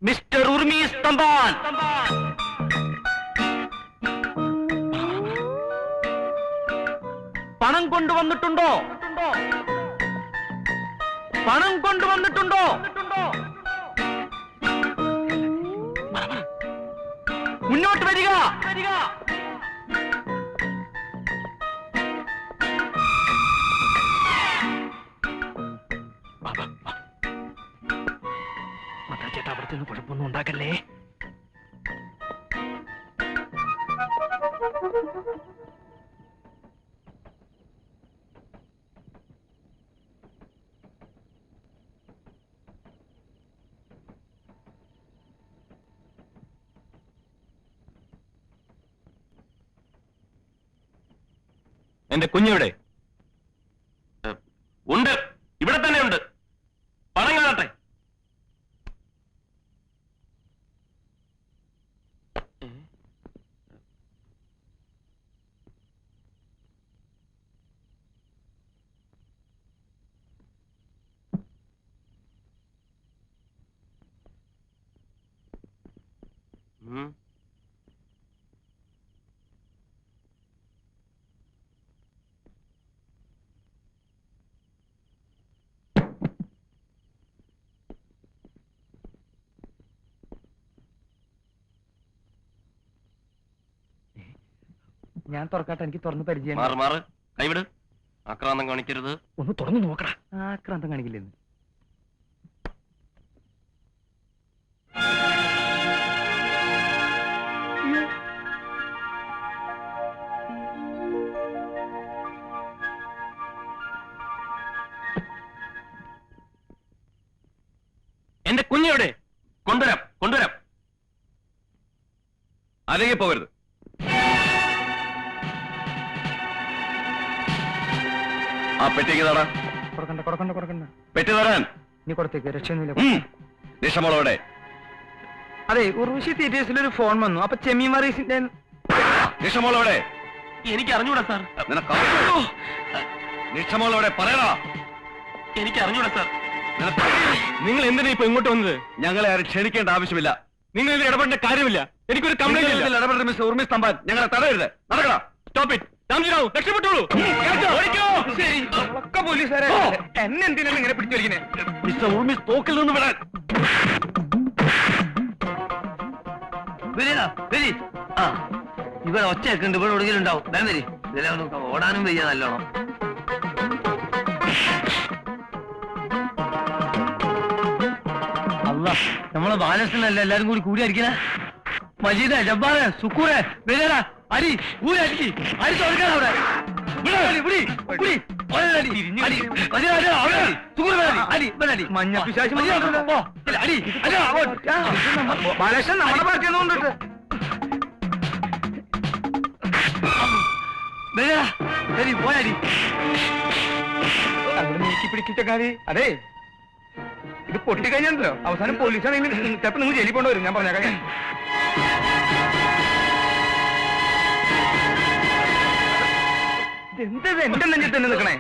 മിസ്റ്റർ ഉർമീസ് തമ്പാൻ. പണം കൊണ്ടുവന്നിട്ടുണ്ടോ? പണം കൊണ്ടുവന്നിട്ടുണ്ടോ? മുന്നോട്ട് വരിക. ചേട്ടാ അവിടുത്തെ കുഴപ്പമൊന്നും ഉണ്ടാക്കല്ലേ. എന്റെ കുഞ്ഞിവിടെ ഉണ്ട്. ഇവിടെ തന്നെ ഉണ്ട്. പണം കാണട്ടെ. ഞാൻ തുറക്കാട്ടെ. എനിക്ക് തുറന്ന് പരിചയം. മാറ് കൈവിട്. ആക്രാന്തം കാണിക്കരുത്. ഒന്ന് തുറന്നു നോക്കടാ. ആക്രാന്തം കാണിക്കില്ലെന്ന്. കുഞ്ഞെവിടെ? കൊണ്ടുവരാം കൊണ്ടുവരാം. അല്ലെങ്കിൽ പോകരുത്. ആ പെട്ടിക്ക് തടാ. കൊടുക്കണ്ട. പെട്ടി തരാൻ. നീ കൊടുത്തേക്ക്, രക്ഷയൊന്നുമില്ല. നിഷമോളോടെ. അതെ, ഉർവശി തിയേറ്റേഴ്സിൽ ഒരു ഫോൺ വന്നു. അപ്പൊ ചെമ്മീൻ മറീസിന്റെ നിഷമോളോടെ. എനിക്ക് അറിഞ്ഞൂടാ സാർ. നിഷമോളോടെ പറയടാ. എനിക്ക് അറിഞ്ഞൂടാ സാർ. നിങ്ങൾ എന്തിനാ ഇപ്പൊ ഇങ്ങോട്ട് വന്നത്? ഞങ്ങളെ ആരും ക്ഷണിക്കേണ്ട ആവശ്യമില്ല. നിങ്ങൾ ഇതിൽ ഇടപെടേണ്ട കാര്യമില്ല. എനിക്കൊരു കംപ്ലൈന്റ് ഇല്ല. ഇടപെടൽ മിസ് ഉർമിസ് തമ്പാൻ ഞങ്ങളെ തടയരുത്. നടക്കടാ. Stop it. രാംജിറാവു, രക്ഷപ്പെട്ടോളൂ. ശരി, ഒക്കെ പോലീസുകാരെ. എന്നെ എന്തിനാണ് ഇങ്ങനെ പിടിച്ചു വലിക്കണേ? മിസ്റ്റർ ഉർമിസ് തോക്കിൽ നിന്ന് വിടാൻ. ഇവിടെ ഒച്ചയൊക്കെ ഉണ്ട്, ഇവിടെ ഒടുങ്ങിലും ഉണ്ടാവും. വരി, ഇതിലെ ഓടാനും വയ്യ നല്ലോണം. അല്ല, നമ്മളെ ബാലകൃഷ്ണനല്ല എല്ലാരും കൂടി കൂടിയായിരിക്കണ. മജീദ്, ജബ്ബാറ്, സുക്കൂറ്, വരികടാ. അരി ഊരി അടിക്ക്, അടിച്ചു കൊടുക്കണം അവിടെ. മഞ്ഞ പിശാച് ബാലകൃഷ്ണൻ നമ്മളെ പാർട്ടിയൊന്നും കൊണ്ടിട്ട് പോയാടി നീക്കി പിടിക്കിച്ച കാര്യം. അതെ, ഇത് പൊട്ടിക്കഴിഞ്ഞല്ലോ അവസാനം പോലീസാണെങ്കിൽ ചിലപ്പോ നിങ്ങൾ ജയിലിൽ കൊണ്ടുവരും. ഞാൻ പറഞ്ഞേക്കാം. എന്തത് എന്റെ നെഞ്ചിൽ തന്നെ നിൽക്കണേ?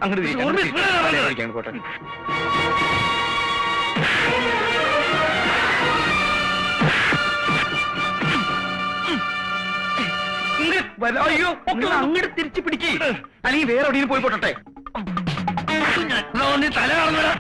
അങ്ങോട്ട് പോട്ടെ. അയ്യോ, അങ്ങോട്ട് തിരിച്ചു പിടിക്ക്, അല്ലെങ്കിൽ വേറെ എവിടെയും പോയി പോട്ടെ. തല കാണുന്നടാ.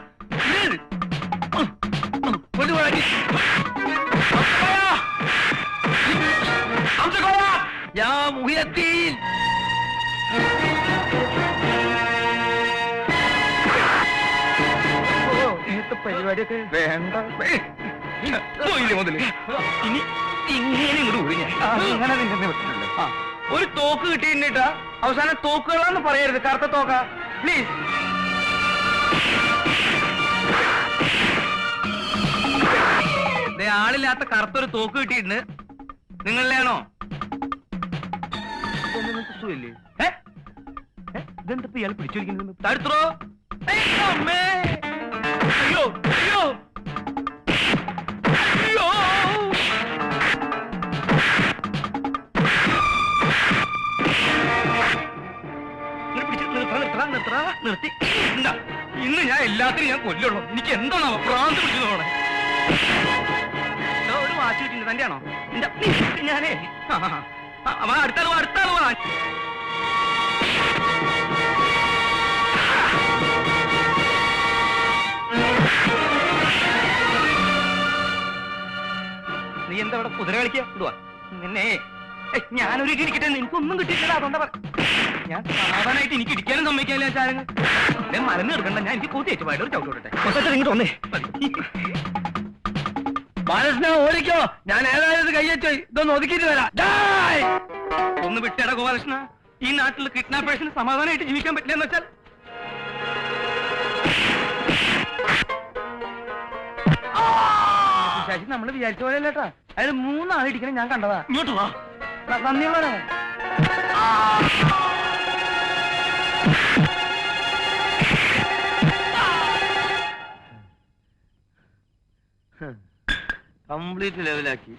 പരിപാടിയൊക്കെ വേണ്ട. പോയില്ലേ മുതല്? ഇനി ഇങ്ങനെ ഇങ്ങോട്ട് പോയി. അങ്ങനെ നിന്നെ വിട്ടിട്ടുണ്ട്. ഒരു തോക്ക് കിട്ടിയിട്ടാ അവസാനം തോക്കുകളാന്ന് പറയരുത്. കറുത്ത തോക്ക പ്ലീസ്. ആളില്ലാത്ത കറുത്തൊരു തോക്ക് കിട്ടിയിട്ടുണ്ട്. നിങ്ങളിലാണോ? ഇതെന്താ ഇയാൾ പിടിച്ചോളിക്കുന്നത്? തടുത്തോ? അമ്മേ, അയ്യോ അയ്യോ അയ്യോ. നിർത്തി. ഇന്ന് ഞാൻ എല്ലാത്തിനും ഞാൻ കൊല്ലുള്ളൂ. എനിക്ക് എന്താണോ ഭ്രാന്ത് പിടിച്ചതോടെ. ഒരു വാച്ച് കിട്ടിയിട്ടുണ്ട്. തന്റെ ആണോ? ഞാനേ അടുത്താള് അടുത്താള് വാ. നീ എന്താ ഇവിടെ കുതിര കളിക്കുക? ഇടുവാ നിന്നെ. ഞാനൊരു ഇടി ഇരിക്കട്ടെ. എനിക്കൊന്നും കിട്ടിയിട്ടില്ല. അതുകൊണ്ടാ ഞാൻ സാധാരണയായിട്ട് എനിക്ക് ഇടിക്കാനും സമ്മതിക്കാനില്ല. ചാരങ്ങൾ ഞാൻ മലന്ന് എടുക്കണ്ട. ഞാൻ എനിക്ക് കൂത്തി വെച്ചു പോയിട്ട് ഒരു ചവിട്ടോട്ടെ. ഇങ്ങോട്ട് വന്നേ. ബാലകൃഷ്ണ ഓടിക്കോ. ഞാൻ ഏതായാലും കൈയച്ചോ. ഇതൊന്ന് ഒതുക്കിയിട്ട് വരാം. ഒന്ന് വിട്ടേടാ ഗോപാലകൃഷ്ണ. ഈ നാട്ടിൽ കിഡ്നാപ്പേഴ്സിന് സമാധാനമായിട്ട് ജീവിക്കാൻ പറ്റില്ല എന്ന് വെച്ചാൽ ശശി നമ്മള് വിചാരിച്ച പോലെ അല്ലേട്ടാ. അതായത് 3 ആൾ ഇടിക്കണം. ഞാൻ കണ്ടതാ. ഇങ്ങോട്ട് വാ. നന്ദിയുള്ളവരാ. കംപ്ലീറ്റ് ലെവലാക്കി.